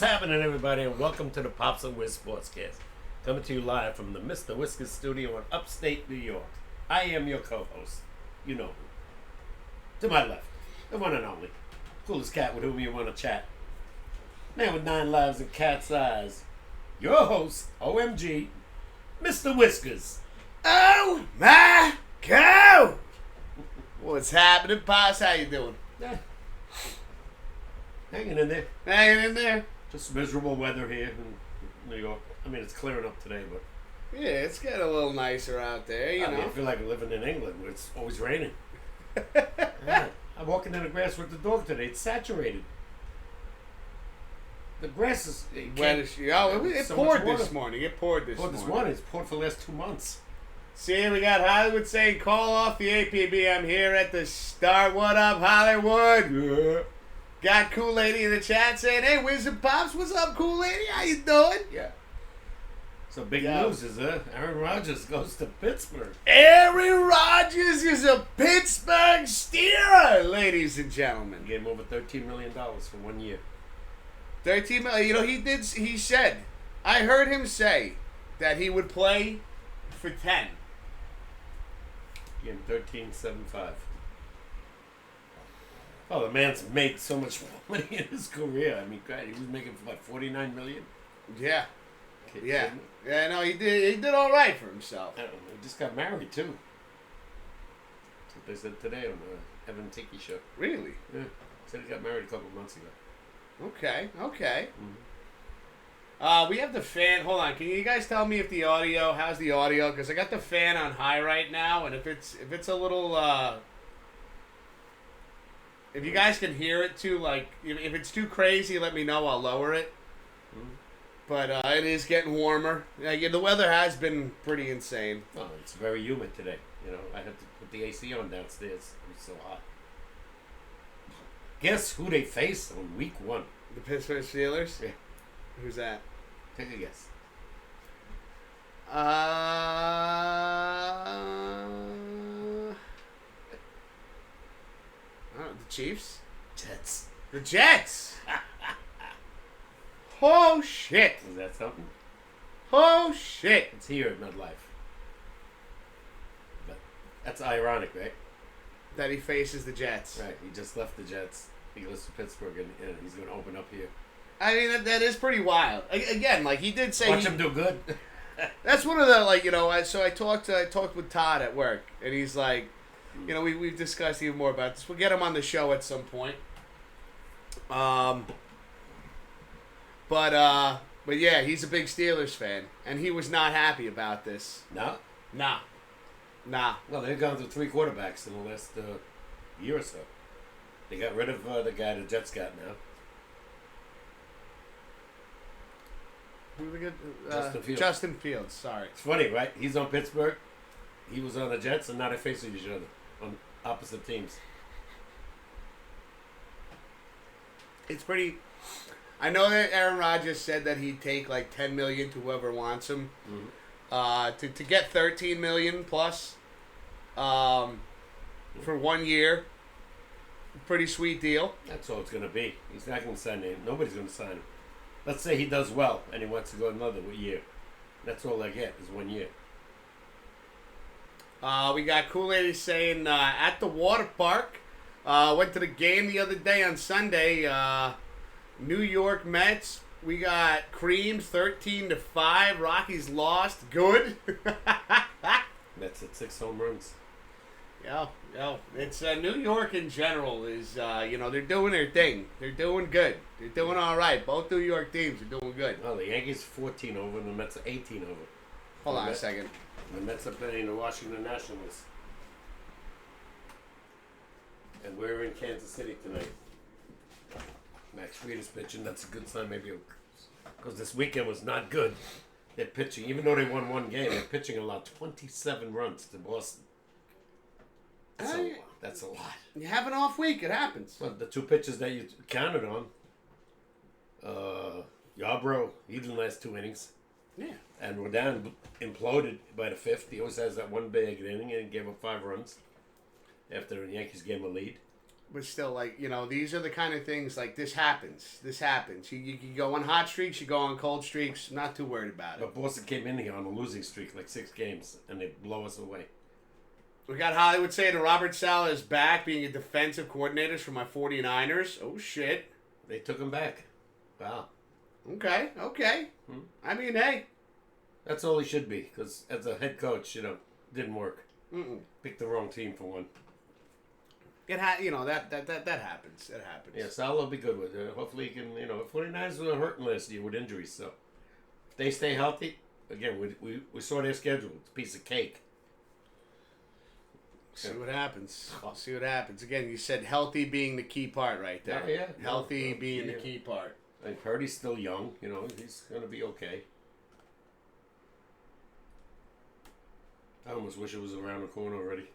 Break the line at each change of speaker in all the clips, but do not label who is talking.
happening, everybody, and welcome to the Pops Wiz SportsCast. Coming to you live from the Mr. Whiskers studio in upstate New York. I am your co-host. You know who. To my left, the one and only, coolest cat with whom you want to chat. Man with 9 lives and cat's eyes. Your host, OMG, Mr. Whiskers.
Oh my God! What's happening, Pops? How you doing?
Yeah. Hanging in there.
Hanging in there?
Just miserable weather here in New York. I mean, it's clearing up today, but...
Yeah, it's getting a little nicer out there, you know.
I feel like I'm living in England where it's always raining. Yeah. I'm walking in the grass with the dog today. It's saturated. The grass is...
It poured this morning. It poured this morning.
It's poured for the last 2 months.
See, we got Hollywood saying, call off the APB. I'm here at the start. What up, Hollywood?
Yeah.
Got Cool Lady in the chat saying, hey, Wiz and Pops, what's up, Cool Lady? How you doing?
Yeah. So big news is Aaron Rodgers goes to Pittsburgh.
Aaron Rodgers is a Pittsburgh Steeler, ladies and gentlemen.
He gave him over $13 million for 1 year.
13 million. You know, he said, I heard him say that he would play for 10.
He gave him $13.75. Oh, the man's made so much money in his career. I mean, God, he was making like $49 million.
Yeah. Yeah. Yeah, no, he did all right for himself.
I don't know. He just got married, too. That's what they said today on the Evan Tiki show.
Really?
Yeah. Said he got married a couple months ago.
Okay.
Mm-hmm.
We have the fan. Hold on. Can you guys tell me if the audio, how's the audio? Because I got the fan on high right now, and if it's a little, if you guys can hear it too, like, if it's too crazy, let me know. I'll lower it.
Mm-hmm.
But it is getting warmer. Yeah, the weather has been pretty insane.
Oh, it's very humid today. You know, I had to put the AC on downstairs. It was so hot. Guess who they face on week 1?
The Pittsburgh Steelers?
Yeah.
Who's that?
Take a guess.
The Chiefs?
Jets.
The Jets! Oh, shit.
Is that something?
Oh, shit.
It's here at MetLife. But that's ironic, right?
That he faces the Jets.
Right. He just left the Jets. He goes to Pittsburgh, and he's going to open up here.
I mean, that is pretty wild. Again, like, he did say...
Watch him do good.
That's one of the, like, you know, so I talked with Todd at work, and he's like, you know, we've discussed even more about this. We'll get him on the show at some point. But yeah, he's a big Steelers fan, and he was not happy about this.
No?
Nah.
Well, they've gone through 3 quarterbacks in the last year or so. They got rid of the guy the Jets got now.
Who we get?
Justin Fields.
Justin Fields, sorry.
It's funny, right? He's on Pittsburgh. He was on the Jets, and now they're facing each other on opposite teams.
It's pretty... I know that Aaron Rodgers said that he'd take like $10 million to whoever wants him.
Mm-hmm.
To get $13 million plus for 1 year, pretty sweet deal.
That's all it's going to be. He's not going to sign him. Nobody's going to sign him. Let's say he does well and he wants to go another year. That's all I get is 1 year.
We got Kool Lady saying at the water park. Went to the game the other day on Sunday. New York Mets. We got Cream 13-5. Rockies lost. Good.
Mets at 6 home runs.
Yeah. It's New York in general is they're doing their thing. They're doing good. They're doing all right. Both New York teams are doing good.
Well, the Yankees 14 over and the Mets are 18 over.
Hold on a second.
The Mets are playing the Washington Nationals. And we're in Kansas City tonight. Max Fried's pitching. That's a good sign, maybe, because this weekend was not good. They're pitching, even though they won 1 game, they're pitching allowed 27 runs to Boston. That's a lot.
You have an off week. It happens.
Well, the 2 pitchers that you counted on, Yarbrough, he didn't last 2 innings.
Yeah.
And Rodon imploded by the 5th. He always has that one big inning and gave up 5 runs after the Yankees gave him a lead.
But still, like, these are the kind of things, like, this happens. This happens. You go on hot streaks, you go on cold streaks. I'm not too worried about it.
But Boston came in here on a losing streak, like 6 games, and they blow us away.
We got Hollywood saying that Robert Saleh is back being a defensive coordinator for my 49ers. Oh, shit.
They took him back. Wow.
Okay. I mean, hey.
That's all he should be, because as a head coach, didn't work. Picked the wrong team for one.
That happens. It happens.
Yeah, Saleh will be good with it. Hopefully he can, 49ers were hurting last year with injuries, so if they stay healthy, again, we saw their schedule. It's a piece of cake.
See what happens. Again, you said healthy being the key part right there.
Yeah.
Healthy being the key part.
I think Purdy's still young. He's going to be okay. I almost wish it was around the corner already.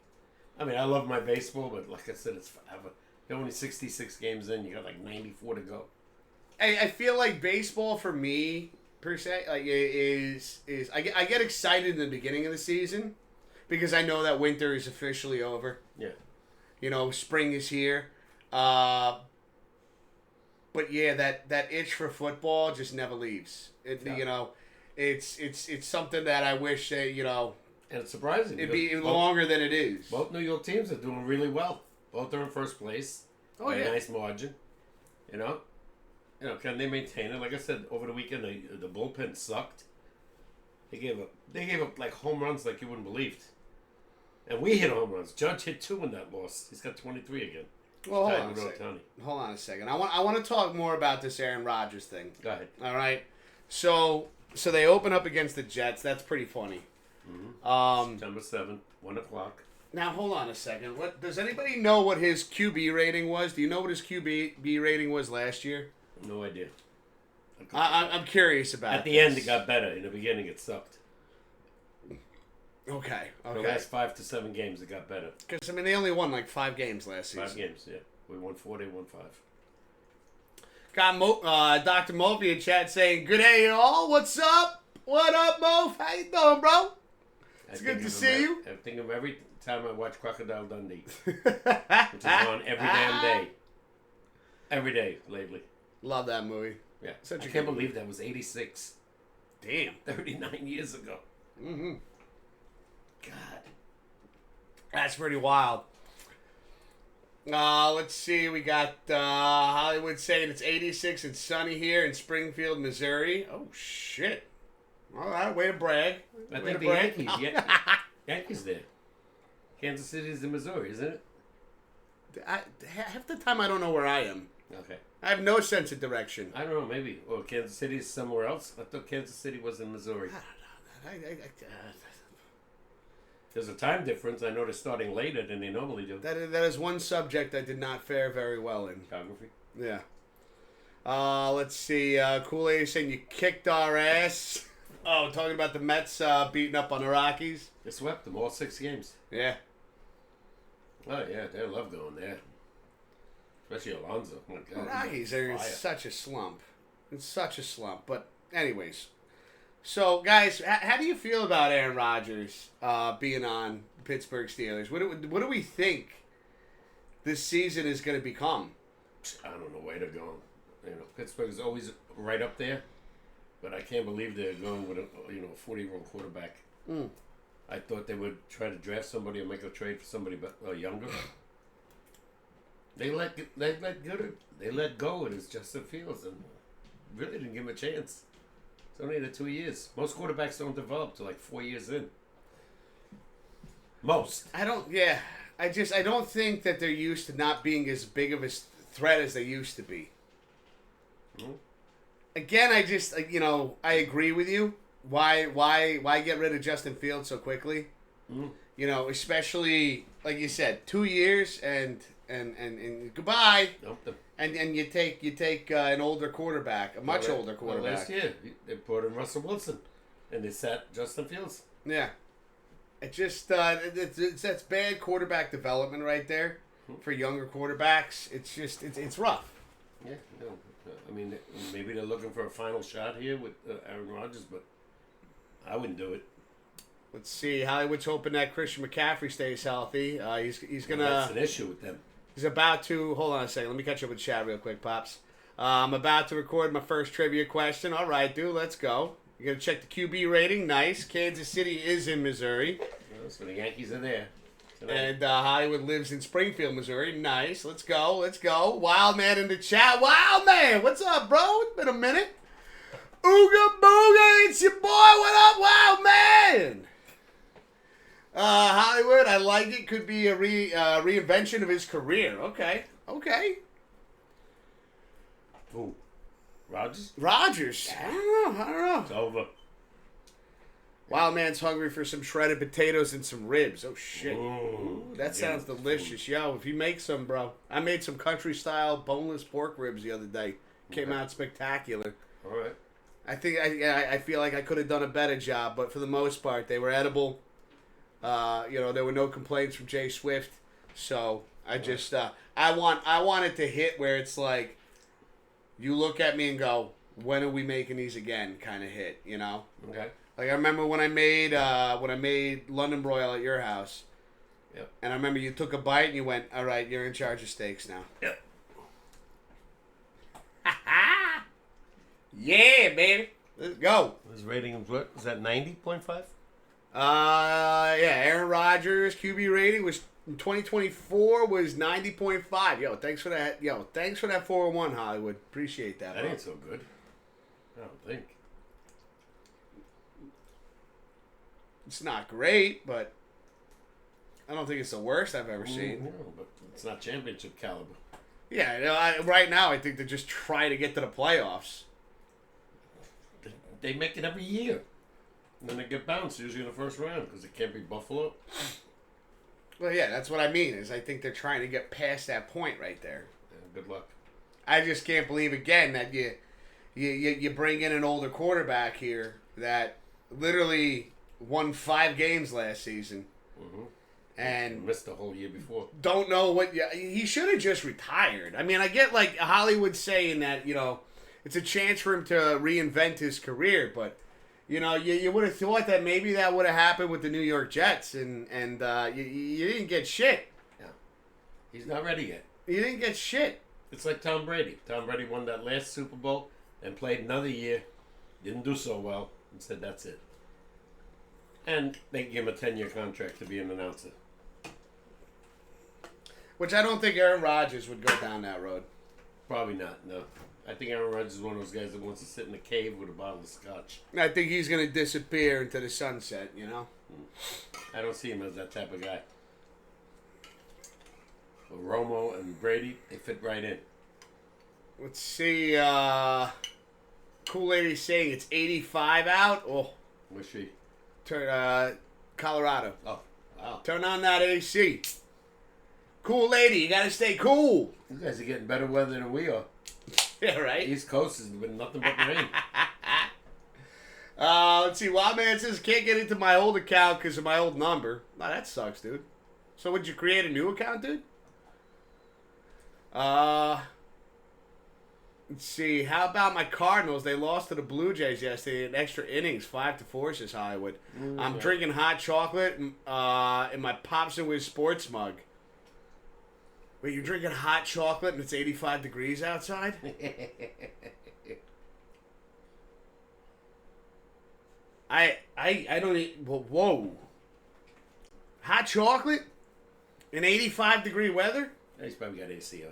I mean, I love my baseball, but like I said, it's forever. You're only 66 games in. You got like 94 to go.
I feel like baseball for me, per se, like is I get excited in the beginning of the season because I know that winter is officially over.
Yeah.
Spring is here. But yeah, that itch for football just never leaves. It's something that I wish that
And it's surprising.
it'd be longer than it is.
Both New York teams are doing really well. Both are in first place.
Oh, yeah.
A nice margin. Can they maintain it? Like I said, over the weekend, the bullpen sucked. They gave up like home runs like you wouldn't believe. And we hit home runs. Judge hit 2 in that loss. He's got 23 again.
Well, hold on a second. I want to talk more about this Aaron Rodgers thing.
Go ahead.
All right. So they open up against the Jets. That's pretty funny.
September 7th, 1 o'clock.
Now, hold on a second. What does anybody know what his QB rating was? Do you know what his QB rating was last year?
No idea.
I'm curious about it.
At the end, it got better. In the beginning, it sucked.
Okay.
The last 5 to 7 games, it got better.
Because, they only won like 5 games last season.
5 games, yeah. We won 4, they won 5.
Got Dr. Mopey in chat saying, "Good day, y'all. What's up? What up, Mo? How you doing, bro? It's good to see you."
I think of every time I watch Crocodile Dundee, which is on every damn day. Every day lately.
Love that movie.
Yeah. I can't believe that was 86.
Damn.
39 years ago.
Mm-hmm.
God.
That's pretty wild. Let's see. We got Hollywood saying it's 86 and sunny here in Springfield, Missouri. Oh, shit. All right, way to brag.
I think the Yankees. Yankees there. Kansas City's in Missouri, isn't it?
Half the time I don't know where I am.
Okay.
I have no sense of direction.
I don't know, maybe. Or Kansas City's somewhere else. I thought Kansas City was in Missouri.
I don't know.
There's a time difference. I know they're starting later than they normally do.
That is one subject I did not fare very well in.
Geography?
Yeah. Let's see. Kool-Aid is saying you kicked our ass. Oh, talking about the Mets beating up on the Rockies.
They swept them all 6 games.
Yeah.
Oh, yeah. They love going there. Especially Alonso. Oh, my God.
The Rockies are in such a slump. It's such a slump. But anyways. So, guys, how do you feel about Aaron Rodgers being on the Pittsburgh Steelers? What do we think this season is going to become?
I don't know where they're going. Pittsburgh is always right up there, but I can't believe they're going with a 40-year-old quarterback. I thought they would try to draft somebody or make a trade for somebody younger. They let go of his Justin Fields and really didn't give him a chance. It's only the 2 years. Most quarterbacks don't develop till like 4 years in. Most.
I don't think that they're used to not being as big of a threat as they used to be. Again, I agree with you. Why get rid of Justin Fields so quickly? Especially like you said, 2 years and goodbye.
Nope.
And you take an older quarterback, a much older quarterback.
Last year they brought in Russell Wilson, and they sat Justin Fields.
Yeah, it just that's bad quarterback development right there for younger quarterbacks. It's rough.
Yeah, I mean maybe they're looking for a final shot here with Aaron Rodgers, but I wouldn't do it.
Let's see. Hollywood's hoping that Christian McCaffrey stays healthy. He's gonna.
That's an issue with them.
He's about to. Hold on a second. Let me catch up with chat real quick, Pops. I'm about to record my first trivia question. All right, dude, let's go. You're going to check the QB rating. Nice. Kansas City is in Missouri.
So the Yankees are there.
And Hollywood lives in Springfield, Missouri. Nice. Let's go. Let's go. Wild Man in the chat. Wild Man. What's up, bro? It's been a minute. Ooga booga. It's your boy. What up, Wild Man? Hollywood, I like it. Could be a reinvention of his career. Okay. Okay.
Who? Rodgers?
Rodgers. I don't know.
It's over.
Wild Man's hungry for some shredded potatoes and some ribs. Oh, shit.
Ooh,
That sounds delicious. Yo, if you make some, bro. I made some country-style boneless pork ribs the other day. Came out spectacular.
All right.
I think I feel like I could have done a better job, but for the most part, they were edible. There were no complaints from Jay Swift. So I just I want it to hit where it's like you look at me and go, when are we making these again? Kind of hit, you know.
Okay.
Like I remember when I made London Broil at your house.
Yep.
And I remember you took a bite and you went, "All right, you're in charge of steaks now."
Yep.
Yeah, baby. Let's go.
His rating was what? Was that 90.5?
Aaron Rodgers QB rating was in 2024 was 90.5. Yo, thanks for that. Thanks for that 401 Hollywood. Appreciate that.
That
bro.
ain't so good. I don't think.
It's not great, but I don't think it's the worst I've ever seen.
No, but it's not championship caliber.
Yeah, right now I think they're just trying to get to the playoffs.
They make it every year. And then they get bounced usually in the first round because it can't be Buffalo.
Well, yeah, that's what I mean. Is I think they're trying to get past that point right there.
Yeah, good luck.
I just can't believe again that you bring in an older quarterback here that literally won 5 games last season, and
missed the whole year before.
Don't know what he should have just retired. I mean, I get like Hollywood saying that it's a chance for him to reinvent his career, but. You would have thought that maybe that would have happened with the New York Jets, and you didn't get shit.
Yeah. He's not ready yet.
You didn't get shit.
It's like Tom Brady. Tom Brady won that last Super Bowl and played another year. Didn't do so well and said that's it. And they gave him a 10-year contract to be an announcer.
Which I don't think Aaron Rodgers would go down that road.
Probably not, no. I think Aaron Rodgers is one of those guys that wants to sit in a cave with a bottle of scotch.
I think he's going to disappear into the sunset,
I don't see him as that type of guy. But Romo and Brady, they fit right in.
Let's see. Cool Lady's saying it's 85 out. Oh.
Where's she?
Colorado.
Oh, wow.
Turn on that AC. Cool Lady, you got to stay cool.
You guys are getting better weather than we are.
Yeah, right?
East Coast has been nothing but rain.
Let's see. Wild Man says, can't get into my old account because of my old number. Nah, that sucks, dude. So would you create a new account, dude? Let's see. How about my Cardinals? They lost to the Blue Jays yesterday in extra innings, 5-4, says Hollywood. I'm drinking hot chocolate in my Pops Wiz sports mug. Wait, you're drinking hot chocolate and it's 85 degrees outside? I don't eat. Whoa. Hot chocolate in 85 degree weather?
He's probably got AC on.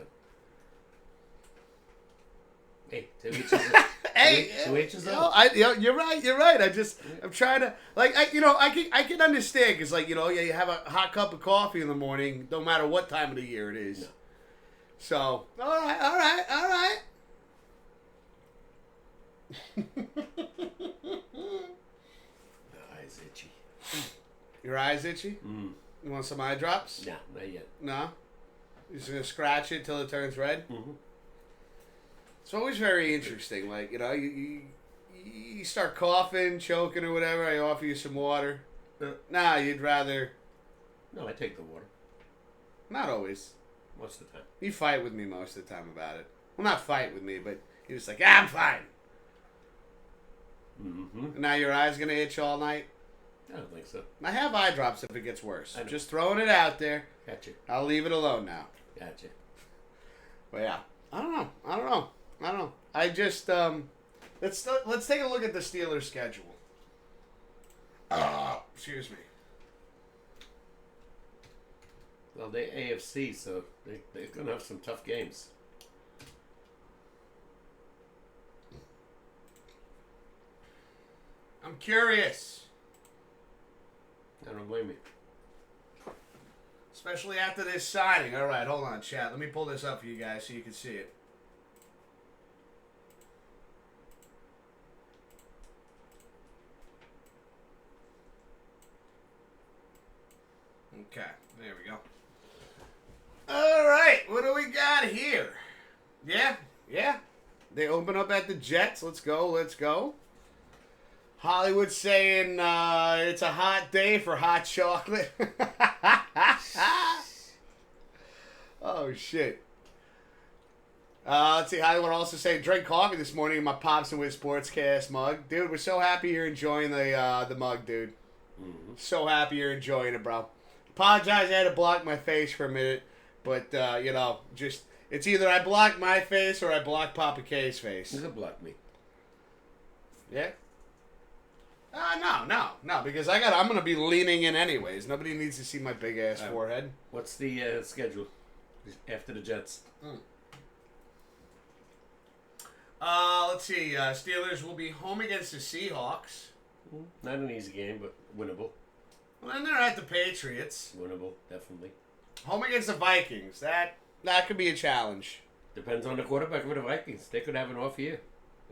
Hey, two H's up.
You're right. I'm trying to I can understand because you have a hot cup of coffee in the morning, no matter what time of the year it is. No. So all right.
My eyes itchy.
Your eyes itchy?
Mm.
You want some eye drops?
Nah, not yet.
No. You're just gonna scratch it till it turns red.
Mm-hmm.
It's always very interesting. Like, you start coughing, choking, or whatever. I offer you some water. Nah, you'd rather.
No, I take the water.
Not always.
Most of the time.
You fight with me most of the time about it. Well, not fight with me, but you're just like, I'm fine.
Mm-hmm.
And now your eye's going to itch all night?
I don't think so.
I have eye drops if it gets worse. Just throwing it out there.
Gotcha.
I'll leave it alone now.
Gotcha.
But yeah, I don't know. I just let's take a look at the Steelers' schedule. Excuse me.
Well, they're AFC, so they're going to have some tough games.
I'm curious.
I don't blame you.
Especially after this signing. All right, hold on, chat. Let me pull this up for you guys so you can see it. Okay, there we go. All right, what do we got here? Yeah. They open up at the Jets. Let's go. Hollywood's saying it's a hot day for hot chocolate. Oh, shit. Let's see. Hollywood also saying, drank coffee this morning in my Pops Wiz SportsCast mug. Dude, we're so happy you're enjoying the mug, dude.
Mm-hmm.
So happy you're enjoying it, bro. Apologize, I had to block my face for a minute. But, just, it's either I block my face or I block Papa K's face.
You can block me.
Yeah? No, because I'm going to be leaning in anyways. Nobody needs to see my big-ass forehead.
What's the schedule after the Jets?
Let's see. Steelers will be home against the Seahawks.
Not an easy game, but winnable.
Well, then they're at the Patriots.
Winnable, definitely.
Home against the Vikings. That could be a challenge.
Depends on the quarterback of the Vikings. They could have an off year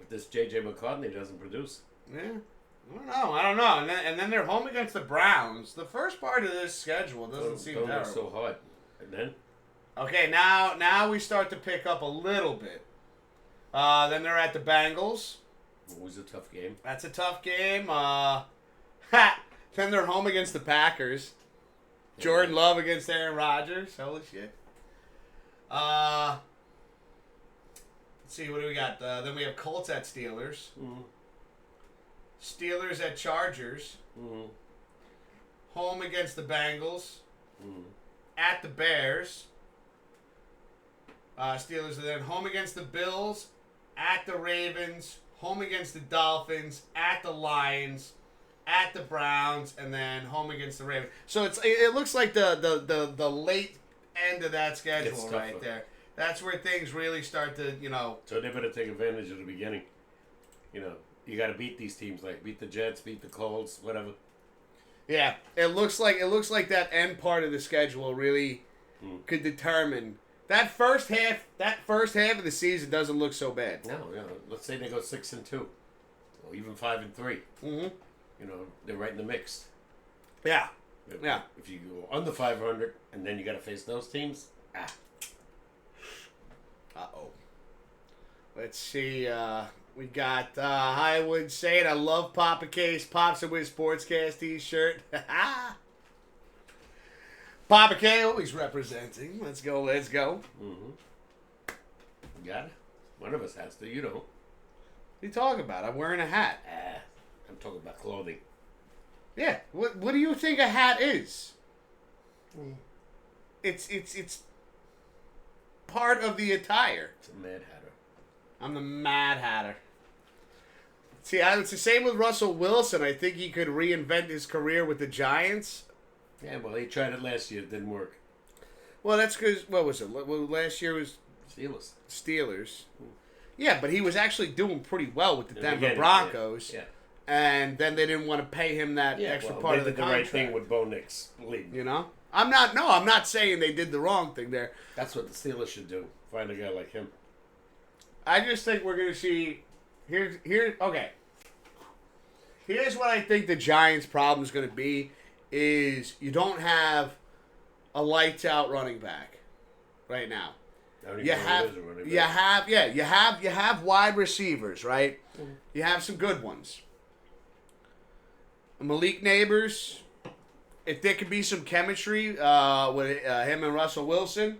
if this J.J. McCartney doesn't produce.
Yeah. I don't know. And then they're home against the Browns. The first part of this schedule doesn't seem
don't
terrible.
look so hard. And then?
Okay, now we start to pick up a little bit. Then they're at the Bengals.
Always a tough game.
That's a tough game. Then they're home against the Packers. Jordan Love against Aaron Rodgers. Holy shit. Let's see, what do we got? Then we have Colts at Steelers.
Mm-hmm.
Steelers at Chargers.
Mm-hmm.
Home against the Bengals.
Mm-hmm.
At the Bears. Steelers are then home against the Bills. At the Ravens. Home against the Dolphins. At the Lions. At the Browns. And then home against the Ravens. So it looks like the late end of that schedule right there. That's where things really start to,
So they better take advantage of the beginning. You got to beat these teams, like beat the Jets, beat the Colts, whatever.
Yeah, it looks like that end part of the schedule really could determine that first half. That first half of the season doesn't look so bad.
No, let's say they go 6-2, or even 5-3.
Mm-hmm.
They're right in the mix.
Yeah.
If you go under 500 and then you got to face those teams,
Uh-oh. Let's see. We got Highwood saying, I love Papa K's Pops Wiz SportsCast t-shirt. Papa K always representing. Let's go.
Mm-hmm. You got it. One of us has to. You don't.
What are you talking about? I'm wearing a hat.
I'm talking about clothing.
Yeah. What do you think a hat is? It's part of the attire.
It's a Mad Hatter.
I'm the Mad Hatter. See, it's the same with Russell Wilson. I think he could reinvent his career with the Giants.
Yeah, well, he tried it last year. It didn't work.
Well, that's because, what was it? Last year was Steelers. Yeah, but he was actually doing pretty well with the Denver Broncos.
Yeah.
And then they didn't want to pay him that extra part of the contract.
They did the right thing with Bo Nix leading.
I'm not saying they did the wrong thing there.
That's what the Steelers should do. Find a guy like him.
I just think we're going to see... Okay. Here's what I think the Giants' problem is going to be, is you don't have a lights-out running back right now. You have wide receivers, right? Mm-hmm. You have some good ones. Malik Neighbors, if there could be some chemistry with him and Russell Wilson,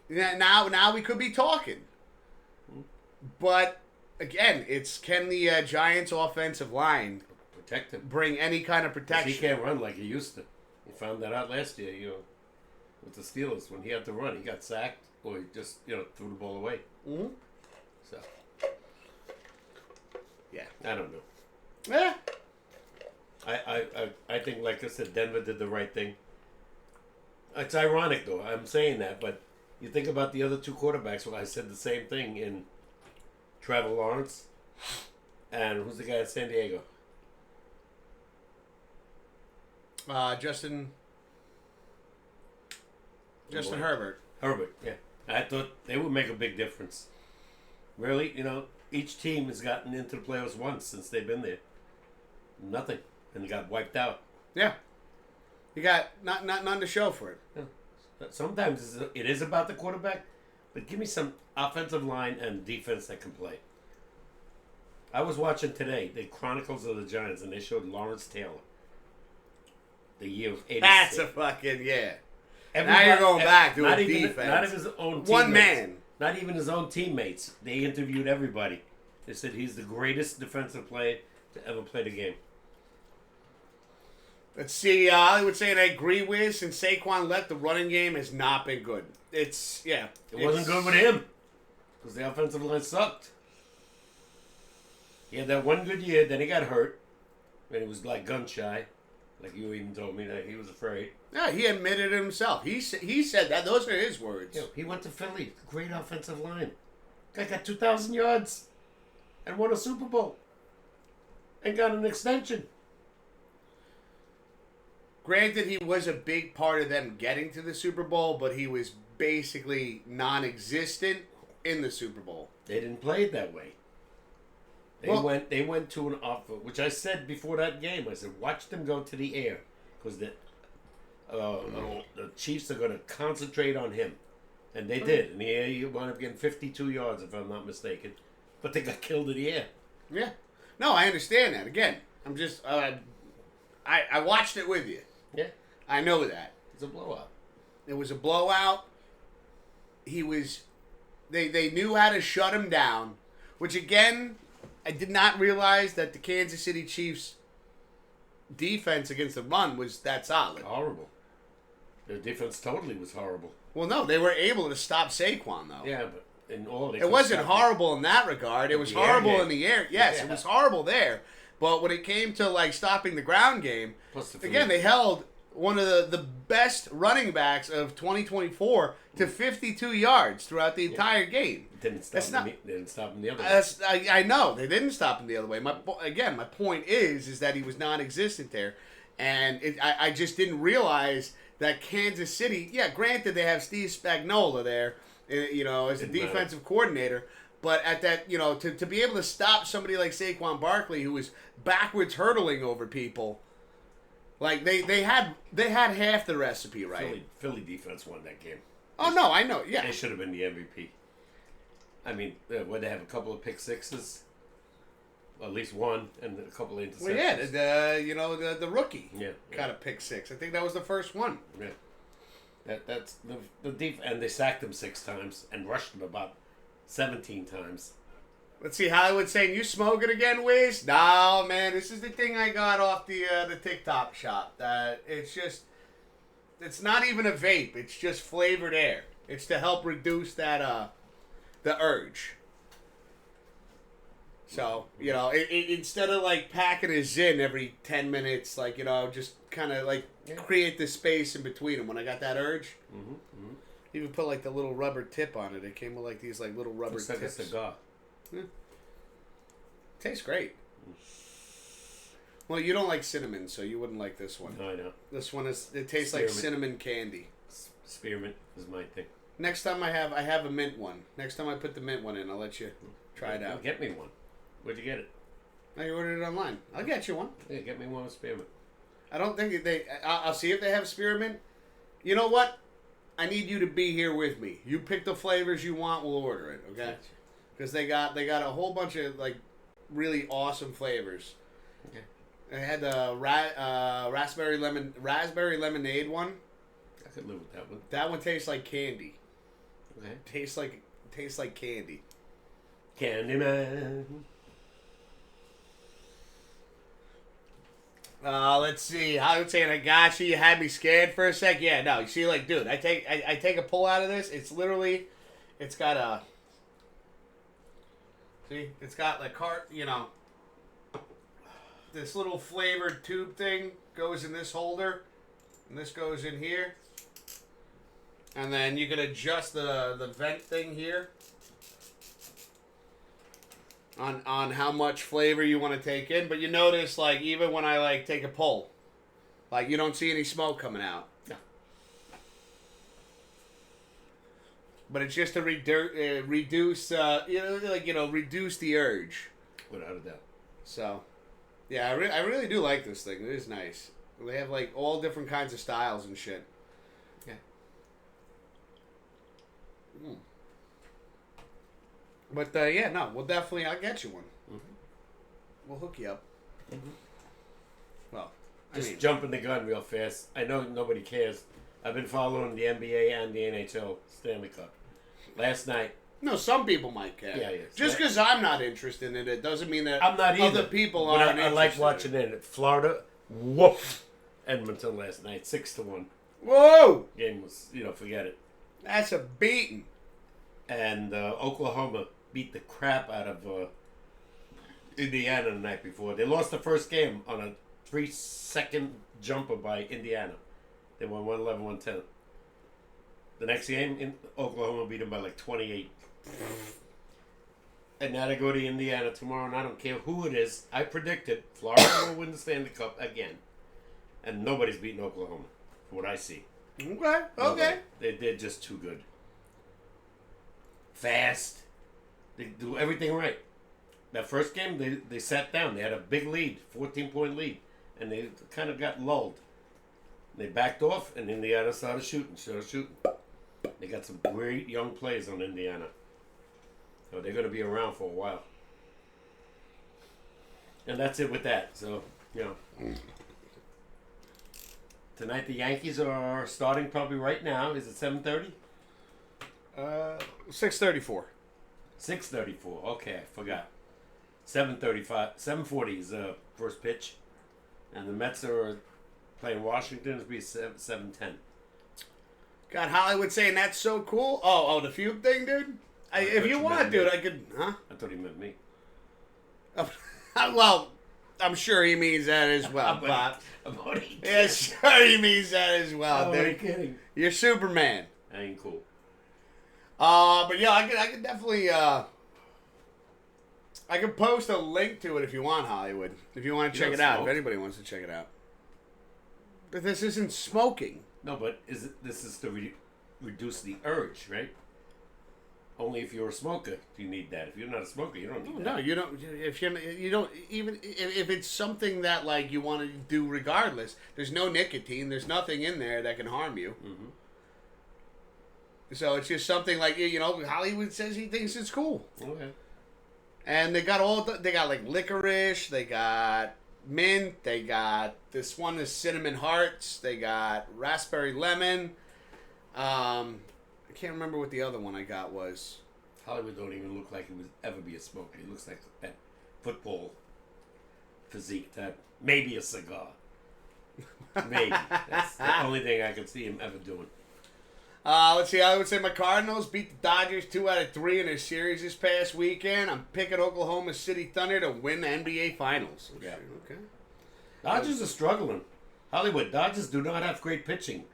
now we could be talking. Mm-hmm. But again, can the Giants' offensive line
protect him,
bring any kind of protection?
He can't run like he used to. He found that out last year, with the Steelers when he had to run. He got sacked or he just threw the ball away.
Mm-hmm.
So
yeah,
I don't know.
Yeah.
I think, like I said, Denver did the right thing. It's ironic, though. I'm saying that, but you think about the other two quarterbacks. Well, I said the same thing in Trevor Lawrence, and who's the guy at San Diego?
Justin Herbert.
Herbert, yeah. I thought they would make a big difference. Really, each team has gotten into the playoffs once since they've been there. Nothing. And they got wiped out.
Yeah. You got none to show for it.
Yeah. Sometimes it is about the quarterback, but give me some offensive line and defense that can play. I was watching today the Chronicles of the Giants, and they showed Lawrence Taylor. The year of 86.
That's a fucking, yeah. Now you're going back to a defense.
Not even his own teammates.
One man.
Not even his own teammates. They interviewed everybody. They said he's the greatest defensive player to ever play the game.
Let's see. I would say, and I agree with, since Saquon left, the running game has not been good. It
wasn't good with him because the offensive line sucked. He had that one good year, then he got hurt, and he was like gun shy. Like you even told me that he was afraid.
Yeah, he admitted it himself. He said that. Those are his words.
He went to Philly. Great offensive line. Guy got 2,000 yards and won a Super Bowl and got an extension.
Granted, he was a big part of them getting to the Super Bowl, but he was basically non-existent in the Super Bowl.
They didn't play it that way. They went to an offer, which I said before that game. I said, watch them go to the air because the Chiefs are going to concentrate on him. And they did. In the air, he wound up getting 52 yards, if I'm not mistaken. But they got killed in the air.
Yeah. No, I understand that. Again, I'm just... I watched it with you.
Yeah.
I know that.
It's a blowout.
It was a blowout. He was... They knew how to shut him down, which, again, I did not realize that the Kansas City Chiefs' defense against the run was that solid.
Horrible. Their defense totally was horrible.
Well, no, they were able to stop Saquon, though.
Yeah, but in all...
It wasn't horrible in that regard. It was horrible in the air. Yes, it was horrible there. But when it came to, like, stopping the ground game, again, they held one of the best running backs of 2024 to 52 yards throughout the entire game.
They didn't stop him the other way.
I know. They didn't stop him the other way. My point is that he was non-existent there. And I just didn't realize that Kansas City, granted they have Steve Spagnuolo there, as a defensive coordinator. But at that, to be able to stop somebody like Saquon Barkley, who was backwards hurdling over people, like they had half the recipe right.
Philly defense won that game.
Oh no, I know. Yeah,
they should have been the MVP. I mean, would they have a couple of pick sixes? At least one, and a couple of interceptions.
Well, yeah, the rookie.
Yeah,
got a pick six. I think that was the first one.
Yeah, that's the deep, and they sacked him 6 times and rushed him about 17 times.
Let's see, Hollywood saying, you smoking again, Wiz? No, man, this is the thing I got off the TikTok shop. It's not even a vape. It's just flavored air. It's to help reduce that the urge. So, instead of like packing a Zyn every 10 minutes, like, just kind of like create the space in between them when I got that urge.
Mm-hmm, mm-hmm.
Even put like the little rubber tip on it. It came with like these like little rubber tips.
Like a cigar.
Yeah. Tastes great. Well, you don't like cinnamon, so you wouldn't like this one.
No, I know.
This one it tastes like cinnamon candy.
Spearmint is my thing.
Next time I have a mint one. Next time I put the mint one in, I'll let you try it out.
Get me one. Where'd you get it?
I ordered it online. I'll get you one.
Yeah, get me one with spearmint.
I don't think I'll see if they have spearmint. You know what? I need you to be here with me. You pick the flavors you want, we'll order it, okay? Because they got a whole bunch of like really awesome flavors.
Okay.
They had the raspberry lemonade one.
I could live with that one.
That one tastes like candy.
Okay.
Tastes like candy.
Candyman.
Let's see. I would say I got you. You had me scared for a sec. Yeah, no. You see, like, dude, I take a pull out of this. It's literally It's got a. See, it's got like this little flavored tube thing goes in this holder, and this goes in here. And then you can adjust the vent thing here on how much flavor you want to take in. But you notice, like, even when I, like, take a pull, like, you don't see any smoke coming out.
No.
But it's just to reduce the urge.
Without a doubt.
So, yeah, I really do like this thing. It is nice. They have, like, all different kinds of styles and shit.
Yeah.
Mm. But, I'll get you one.
Mm-hmm.
We'll hook you up.
Mm-hmm.
Well,
Just jumping the gun real fast. I know nobody cares. I've been following the NBA and the NHL Stanley Cup. Last night.
No, some people might care.
Yeah.
Just because I'm not interested in it doesn't mean that
I'm not either.
other people
but
aren't
I like watching it. Florida whooped Edmonton last night, 6-1.
Whoa!
Game was, forget it.
That's a beating.
And Oklahoma beat the crap out of Indiana the night before. They lost the first game on a 3-second jumper by Indiana. They won 111-110. The next game, Oklahoma beat them by like 28. And now they go to Indiana tomorrow, and I don't care who it is. I predicted Florida will win the Stanley Cup again. And nobody's beating Oklahoma, from what I see.
Okay.
They're just too good. Fast. They do everything right. That first game, they sat down. They had a big lead, 14-point lead. And they kind of got lulled. They backed off, and Indiana started shooting. They got some great young players on Indiana. So they're going to be around for a while. And that's it with that. So, Tonight the Yankees are starting probably right now. Is it 7:30?
6:34.
6:34. Okay, I forgot. 7:35. 7:40 is the first pitch. And the Mets are playing Washington. It'll be 7:10.
Got Hollywood saying that's so cool. Oh, the feud thing, dude? If you want, dude, I could... Huh?
I thought he meant me.
Well, I'm sure he means that as well, Bob.
I'm only kidding.
Yeah, sure he means that as well,
I'm
dude.
only kidding.
You're Superman.
I ain't cool.
But yeah, I could definitely... I could post a link to it if you want, Hollywood. If you want to check it out. If anybody wants to check it out. But this isn't smoking.
No, but this is to reduce the urge, right? Only if you're a smoker do you need that. If you're not a smoker, you don't need that.
No, you don't. If you don't even if it's something that like you want to do regardless. There's no nicotine. There's nothing in there that can harm you.
Mm-hmm.
So it's just something like Hollywood says he thinks it's cool.
Okay.
And they got like licorice. They got mint. They got this one is cinnamon hearts. They got raspberry lemon. I can't remember what the other one I got was.
Hollywood don't even look like he would ever be a smoker. He looks like that football physique type. Maybe a cigar. Maybe. That's the only thing I could see him ever doing.
Let's see. I would say my Cardinals beat the Dodgers 2 out of 3 in their series this past weekend. I'm picking Oklahoma City Thunder to win the NBA Finals.
Yeah.
Okay.
Dodgers are struggling. Hollywood, Dodgers do not have great pitching.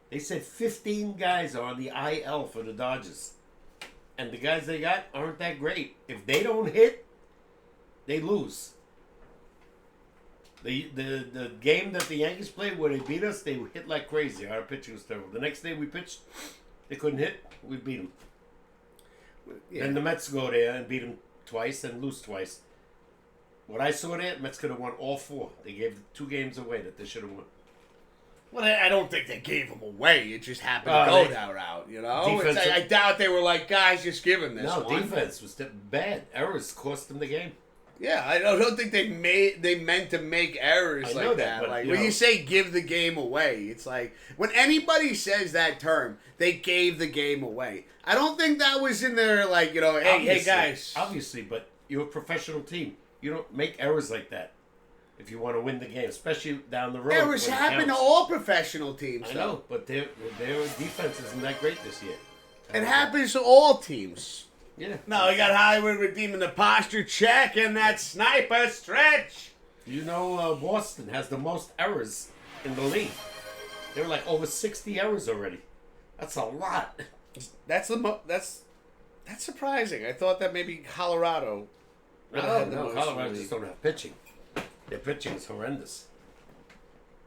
They said 15 guys are on the IL for the Dodgers. And the guys they got aren't that great. If they don't hit, they lose. The game that the Yankees played where they beat us, they hit like crazy. Our pitching was terrible. The next day we pitched, they couldn't hit. We beat them. Yeah. Then the Mets go there and beat them twice and lose twice. What I saw there, Mets could have won all 4. They gave 2 games away that they should have won.
Well, I don't think they gave them away. It just happened to go that route, I doubt they were like, guys, just give him this one.
Defense was bad. Errors cost them the game.
Yeah, I don't think they meant to make errors like that. But, when you say give the game away, it's like when anybody says that term, they gave the game away. I don't think that was in there like, hey guys.
Obviously, but you're a professional team. You don't make errors like that if you want to win the game, especially down the road.
Errors happen to all professional teams.
I know, but their defense isn't that great this year.
It happens to all teams.
Yeah.
No, we got Hollywood redeeming the posture check and that sniper stretch.
You know, Boston has the most errors in the league. They were like over 60 errors already. That's a lot.
That's surprising. I thought that maybe Colorado.
No,
had the most
Colorado
in the
just don't have pitching. Their pitching is horrendous.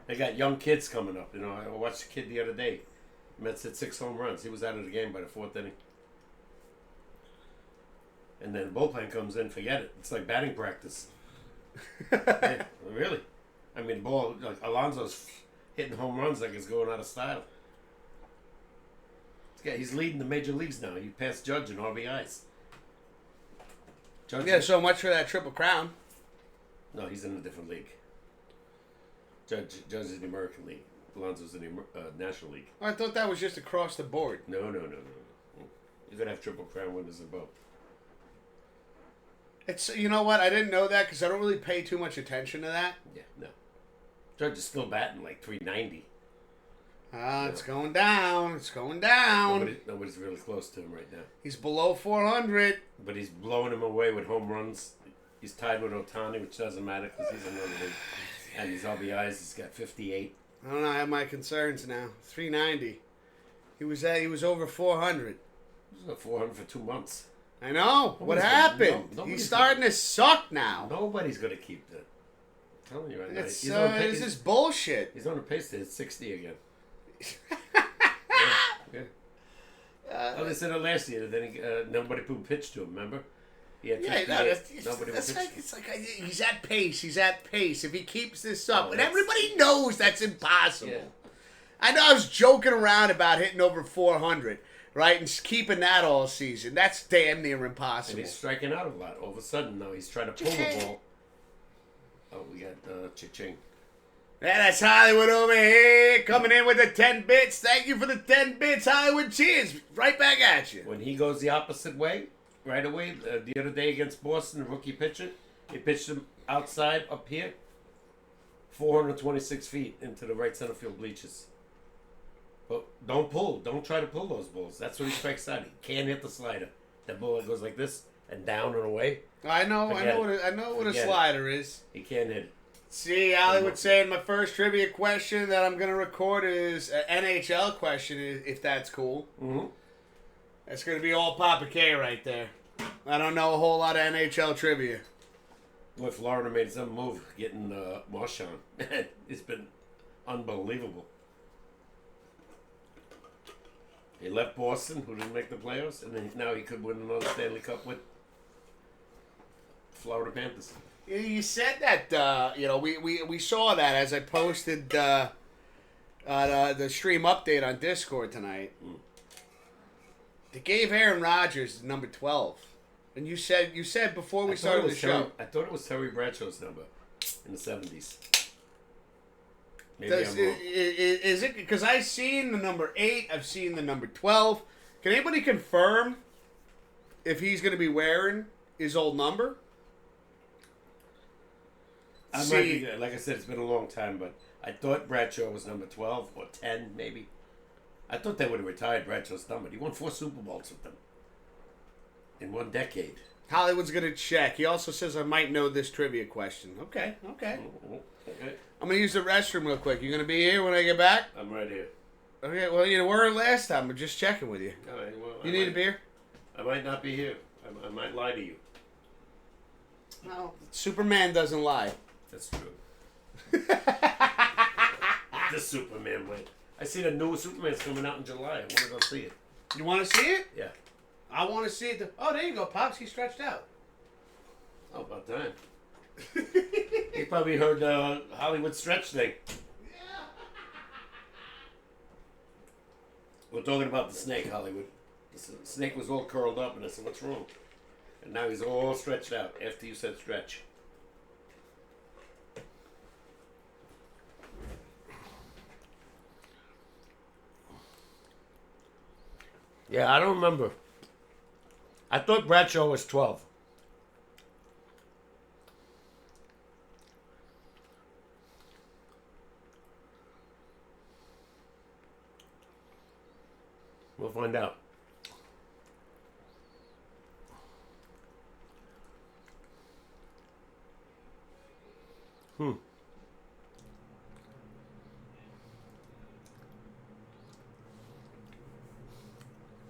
They got young kids coming up. You know, I watched a kid the other day. Mets hit 6 home runs. He was out of the game by the 4th inning. And then the bullpen comes in, forget it. It's like batting practice. Yeah, really. I mean, ball, like Alonso's hitting home runs like it's going out of style. Yeah, he's leading the major leagues now. He passed Judge in RBIs. Judge,
Yeah, so much for that Triple Crown.
No, he's in a different league. Judge is in the American League. Alonso's in the National League.
I thought that was just across the board.
No. You're going to have Triple Crown winners in both.
It's, you know what? I didn't know that because I don't really pay too much attention to that.
Yeah, no. Judge is still batting like 390.
It's going down. It's going down.
Nobody's really close to him right now.
He's below 400.
But he's blowing him away with home runs. He's tied with Ohtani, which doesn't matter because he's in another league. And his RBIs, he's got 58.
I don't know. I have my concerns now. 390. He was over 400.
He was 400 for 2 months.
I know. What happened? He's starting to suck now.
Nobody's going to keep that. I'm telling you right now.
This is bullshit.
He's on a pace to hit 60 again. Yeah. Well, they said it last year. Then nobody pitched to him. Remember? He had
it's like he's at pace. He's at pace. If he keeps this up, and everybody knows that's impossible. Yeah. I know I was joking around about hitting over 400, right, and keeping that all season. That's damn near impossible.
And he's striking out a lot. All of a sudden, now he's trying to pull the ball. Oh, we got cha-ching.
Yeah, that's Hollywood over here, coming in with the 10 bits. Thank you for the 10 bits, Hollywood. Cheers. Right back at you.
When he goes the opposite way, right away, the other day against Boston, the rookie pitcher, he pitched him outside up here, 426 feet into the right center field bleachers. But don't pull. Don't try to pull those balls. That's what he strikes out. He can't hit the slider. That ball goes like this and down and away.
I know what a slider is.
He can't hit it.
See, Hollywood saying my first trivia question that I'm going to record is an NHL question, if that's cool.
Mm-hmm.
That's going to be all Papa K right there. I don't know a whole lot of NHL trivia.
Boy, Florida made some move getting Marchand. It's been unbelievable. He left Boston, who didn't make the playoffs, and then now he could win another Stanley Cup with Florida Panthers.
You said that, we saw that as I posted the stream update on Discord tonight. Mm. They gave Aaron Rodgers number 12. And you said before we started the show.
I thought it was Terry Bradshaw's number in the 70s. Maybe I'm wrong.
Is it? Because I've seen the number 8. I've seen the number 12. Can anybody confirm if he's going to be wearing his old number?
Might be, like I said, it's been a long time, but I thought Bradshaw was number 12 or 10, maybe. I thought they would have retired Bradshaw's number. He won 4 Super Bowls with them in 1 decade.
Hollywood's going to check. He also says I might know this trivia question. Okay.
Okay.
I'm going to use the restroom real quick. You going to be here when I get back?
I'm right here.
Okay, well, you weren't last time. We're just checking with you.
All right, well,
you need a beer?
I might not be here. I might lie to you.
No, Superman doesn't lie.
That's true. The Superman way. I see the new Superman's coming out in July. I want to go see it.
You want to see it?
Yeah.
I want to see it. Oh, there you go, Pops. He stretched out.
Oh, about time. He probably heard Hollywood stretch thing.
Yeah.
We're talking about the snake, Hollywood. The snake was all curled up, and I said, what's wrong? And now he's all stretched out after you said stretch. Yeah, I don't remember. I thought Bradshaw was 12. We'll find out.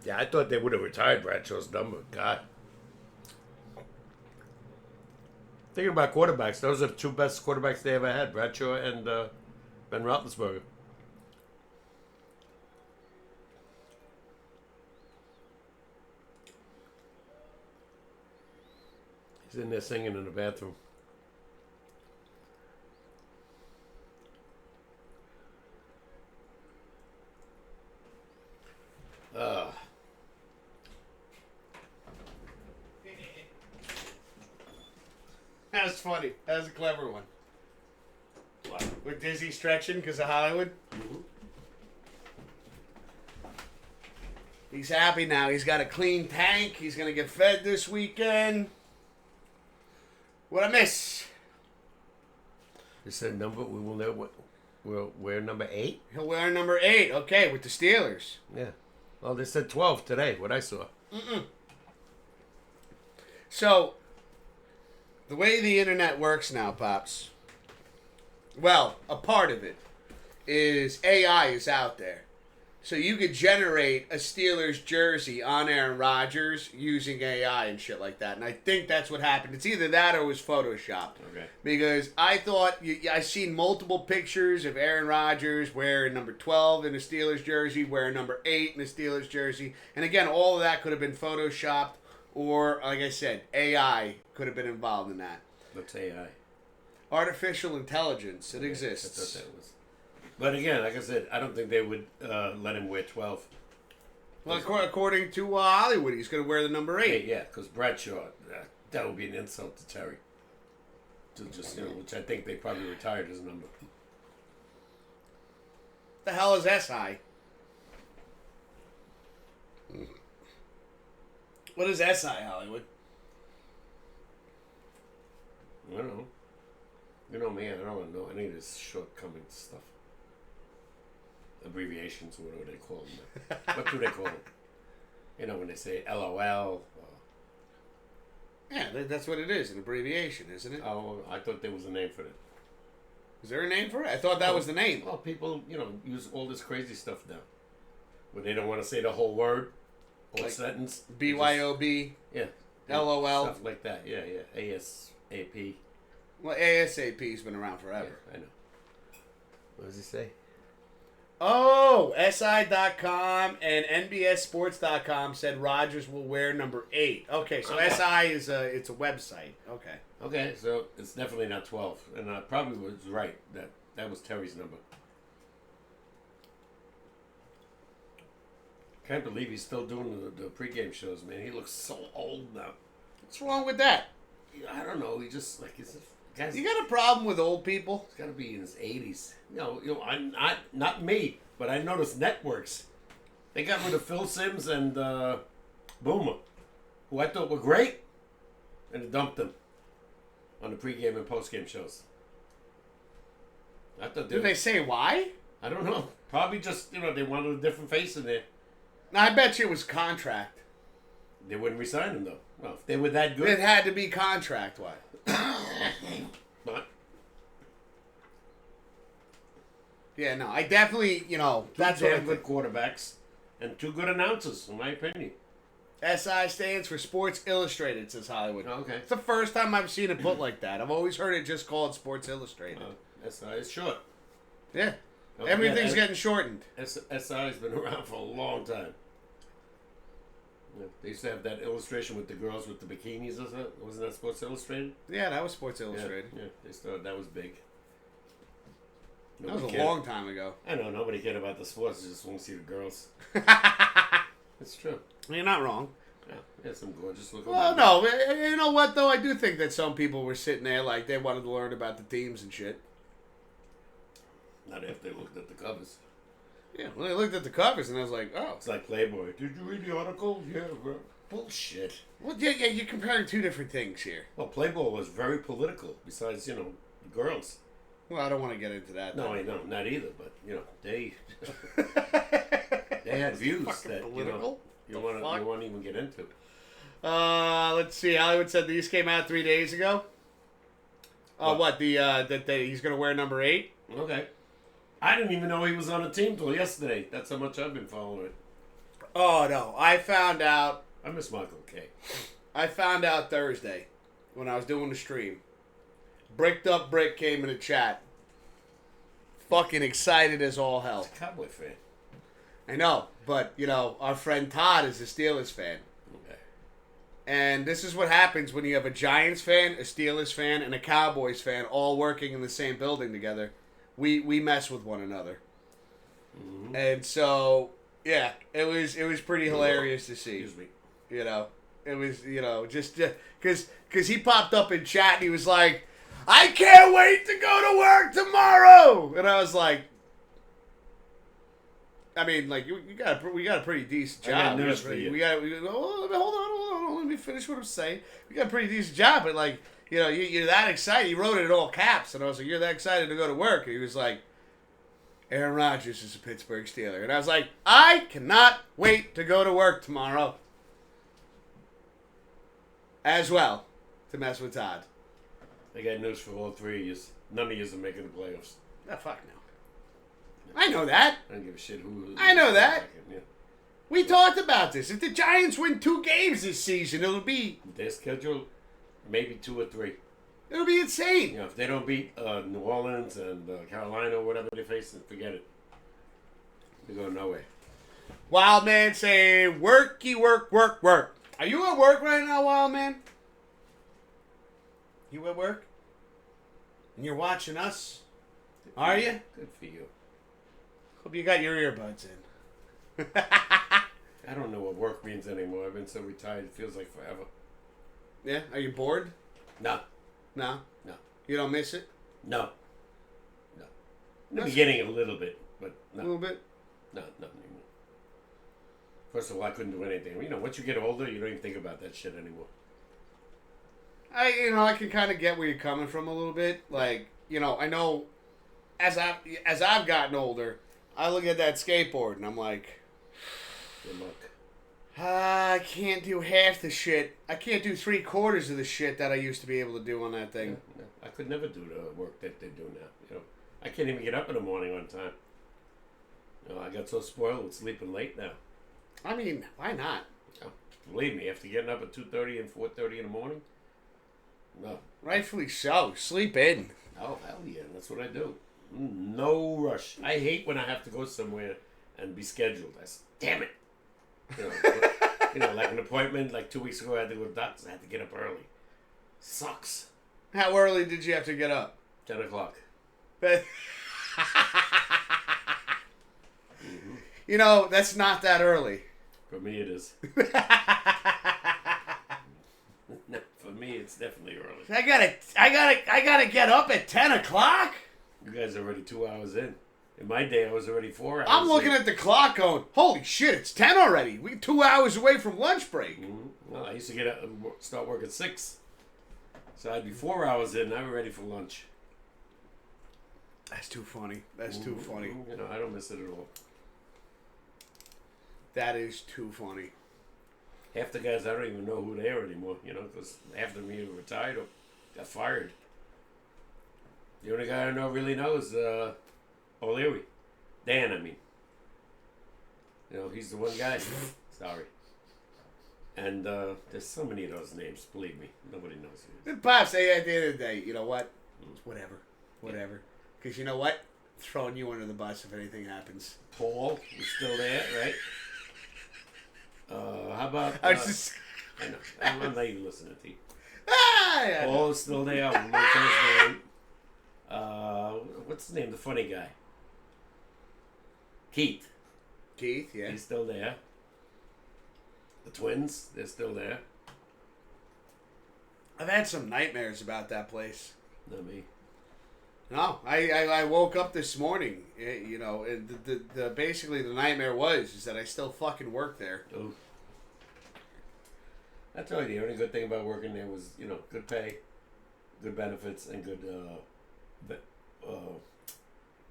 Yeah, I thought they would have retired Bradshaw's number. God. Thinking about quarterbacks, those are the two best quarterbacks they ever had, Bradshaw and Ben Roethlisberger. He's in there singing in the bathroom.
That was funny. That was a clever one.
What?
With Dizzy stretching because of Hollywood.
Mm-hmm.
He's happy now. He's got a clean tank. He's going to get fed this weekend. What I miss?
They said number, we will know what, we'll wear number 8?
He'll wear number 8. Okay, with the Steelers.
Yeah. Well, they said 12 today, what I saw.
So, the way the internet works now, Pops, well, a part of it is AI is out there. So you could generate a Steelers jersey on Aaron Rodgers using AI and shit like that. And I think that's what happened. It's either that or it was Photoshopped.
Okay.
Because I thought, I've seen multiple pictures of Aaron Rodgers wearing number 12 in a Steelers jersey, wearing number 8 in a Steelers jersey. And again, all of that could have been Photoshopped or, like I said, AI could have been involved in that.
What's AI?
Artificial intelligence. It exists.
I thought that was. But again, like I said, I don't think they would let him wear 12.
Well, according to Hollywood, he's going to wear the number 8.
Yeah, because Bradshaw, that would be an insult to Terry. To just, which I think they probably retired his number.
The hell is SI? What is SI, Hollywood?
I don't know. You know me, I don't know any of this shortcoming stuff. Abbreviations, or whatever they call them. What do they call them? You know, when they say LOL.
Yeah, that's what it is, an abbreviation, isn't it?
Oh, I thought there was a name for it.
Is there a name for it? I thought that was the name.
Well, people, use all this crazy stuff now. When they don't want to say the whole word or
like
sentence.
BYOB.
Yeah.
LOL.
Stuff like that. Yeah. ASAP.
Well, ASAP's been around forever.
Yeah, I know. What does he say?
Oh, SI.com and NBSSports.com said Rodgers will wear number 8. Okay, so SI is it's a website. Okay.
Okay, so it's definitely not 12. And I probably was right. That was Terry's number. Can't believe he's still doing the pregame shows, man. He looks so old now.
What's wrong with that?
I don't know. He just, guy's,
You got a problem with old people?
He's got to be in his 80s. I'm not me, but I noticed networks. They got rid of Phil Simms and Boomer, who I thought were great, and they dumped them on the pregame and postgame shows. I thought
Did they say why?
I don't know. Probably just they wanted a different face in there.
I bet you it was contract.
They wouldn't resign him though. Well, if they were that good,
It had to be contract. What?
But
Yeah, no, I definitely, that's
two
what I
damn good
think.
quarterbacks and 2 good announcers, in my opinion.
SI stands for Sports Illustrated, says Hollywood.
Oh, okay.
It's the first time I've seen it put like that. I've always heard it just called Sports Illustrated.
SI is short.
Yeah.
Don't
Everything's
forget,
getting shortened.
SI has been around for a long time. Yeah, they used to have that illustration with the girls with the bikinis, wasn't that Sports Illustrated?
Yeah, that was Sports Illustrated.
Yeah, they started, that was big.
That was a
cared.
long time ago.
I know, nobody cared about the sports, they just want to see the girls. It's true.
You're not wrong.
Yeah, some gorgeous looking
Well,
women.
no, you know what, though? I do think that some people were sitting there like they wanted to learn about the teams and shit.
Not after they looked at the covers.
Yeah, well, I looked at the covers and I was like, oh.
It's like Playboy. Did you read the article? Yeah, bro. Bullshit.
Well, yeah, you're comparing two different things here.
Well, Playboy was very political, besides, the girls.
Well, I don't want to get into that.
No, I know, not either, but, they they had views that,
political?
you won't even get into.
Let's see. Hollywood said these came out 3 days ago. What? That he's going to wear number 8?
Okay. I didn't even know he was on the team till yesterday. That's how much I've been following it.
Oh, no. I found out.
I miss Michael K.
I found out Thursday when I was doing the stream. Bricked Up Brick came in the chat. Fucking excited as all hell.
He's a Cowboy fan.
I know, but, our friend Todd is a Steelers fan.
Okay.
And this is what happens when you have a Giants fan, a Steelers fan, and a Cowboys fan all working in the same building together. We mess with one another. Mm-hmm. And so, yeah, it was pretty hilarious to see.
Excuse me.
It was, just because he popped up in chat and he was like, I can't wait to go to work tomorrow. And I was like, I mean, like we got a pretty decent job.
I got news for you.
Hold on, let me finish what I'm saying. We got a pretty decent job, but like, you're that excited. You wrote it in all caps, and I was like, you're that excited to go to work. And he was like, Aaron Rodgers is a Pittsburgh Steeler, and I was like, I cannot wait to go to work tomorrow. As well, to mess with Todd.
I got news for all three of you. None of you are making the playoffs.
Oh, fuck no. I know that.
I don't give a shit who.
I know that.
Yeah.
We talked about this. If the Giants win 2 games this season, it'll be...
Their schedule, maybe 2 or 3.
It'll be insane.
If they don't beat New Orleans and Carolina or whatever they face, forget it. They go nowhere.
Wild Man saying, worky, work, work, work. Are you at work right now, Wild Man? You at work? And you're watching us? Are you?
Good for you.
Hope you got your earbuds in.
I don't know what work means anymore. I've been so retired, it feels like forever.
Yeah? Are you bored?
No.
No?
No.
You don't miss it?
No. No. In the beginning, a little bit, but no.
A little bit?
No, not anymore. First of all, I couldn't do anything. Once you get older, you don't even think about that shit anymore.
I can kind of get where you're coming from a little bit. Like, I know as I've gotten older, I look at that skateboard and I'm like,
good luck.
I can't do half the shit. I can't do 3/4 of the shit that I used to be able to do on that thing.
Yeah, I could never do the work that they do now. I can't even get up in the morning on time. I got so spoiled with sleeping late now.
I mean, why not?
Believe me, after getting up at 2:30 and 4:30 in the morning, no.
Rightfully so. Sleep in.
Oh, hell yeah. That's what I do. No rush. I hate when I have to go somewhere and be scheduled. Damn it. Like an appointment, like 2 weeks ago, I had to go to the doctor's. I had to get up early. Sucks.
How early did you have to get up?
10 o'clock.
That's not that early.
For me, it is. No, for me, it's definitely early.
I gotta get up at 10 o'clock?
You guys are already 2 hours in. In my day, I was already 4 hours
I'm looking at the clock going, holy shit, it's 10 already. We're 2 hours away from lunch break.
Mm-hmm. Well, I used to get up and start work at 6. So I'd be 4 hours in, and I'm ready for lunch.
That's too funny. That's too funny.
I don't miss it at all.
That is too funny.
Half the guys, I don't even know who they are anymore, because half of them either retired or got fired. The only guy I really know is O'Leary. Dan, I mean. He's the one guy. Sorry. And there's so many of those names, believe me. Nobody knows who.
Pops, at the end of the day, you know what? Whatever. Because you know what? Throwing you under the bus if anything happens.
Paul is still there, right? How about... I know. I'm not even listening to you.
Yeah.
Paul is still there. I'm not his name. What's his name? The funny guy. Keith, yeah. He's still there. The twins, they're still there.
I've had some nightmares about that place.
Not me.
No, I woke up this morning, basically the nightmare is that I still fucking work there.
Oh. I tell you, the only good thing about working there was, good pay, good benefits, and good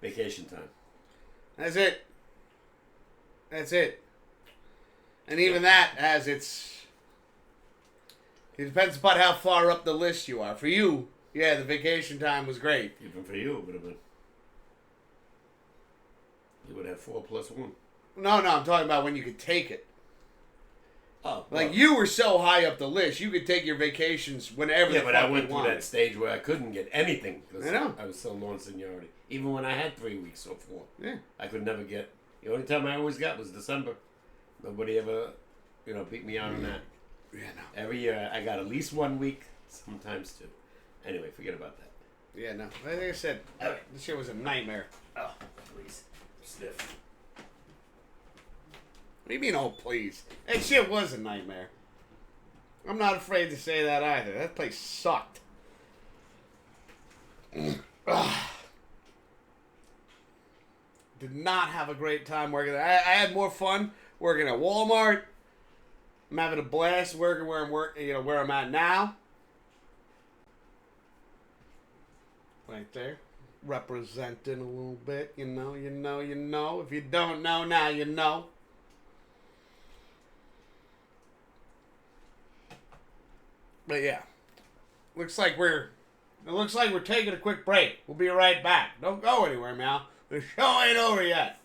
vacation time.
That's it. And even that has it depends upon how far up the list you are. For you, Yeah, the vacation time was great.
Even for you, it would have been. You would have 4+1.
No, I'm talking about when you could take it.
Oh,
Like,
well,
you were so high up the list, you could take your vacations whenever
yeah,
the
but
fuck
I went
you
through
wanted.
that stage where I couldn't get anything because
I know.
I was so low in seniority. Even when I had 3 weeks or 4,
Yeah.
I could never get. The only time I always got was December. Nobody ever, beat me out on that.
Yeah, no.
Every year I got at least 1 week, sometimes 2. Anyway, forget about that.
Yeah, no. Like I said, this year was a nightmare.
Oh, please, sniff.
What do you mean, oh, please? That shit was a nightmare. I'm not afraid to say that either. That place sucked. Did not have a great time working there. I had more fun working at Walmart. I'm having a blast working where where I'm at now. Right there. Representing a little bit, you know. If you don't know now, you know. But yeah. Looks like we're taking a quick break. We'll be right back. Don't go anywhere, Mal. The show ain't over yet.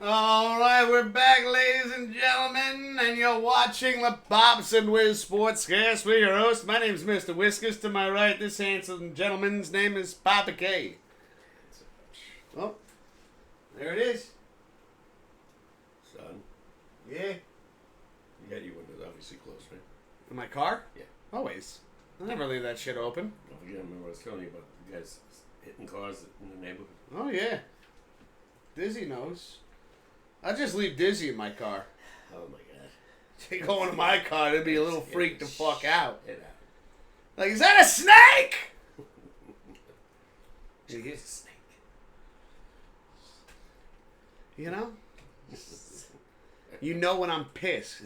All right, we're back, ladies and gentlemen, and you're watching the Pops Wiz SportsCast. We're your host. My name's Mr. Whiskers. To my right, this handsome gentleman's name is Papa K. Oh, there it is.
Son,
Yeah.
you got your windows obviously closed, right?
In my car?
Yeah.
Always. I never leave that shit open.
Don't forget, I remember what I was telling you about you guys hitting cars in the neighborhood.
Oh, yeah. Dizzy knows. I just leave Dizzy in my car.
Oh my god.
They go into my car, they'd be a little freaked the fuck out.
Get out.
Like, is that a snake?
It's a snake.
You know? You know when I'm pissed.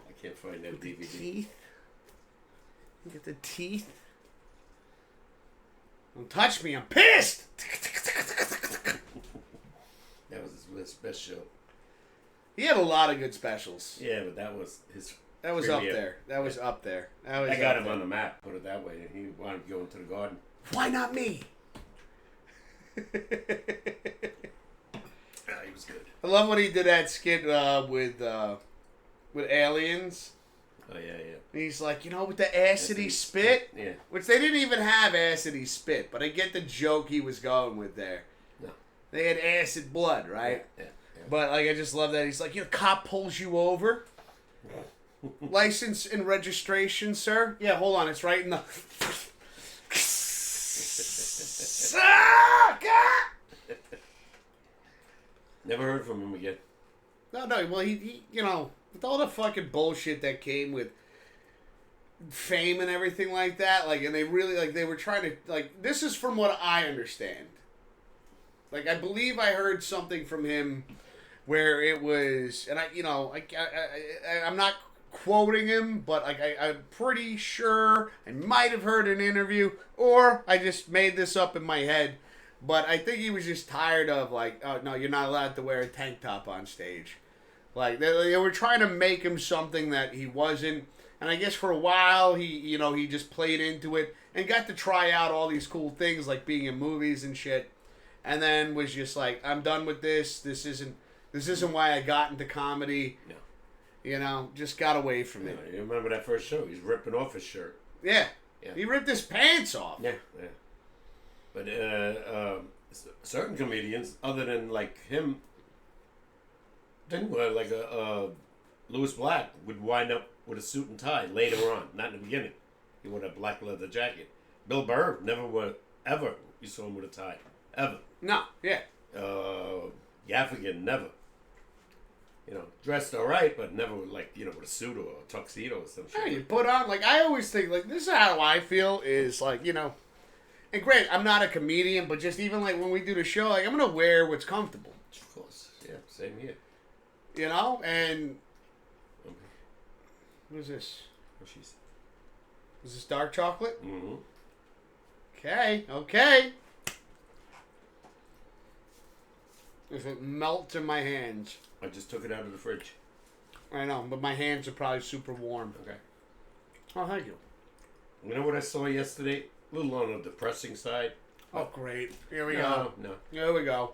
I can't find that DVD.
Teeth. Look at the teeth. Don't touch me, I'm pissed!
That was his best show.
He had a lot of good specials.
Yeah, but that was his.
That was
premiere.
up there. That was up there. That was
I got
up
him
there.
on the map. Put it that way. He wanted to go into the garden.
Why not me?
Yeah, he was good.
I love when he did that skit with aliens.
Oh yeah, yeah.
And he's like, you know, with the acidy spit,
Yeah.
which they didn't even have acidy spit, but I get the joke he was going with there.
No.
They had acid blood, right?
Yeah.
But like, I just love that he's like, you know, cop pulls you over. License and registration, sir. Yeah, hold on, it's right in the.
Never heard from him again.
No, well, he, you know, with all the fucking bullshit that came with fame and everything like that, like, and they really, like, they were trying to, like, this is from what I understand. Like, I believe I heard something from him where it was, and I'm not quoting him, but, like, I'm pretty sure I might have heard an interview, or I just made this up in my head. But I think he was just tired of, like, oh, no, you're not allowed to wear a tank top on stage. Like, they were trying to make him something that he wasn't. And I guess for a while, he just played into it and got to try out all these cool things, like being in movies and shit. And then was just like, I'm done with this. This isn't why I got into comedy.
No.
You know, just got away from it.
You remember that first show? He's ripping off his shirt.
Yeah.
Yeah.
He ripped his pants off.
Yeah. But certain comedians, other than like him, didn't wear like Louis Black would wind up with a suit and tie later on, not in the beginning. He wore a black leather jacket. Bill Burr never wore ever. You saw him with a tie ever.
No. Yeah.
Gaffigan never. You know, dressed all right, but never like with a suit or a tuxedo or some shit.
Yeah, you put on, like, I always think, like, this is how I feel is, like, and great, I'm not a comedian, but just even, like, when we do the show, like, I'm going to wear what's comfortable.
Of course. Yeah, same here.
And what is this?
What she said.
Is this dark chocolate?
Mm-hmm.
Okay. If it melts in my hands.
I just took it out of the fridge.
I know, but my hands are probably super warm.
Okay.
Oh, thank you.
You know what I saw yesterday? A little on the depressing side.
Oh, great. Here we go.
No.
Here we go.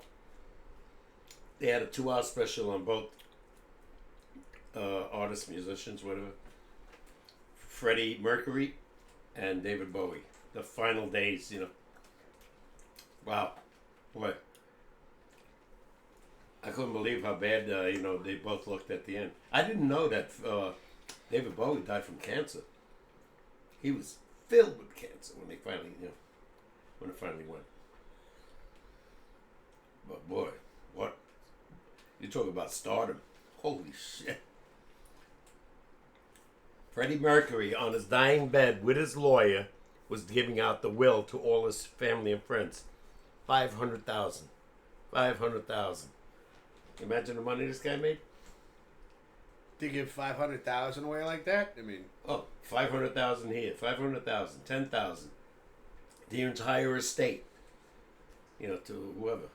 They had a 2-hour special on both artists, musicians, whatever. Freddie Mercury and David Bowie. The final days, Wow. Boy. I couldn't believe how bad, they both looked at the end. I didn't know that David Bowie died from cancer. He was filled with cancer when they finally, when it finally went. But boy, what? You talk about stardom. Holy shit. Freddie Mercury, on his dying bed with his lawyer, was giving out the will to all his family and friends. $500,000. $500,000. Imagine the money this guy made.
To give $500,000 away like that? I mean,
Oh, 500,000 here, 500,000, 10,000. The entire estate, to whoever.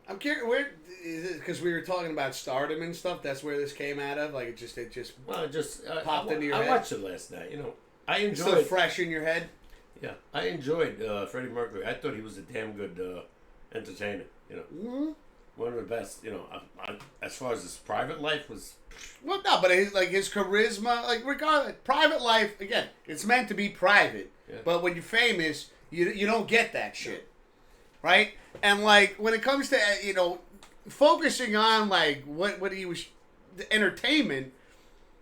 I'm curious. Where is it? Because we were talking about stardom and stuff. That's where this came out of. Like it just
Well, it just
popped into your
I
head.
watched it last night. I
It's
enjoyed
still
it.
fresh in your head.
Yeah, I enjoyed Freddie Mercury. I thought he was a damn good entertainer. You know, one of the best. You know, as far as his private life was.
Well, no, but his charisma, like regardless, private life again, it's meant to be private.
Yeah.
But when you're famous, you don't get that shit, right? And like when it comes to focusing on like what he was, the entertainment,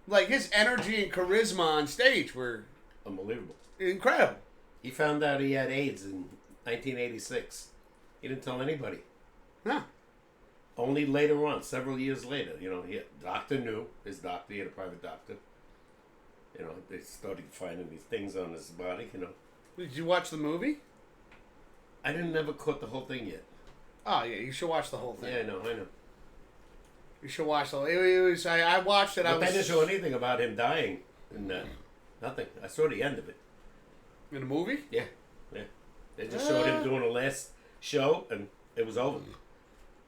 like his energy and charisma on stage were
Unbelievable.
incredible.
He found out he had AIDS in 1986. He didn't tell anybody.
Huh.
Only later on, several years later, doctor knew, his doctor, he had a private doctor. You know, they started finding these things on his body,
Did you watch the movie?
I never caught the whole thing yet.
Oh yeah, you should watch the whole thing.
Yeah, I know.
You should watch the whole. It was. I watched it.
But they didn't show anything about him dying. And nothing. I saw the end of it.
In the movie?
Yeah. They just showed him doing the last show, and it was over.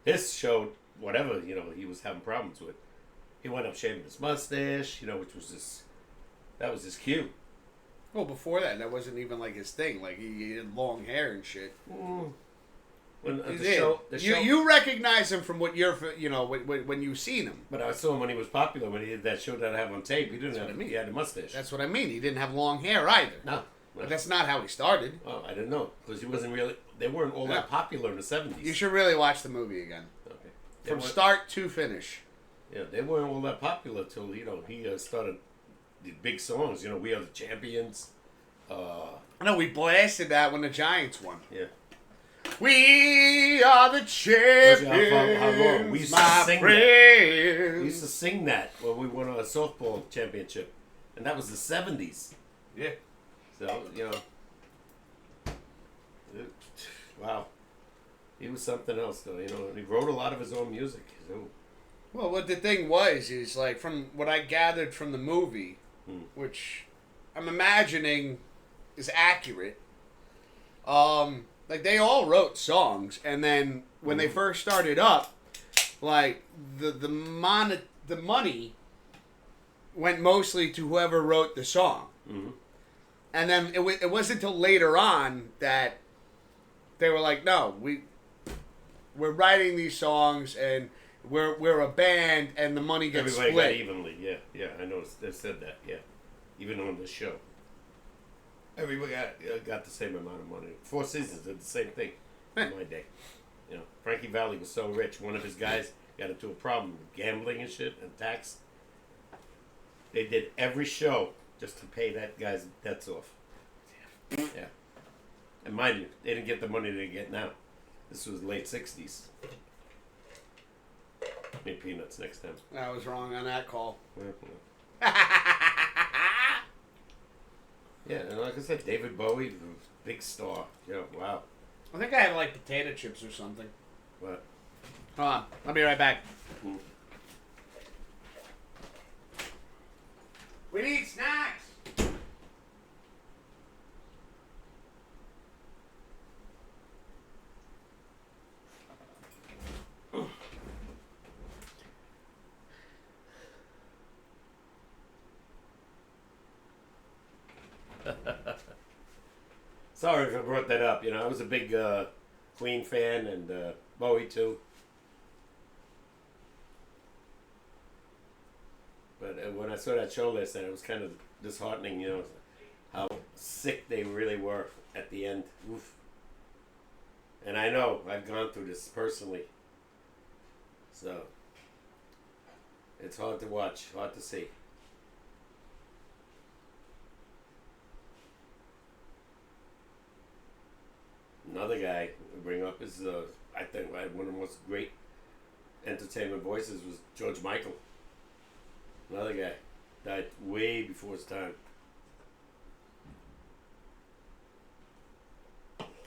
This showed whatever, he was having problems with. He went up shaving his mustache, which was that was his cue.
Well, before that wasn't even like his thing. Like he had long hair and shit.
When
you recognize him from what you're, when you've seen him.
But I saw him when he was popular, when he did that show that I have on tape. He didn't have. He had a mustache.
That's what I mean. He didn't have long hair either.
No.
But that's not how he started.
Oh, I didn't know because he wasn't really. They weren't all that popular in the '70s.
You should really watch the movie again.
Okay.
From start to finish.
Yeah, they weren't all that popular till he started the big songs. We Are the Champions.
I know we blasted that when the Giants won.
Yeah.
We are the champions.
How long? We used to sing that. We used to sing that when we won a softball championship, and that was the '70s.
Yeah.
So wow, he was something else though. And he wrote a lot of his own music. So.
Well, what the thing is like from what I gathered from the movie, which I'm imagining is accurate. Like they all wrote songs, and then when they first started up, like the money went mostly to whoever wrote the song, and then it wasn't until later on that they were like, no, we're writing these songs and we're a band, and the money gets
Everybody
split
got evenly. Yeah, I noticed they said that. Yeah, even on the show. Everybody got the same amount of money. Four Seasons did the same thing in my day. Frankie Valli was so rich. One of his guys got into a problem with gambling and shit and tax. They did every show just to pay that guy's debts off. Yeah. And mind you, they didn't get the money they get now. This was late '60s. Need peanuts next time.
I was wrong on that call.
Yeah, and like I said, David Bowie, big star. Wow.
I think I have like potato chips or something.
What?
Hold on, I'll be right back. We need snacks.
Sorry if I brought that up. I was a big Queen fan and Bowie too. But when I saw that show last night, it was kind of disheartening, how sick they really were at the end. Oof. And I know I've gone through this personally. So it's hard to watch, hard to see. Another guy we bring up is, I think, one of the most great entertainment voices was George Michael. Another guy died way before his time.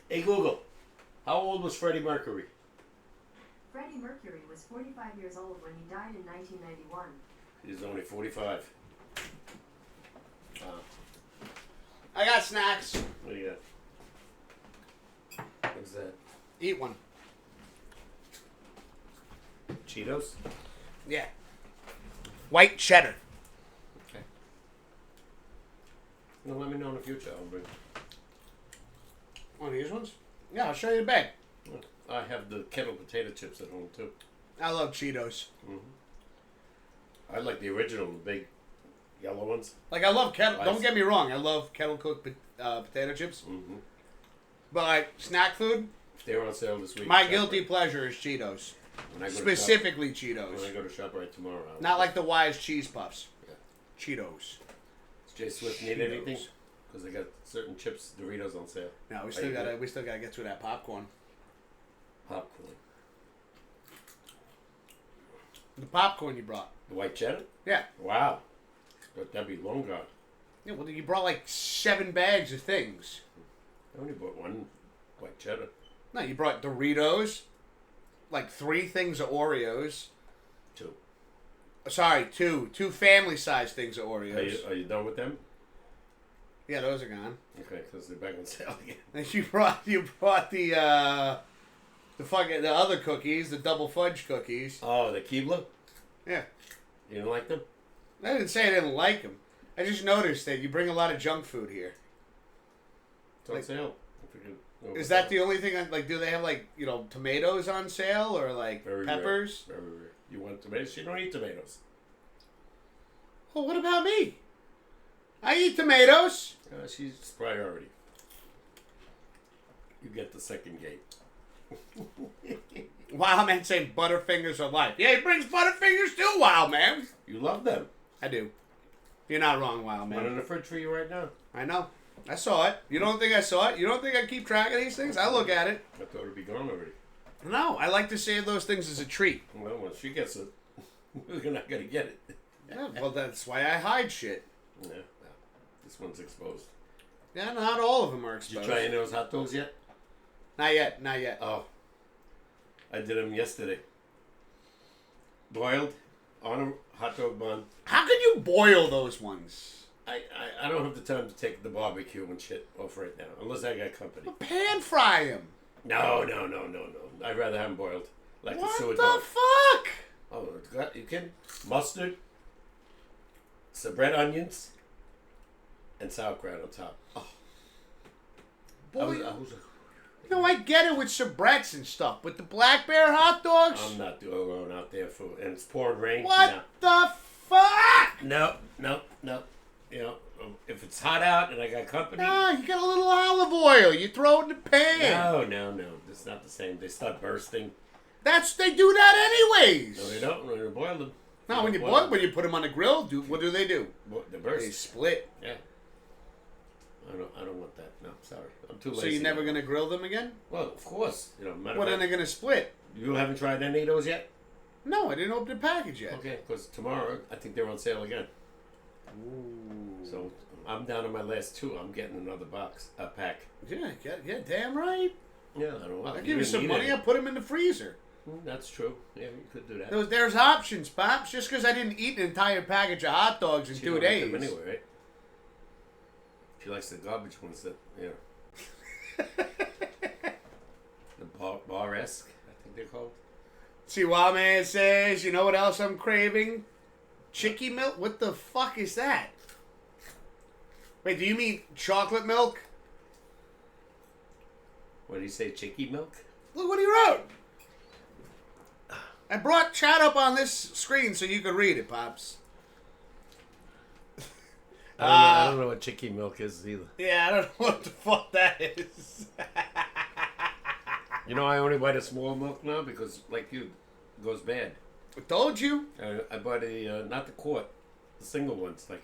Hey Google, how old was Freddie Mercury?
Freddie Mercury was 45 years old when he died in 1991.
He was only 45.
I got snacks.
What do you got? What's that?
Eat one.
Cheetos?
Yeah. White cheddar.
Okay. Let me know in the future. I'll bring.
Oh, these ones? Yeah, I'll show you the bag.
I have the kettle potato chips at home too.
I love Cheetos.
I like the original, the big yellow ones.
Like, I love kettle.
Nice.
Don't get me wrong. I love kettle cooked potato chips. But, like, snack food,
If they were on sale this week.
my guilty pleasure is Cheetos.
When I go
Specifically
to shop, when I
Cheetos.
go to ShopRite tomorrow.
Not like the Wise Cheese Puffs.
Yeah.
Cheetos.
Does Jay Swift need
Cheetos.
anything? Because they got certain chips, Doritos on sale.
No, we
Are
still
you
gotta
good?
get through that popcorn.
Popcorn.
The popcorn you brought.
The white cheddar?
Yeah.
Wow. But that'd be long gone.
Yeah, well, you brought like 7 bags of things.
I only bought one white cheddar.
No, you brought Doritos, like 3 things of Oreos.
2.
Sorry, 2 family-sized things of Oreos.
Are you done with them?
Yeah, those are gone.
Okay, because they're back on sale again.
And you brought the other cookies, the double fudge cookies.
Oh, the Keebler?
Yeah,
You don't like them?
I didn't say I didn't like them. I just noticed that you bring a lot of junk food here.
It's on
Like-
sale. I figured-
Is that the only thing? Like, do they have like tomatoes on sale or like
Very
peppers?
Rare. Very rare. You want tomatoes? You don't eat tomatoes.
Well, what about me? I eat tomatoes.
She's priority. You get the second gate.
Wild Man saying Butterfingers are life. Yeah, he brings Butterfingers too, Wild Man.
You love them.
I do. You're not wrong, Wild
One in
Man.
the fridge for you right now.
I know. I saw it. You don't think I saw it? You don't think I keep track of these things? I look at it.
I thought it'd be gone already.
No, I like to save those things as a treat.
Well, when she gets it, we're not gonna get it.
Yeah, well, that's why I hide shit.
Yeah. Well, this one's exposed.
Yeah, not all of them are
Did you
exposed.
try any of those hot dogs yet?
Not yet. Not yet.
Oh, I did them yesterday. Boiled on a hot dog bun.
How can you boil those ones?
I don't have the time to take the barbecue and shit off right now, unless I got company.
Pan fry them.
No. I'd rather have them boiled. Like a sewer
What the
dog.
fuck?
Oh, you can mustard, some red onions, and sauerkraut on top. Oh,
Boy,
I was
no, I get it with sabrets and stuff, but the Black Bear hot dogs?
I'm not going out there for, and it's pouring rain.
What the fuck?
No. You know, if it's hot out and I got company.
Nah, you got a little olive oil. You throw it in the pan.
No. It's not the same. They start bursting.
They do that anyways.
No, they don't. When you boil them.
No, when you put them on the grill, what do?
They
They
burst.
split.
Yeah. I don't want that. No, sorry. I'm too lazy.
So you're never gonna grill them again?
Well, of course. You know, matter
Well,
of
then
fact,
they're gonna split.
you haven't tried any of those yet?
No, I didn't open the package yet.
Okay, because tomorrow I think they're on sale again.
Ooh.
So I'm down to my last 2. I'm getting another pack.
Yeah, damn right.
Yeah, I don't know.
I'll give you some money. I'll put them in the freezer.
That's true. Yeah, you could do that.
There's options, Pops. Just because I didn't eat an entire package of hot dogs in
She
2
don't like
days.
them anyway, right? She likes the garbage ones that, the bar-esque, I think they're called.
See, Wild Man says, you know what else I'm craving? Chicky milk? What the fuck is that? Wait, do you mean chocolate milk?
What do you say, chicky milk?
Look what he wrote. I brought chat up on this screen so you could read it, Pops.
I don't know what chicky milk is either.
Yeah, I don't know what the fuck that is.
You know, I only buy the small milk now because, like you, it goes bad.
I told you.
I bought not the quart, the single ones, like.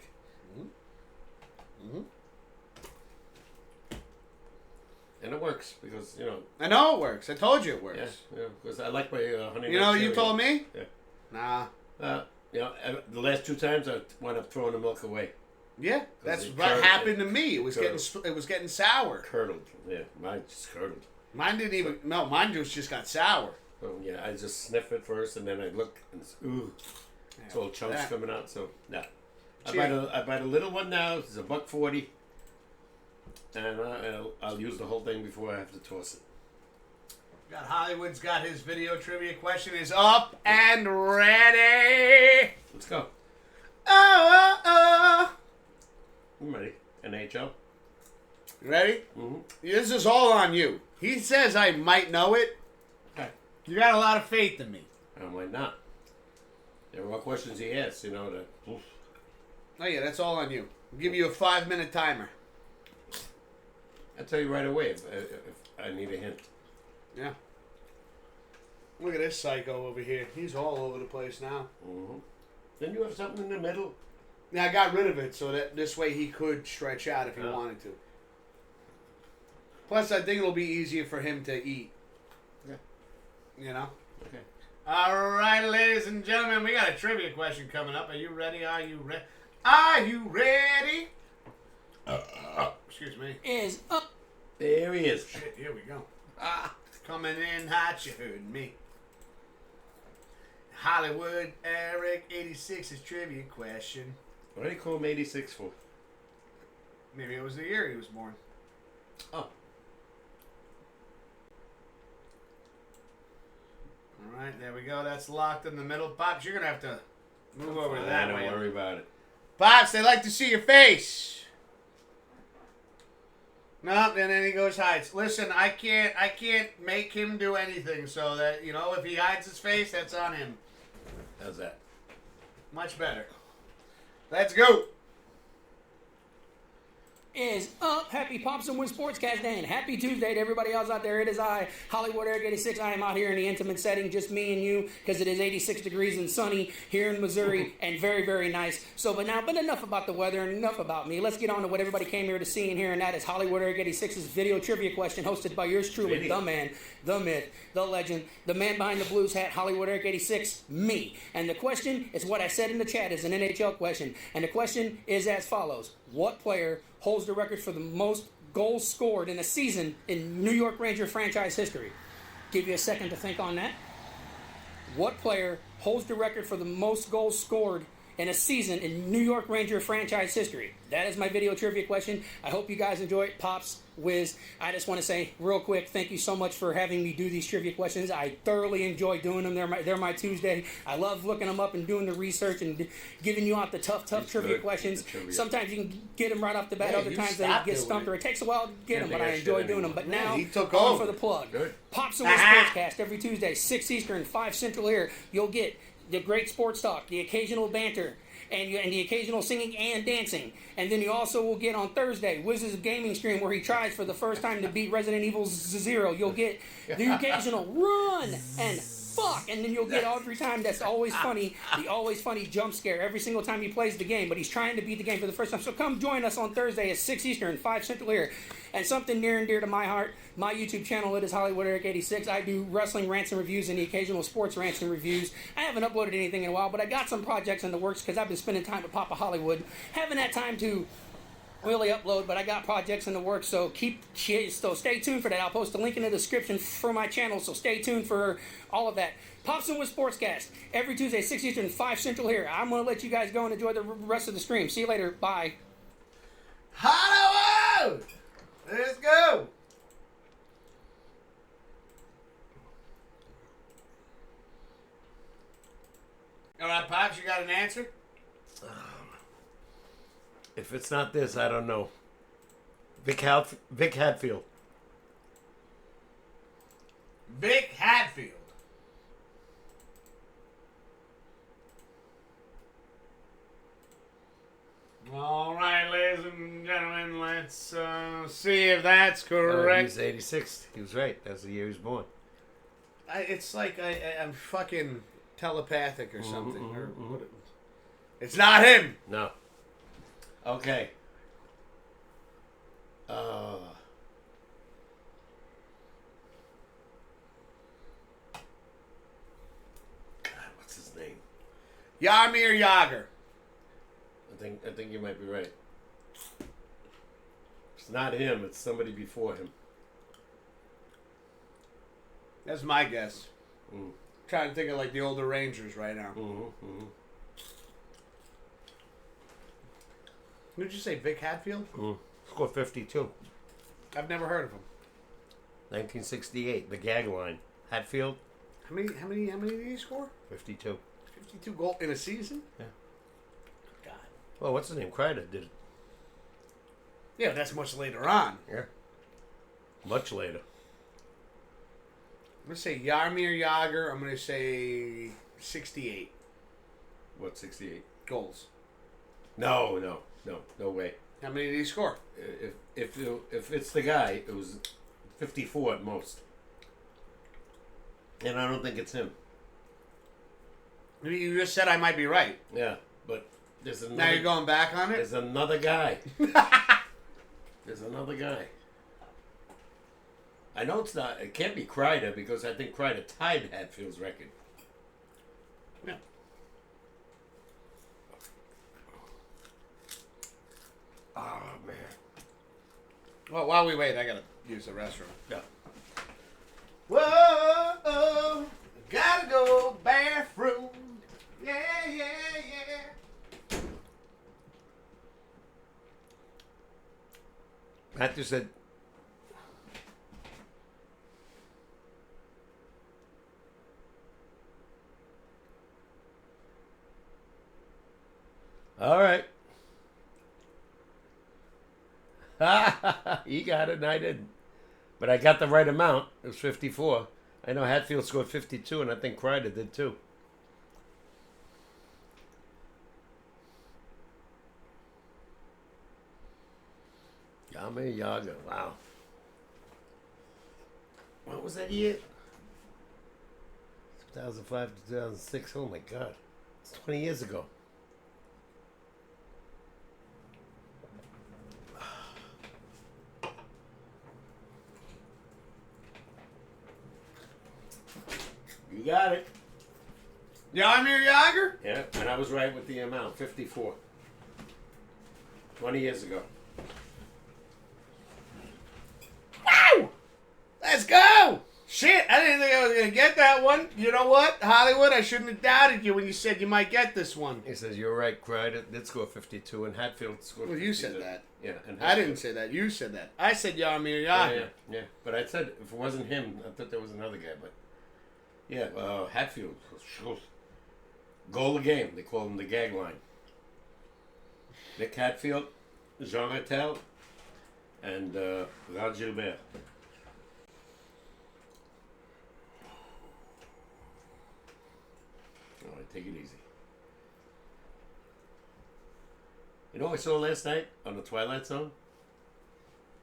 Mm-hmm.
And it works because,
I know it works. I told you it works.
yeah, because I like my honey.
You know, you told me?
Yeah.
Nah.
The last 2 times I wound up throwing the milk away.
Yeah, that's
it
what
curdled.
happened to me. It was
Curdled.
getting sour.
Curdled. Yeah, mine just curdled.
Mine didn't even. No, mine just got sour.
Oh, yeah, I just sniff it first and then I look and it's, ooh. It's all chunks
that.
coming out, so, yeah. I
Cheers.
buy the little one now. It's $1.40. And I'll use the whole thing before I have to toss it.
Got Hollywood's got his video trivia question is up and ready.
Let's go.
Oh.
I'm ready. NHL.
You ready?
Mm-hmm.
This is all on you. He says I might know it.
Okay.
You got a lot of faith in me.
I might not. There are questions he asks, you know, that... Oof.
Oh, yeah, that's all on you. I'll give you a 5-minute timer.
I'll tell you right away if I need a hint.
Yeah. Look at this psycho over here. He's all over the place now.
Mm-hmm. Then you have something in the middle.
Now, I got rid of it so that this way he could stretch out if he wanted to. Plus, I think it'll be easier for him to eat.
Yeah.
You know?
Okay.
All right, ladies and gentlemen, we got a trivia question coming up. Are you ready? Are you ready? Are you ready? Excuse me.
Is up.
There he is.
Shit, here we go. Coming in hot, you heard me. Hollywood Eric 86's trivia question.
What do you call him 86 for?
Maybe it was the year he was born.
Oh.
All right, there we go. That's locked in the middle. Pops, you're going to have to move over that
Don't
way.
worry about it.
Pops, they like to see your face. No, then he goes hides. Listen, I can't make him do anything. So that, you know, if he hides his face, that's on him.
How's that?
Much better. Let's go.
Is up. Happy Pops Wiz SportsCast Day and happy Tuesday to everybody else out there. It is I, Hollywood Eric 86. I am out here in the intimate setting, just me and you, because it is 86 degrees and sunny here in Missouri and very, very nice. But enough about the weather and enough about me. Let's get on to what everybody came here to see and hear, and that is Hollywood Eric 86's video trivia question hosted by yours truly, the man, the myth, the legend, the man behind the blues hat, Hollywood Eric 86, me. And the question is what I said in the chat is an NHL question. And the question is as follows. What player holds the record for the most goals scored in a season in New York Ranger franchise history? Give you a second to think on that. What player holds the record for the most goals scored in a season in New York Ranger franchise history? That is my video trivia question. I hope you guys enjoy it. Pops, Wiz, I just want to say real quick, thank you so much for having me do these trivia questions. I thoroughly enjoy doing them. They're my Tuesday. I love looking them up and doing the research and giving you out the tough trivia questions. Sometimes you can get them right off the bat. Other times they get stumped or it takes a while to get them, but I enjoy doing them. But now,
he took
on
over.
for the plug.
Good.
Pops Wiz SportsCast every Tuesday, 6 Eastern, 5 Central here. You'll get the great sports talk, the occasional banter, and the occasional singing and dancing. And then you also will get on Thursday, Wiz's gaming stream where he tries for the first time to beat Resident Evil 0. You'll get the occasional run and fuck. And then you'll get every time that's always funny, the always funny jump scare every single time he plays the game. But he's trying to beat the game for the first time. So come join us on Thursday at 6 Eastern, 5 Central here. And something near and dear to my heart, my YouTube channel, it is Hollywood Eric 86. I do wrestling rants and reviews and the occasional sports rants and reviews. I haven't uploaded anything in a while, but I got some projects in the works because I've been spending time with Papa Hollywood. Haven't had time to really upload, but I got projects in the works, so stay tuned for that. I'll post a link in the description for my channel, so stay tuned for all of that. Pops Wiz SportsCast, every Tuesday, 6 Eastern, 5 Central here. I'm going to let you guys go and enjoy the rest of the stream. See you later. Bye.
Hollywood! Let's go! All right, Pops, you got an answer?
If it's not this, I don't know. Vic Hadfield.
Vic Hadfield. All right, ladies and gentlemen, let's see if that's
He
correct.
was 86. He was right. That's the year he was born.
It's like I'm fucking telepathic or something. It's not him.
No. Okay. God, what's his name?
Yarmir Yager.
I think you might be right. It's not him. It's somebody before him.
That's my guess. Trying to think of like the older Rangers right now. Who did you say, Vic Hadfield?
Scored 52.
I've never heard of him.
1968. The gag line. Hadfield.
How many did he score?
52.
52 goals in a season?
Yeah.
God.
Well, what's his name? Kreider did it.
Yeah, that's much later on.
Yeah. Much later.
I'm going to say Jaromir Jagr. I'm going to say 68
What, 68?
goals.
No way.
How many did he score?
If it's the guy, it was 54 at most. And I don't think it's him.
You just said I might be right.
Yeah, but there's another...
Now you're going back on it?
There's another guy. There's another guy. I know it can't be Kreider because I think Kreider tied Hatfield's record.
Yeah.
Oh, man.
Well, while we wait, I got to use the restroom.
Yeah.
Whoa, gotta go bathroom. Yeah.
Matthew said... All right. He got it and I didn't. But I got the right amount. It was 54. I know Hatfield scored 52 and I think Kreider did too. Jaromir Jagr. Wow. What was that year? 2005 to 2006. Oh my God. It's 20 years ago. You got it.
Jaromir Jagr?
Yeah, and I was right with the amount, 54. 20 years ago.
Wow! Let's go! Shit, I didn't think I was going to get that one. You know what, Hollywood? I shouldn't have doubted you when you said you might get this one.
He says, you're right, Kreider did score 52, and Hatfield scored 52.
Well, you said that.
Yeah. And
I didn't say that. You said that. I said Jaromir Jagr.
Yeah. But I said, if it wasn't him, I thought there was another guy, but... Yeah, Hatfield. Goal of the game. They call him the gag line. Nick Hatfield, Jean Rattel, and Rod Gilbert. All right, take it easy. You know what I saw last night on the Twilight Zone?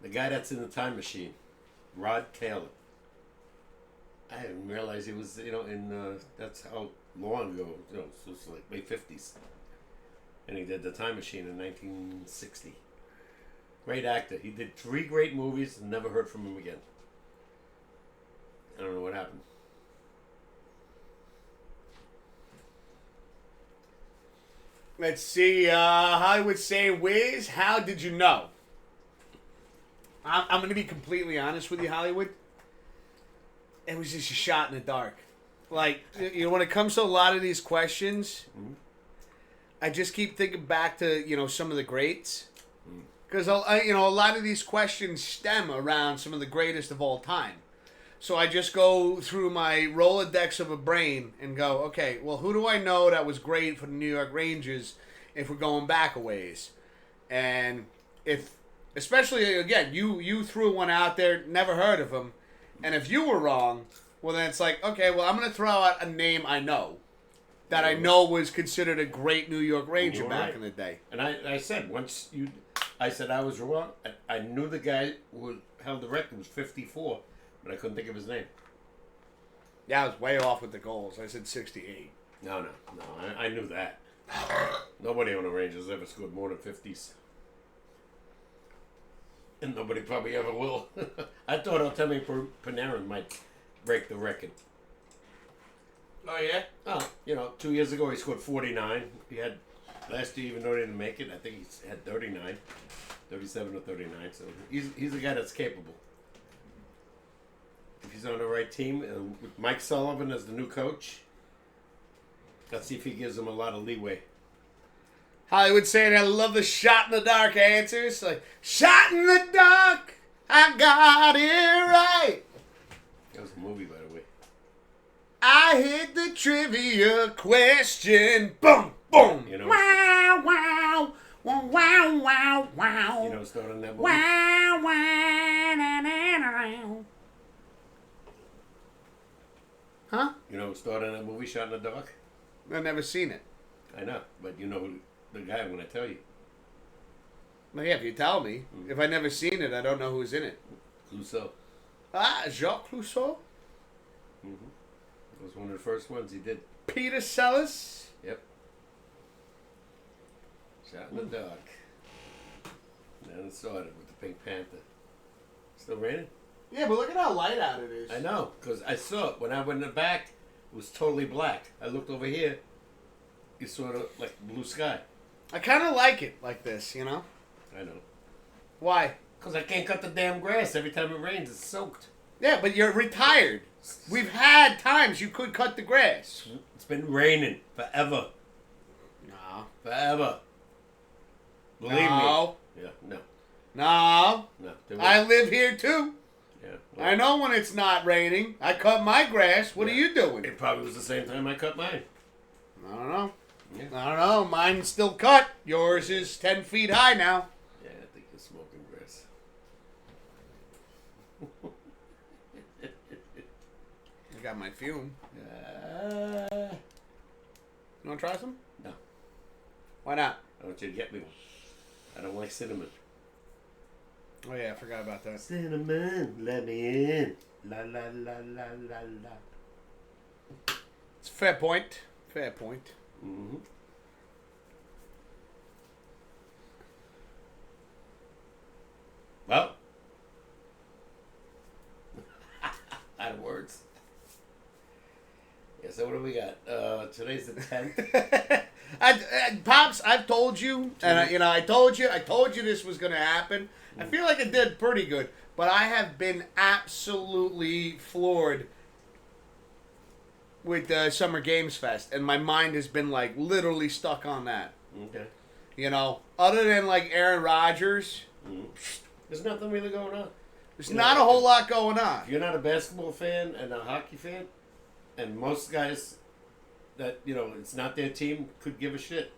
The guy that's in the time machine, Rod Taylor. I didn't realize he was, in, that's how long ago, so it's like late 50s. And he did The Time Machine in 1960. Great actor. He did 3 great movies and never heard from him again. I don't know what happened.
Let's see, Hollywood saying, Wiz, how did you know? I'm going to be completely honest with you, Hollywood. It was just a shot in the dark. Like, when it comes to a lot of these questions, I just keep thinking back to, some of the greats. Because, a lot of these questions stem around some of the greatest of all time. So I just go through my Rolodex of a brain and go, okay, well, who do I know that was great for the New York Rangers if we're going back a ways? And especially, again, you threw one out there, never heard of him. And if you were wrong, well, then it's like, okay, well, I'm going to throw out a name I know that I know was considered a great New York Ranger back in the day.
And I said, I said I was wrong. I knew the guy who held the record was 54, but I couldn't think of his name.
Yeah, I was way off with the goals. I said 68.
No, I knew that. Nobody on the Rangers ever scored more than 50s. And nobody probably ever will. I thought Artemi Panarin might break the record.
Oh, yeah?
Oh, 2 years ago he scored 49. He had, last year even though he didn't make it, I think he had 39. 37 or 39. So he's a guy that's capable. If he's on the right team, with Mike Sullivan as the new coach, let's see if he gives him a lot of leeway.
Hollywood saying, I love the shot in the dark answers. Like, shot in the dark, I got it right.
That was a movie, by the way.
I hit the trivia question. Boom, boom.
You know,
Wow, wow, Wow, wow, wow, wow.
You know what's started in that movie?
Wow, wow, na, na, na. Huh?
You know what's started in that movie, Shot in the Dark?
I've never seen it.
I know, but you know who the guy I'm going to tell you.
Well, yeah, if you tell me. If I've never seen it, I don't know who's in it.
Clouseau.
Ah, Jacques Clouseau?
It was one of the first ones he did.
Peter Sellers?
Yep. Shot in the Dark. And then it started with the Pink Panther. Still raining?
Yeah, but look at how light out it is.
I know, because I saw it. When I went in the back, it was totally black. I looked over here, it's sort of like blue sky.
I kind of like it like this, you know?
I know.
Why?
Because I can't cut the damn grass. Every time it rains, it's soaked.
Yeah, but you're retired. We've had times you could cut the grass.
It's been raining forever.
No.
Forever. Believe me.
No.
Yeah, no.
No.
No.
I live here too.
Yeah.
I know when it's not raining. I cut my grass. What are you doing?
It probably was the same time I cut mine.
I don't know.
Yeah.
I don't know. Mine's still cut. Yours is 10 feet high now.
Yeah, I think you're smoking grass.
I got my fume.
Uh,
You want to try some?
No.
Why not?
I want you to get me one. I don't like cinnamon.
Oh, yeah, I forgot about that.
Cinnamon, let me in. La la la la la la.
It's a fair point. Fair point.
Mm-hmm. Well, out of words. Yeah, so what do we got? Today's the 10th.
Pops, I've told you, and I told you this was going to happen. I feel like it did pretty good, but I have been absolutely floored with the Summer Games Fest, and my mind has been like literally stuck on that.
Okay.
You know, other than like Aaron Rodgers,
There's nothing really going on.
there's not a whole lot going on.
If you're not a basketball fan and a hockey fan, and most guys that, it's not their team could give a shit.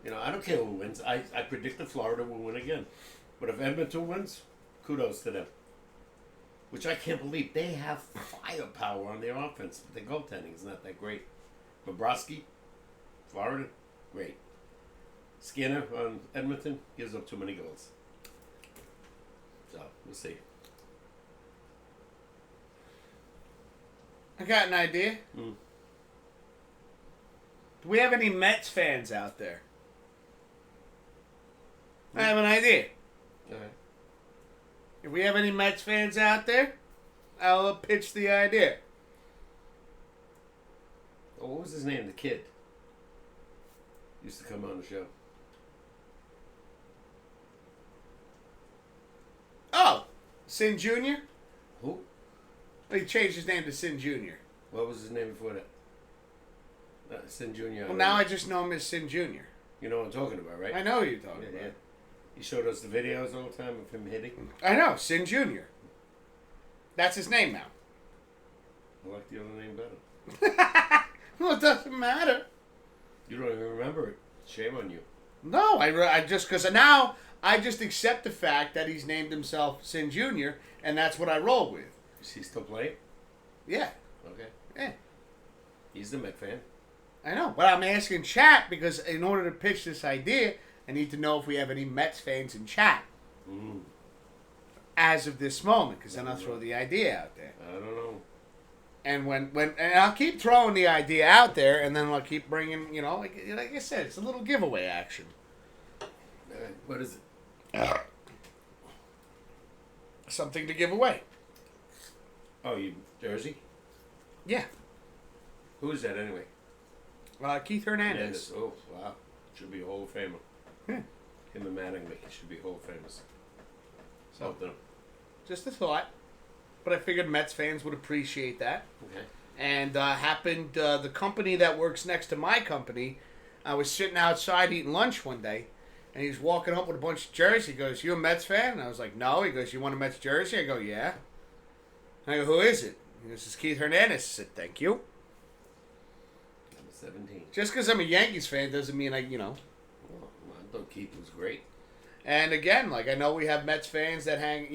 I don't care who wins. I predict that Florida will win again. But if Edmonton wins, kudos to them. Which I can't believe. They have firepower on their offense, but their goaltending is not that great. Bobrovsky, Florida, great. Skinner on Edmonton gives up too many goals. So, we'll see.
I got an idea. Do we have any Mets fans out there? I have an idea.
All right.
If we have any Mets fans out there, I'll pitch the idea.
Oh, what was his name? The kid. Used to come on the show.
Oh, Sin Jr.?
Who?
He changed his name to Sin Jr.
What was his name before that? Sin Jr.
Well, now I just know him as Sin Jr.
You know what I'm talking about, right?
I know who you're talking
Yeah.
about.
He showed us the videos all the time of him hitting.
I know, Sin Jr. That's his name now.
I like the other name better.
Well, it doesn't matter.
You don't even remember it. Shame on you.
No, I just, because now I just accept the fact that he's named himself Sin Jr., and that's what I roll with.
Is he still playing?
Yeah.
Okay.
Yeah.
He's the Met fan.
I know, but I'm asking chat because in order to pitch this idea, I need to know if we have any Mets fans in chat as of this moment, because then I'll throw the idea out there.
I don't know.
And and I'll keep throwing the idea out there, and then I'll keep bringing, like I said, it's a little giveaway action.
What is it?
Something to give away.
Oh, you Jersey?
Yeah.
Who is that anyway?
Keith Hernandez.
Oh, wow. Should be a Hall of Famer.
Yeah.
Him and Mattingly should be Hall of Famers.
So,
them.
just a thought. But I figured Mets fans would appreciate that.
Okay.
And the company that works next to my company, I was sitting outside eating lunch one day, and he's walking up with a bunch of jerseys. He goes, "You a Mets fan?" And I was like, "No." He goes, "You want a Mets jersey?" I go, "Yeah." And I go, "Who is it?" He goes, "It's Keith Hernandez." I said, "Thank you."
Number 17.
Just because I'm a Yankees fan doesn't mean
Well, thought Keith was great.
And again, like I know we have Mets fans that hang,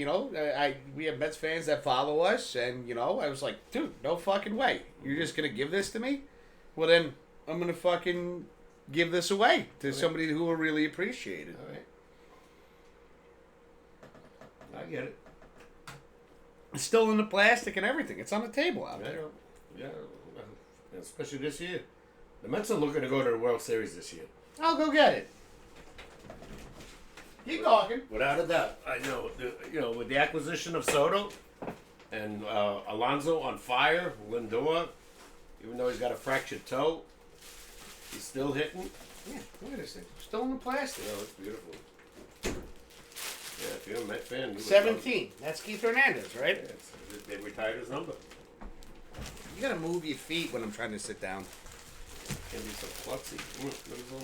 we have Mets fans that follow us, and I was like, dude, no fucking way. You're just gonna give this to me? Well then, I'm gonna fucking give this away to somebody who will really appreciate it.
All right. I get it.
It's still in the plastic and everything. It's on the table out there.
Yeah, especially this year. The Mets are looking to go to the World Series this year.
I'll go get it. Keep talking.
Without a doubt. I know. With the acquisition of Soto and Alonso on fire, Lindor, even though he's got a fractured toe, he's still hitting.
Yeah, look at this thing. Still in the plastic.
Oh, it's beautiful. Yeah, if you're a Met fan, you
17. That's Keith Hernandez, right?
Yeah, they retired his number.
You gotta move your feet when I'm trying to sit down.
Can be so klutzy.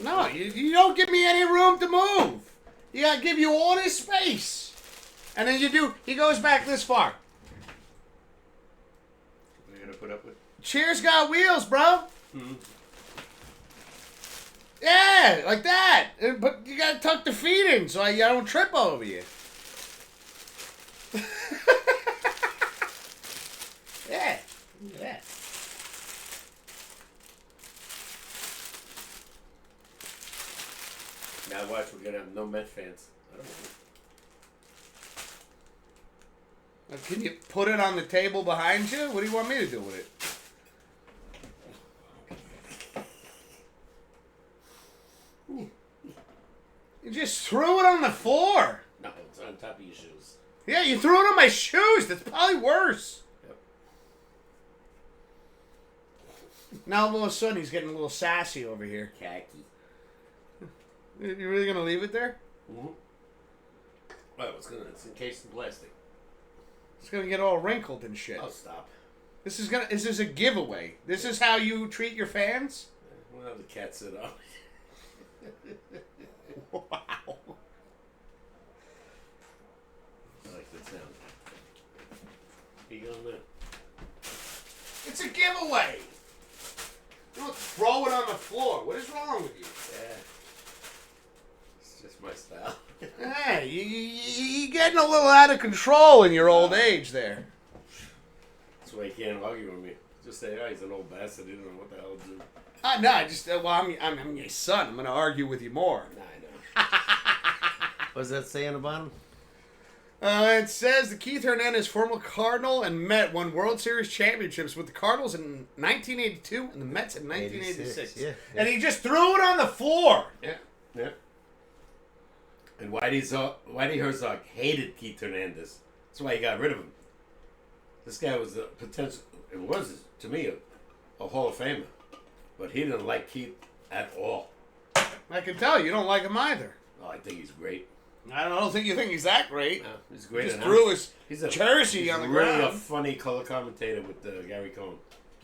No, you don't give me any room to move. You gotta give you all this space. And then he goes back this far.
What are you gonna put up with?
Cheers got wheels, bro.
Mm-hmm.
Yeah, like that. But you gotta tuck the feet in so I don't trip over you. Yeah. Look at that.
Now watch, we're gonna have no Met fans. I don't know.
Can you put it on the table behind you? What do you want me to do with it? You just threw it on the floor.
No, it's on top of your shoes.
Yeah, you threw it on my shoes. That's probably worse.
Yep.
Now all of a sudden he's getting a little sassy over here.
Khaki.
You really gonna leave it there?
Mm-hmm. Well, it's encased in plastic.
It's gonna get all wrinkled and shit.
Oh, stop.
This is a giveaway. This is how you treat your fans?
We'll have the cat sit on.
Wow.
I like that sound. Here you go, man.
It's a giveaway. Don't throw it on the floor. What is wrong with you?
Yeah. It's just my style.
Hey, you're getting a little out of control in your old age there.
That's why you can't argue with me. Just say, oh, he's an old bastard. He doesn't know what the hell to do.
No, I'm your son. I'm going to argue with you more.
Nah, I know. What does that say on the bottom?
It says the Keith Hernandez, former Cardinal and Met, won World Series championships with the Cardinals in 1982 and the Mets in 1986.
Yeah.
And he just threw it on the floor.
Yeah. And Whitey Herzog hated Keith Hernandez. That's why he got rid of him. This guy was a potential. It was, to me, a Hall of Famer. But he didn't like Keith at all.
I can tell you don't like him either.
Oh, I think he's great.
I don't think you think he's that great.
No, he's great.
He just threw his
he's a,
jersey
he's
on the
really
ground.
a funny color commentator with Gary Cohen.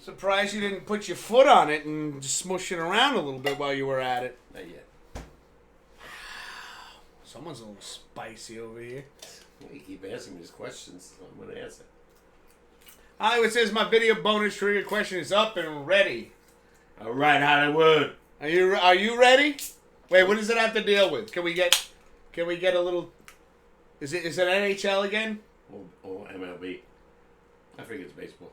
Surprised you didn't put your foot on it and just smush it around a little bit while you were at it.
Not yet.
Someone's a little spicy over here.
Well, you keep asking me these questions, so I'm going to answer.
Hollywood says my video bonus trivia question is up and ready.
All right, Hollywood.
Are you ready? Wait, what does it have to deal with? Can we get a little? Is it NHL again?
Or MLB. I figure it's baseball.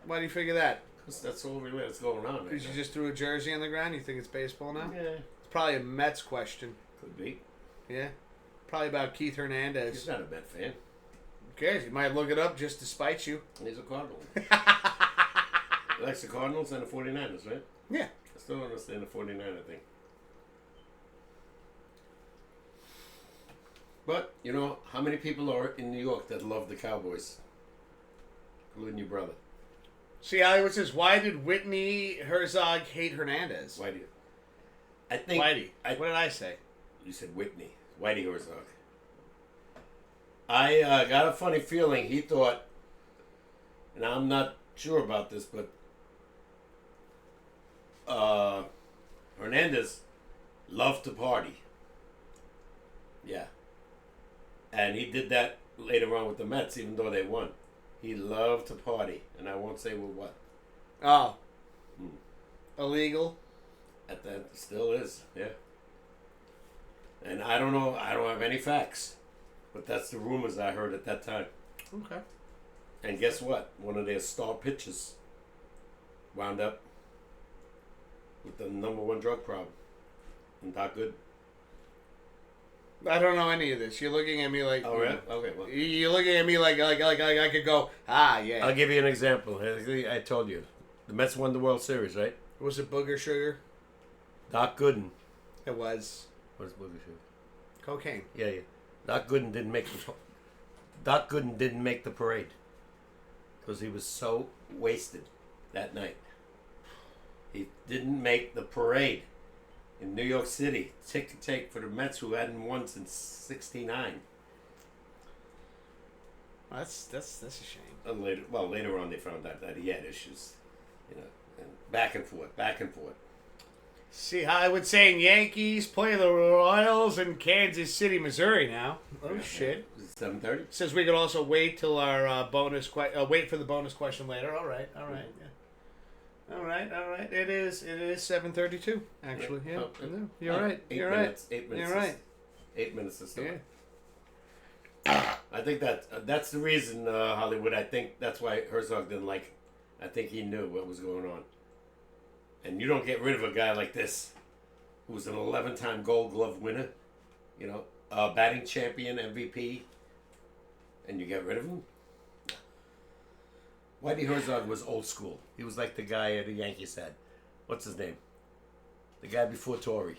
Why do you figure that?
Because that's all really that's going on.
Because you just threw a jersey on the ground. You think it's baseball now?
Yeah.
It's probably a Mets question.
Could be.
Yeah. Probably about Keith Hernandez.
He's not a Met fan.
Who cares? He might look it up just to spite you.
He's a Cardinal. He likes the Cardinals and the 49ers, right?
Yeah.
I still don't understand the 49er thing. But, you know, how many people are in New York that love the Cowboys? Including your brother.
See, Hollywood says, why did Whitney Herzog hate Hernandez?
Why do you? I think...
Whitey. What did I say?
You said Whitney. Whitey Herzog. I got a funny feeling he thought, and I'm not sure about this, but Hernandez loved to party. Yeah. And he did that later on with the Mets, even though they won. He loved to party, and I won't say with what.
Oh. Illegal?
At that, still is, yeah. And I don't know. I don't have any facts, but that's the rumors I heard at that time.
Okay.
And guess what? One of their star pitchers wound up with the #1 drug problem. And not good.
I don't know any of this. You're looking at me like.
Oh, really? Okay. Well,
You're looking at me like I could go. Yeah.
I'll give you an example. I told you, the Mets won the World Series, right?
Was it booger sugar?
Doc Gooden.
It was
What is booger sugar?
cocaine.
Yeah. Doc Gooden didn't make the parade because he was so wasted that night. He didn't make the parade in New York City. Tick take for the Mets, who hadn't won since '69.
That's a shame.
Later on they found out that he had issues, and back and forth.
See, Hollywood saying Yankees play the Royals in Kansas City, Missouri now. Oh shit!
Is it 7:30?
Says we could also wait till our wait for the bonus question later. All right. Yeah. All right. It is 7:32 actually. Yeah. You're right.
8
You're
minutes.
right.
8 minutes.
You're right.
8 minutes to start.
Yeah.
I think that's the reason, Hollywood. I think that's why Herzog didn't like it. I think he knew what was going on. And you don't get rid of a guy like this, who's an 11-time Gold Glove winner, batting champion, MVP, and you get rid of him. Whitey Herzog was old school. He was like the guy the Yankees had. What's his name? The guy before Torrey.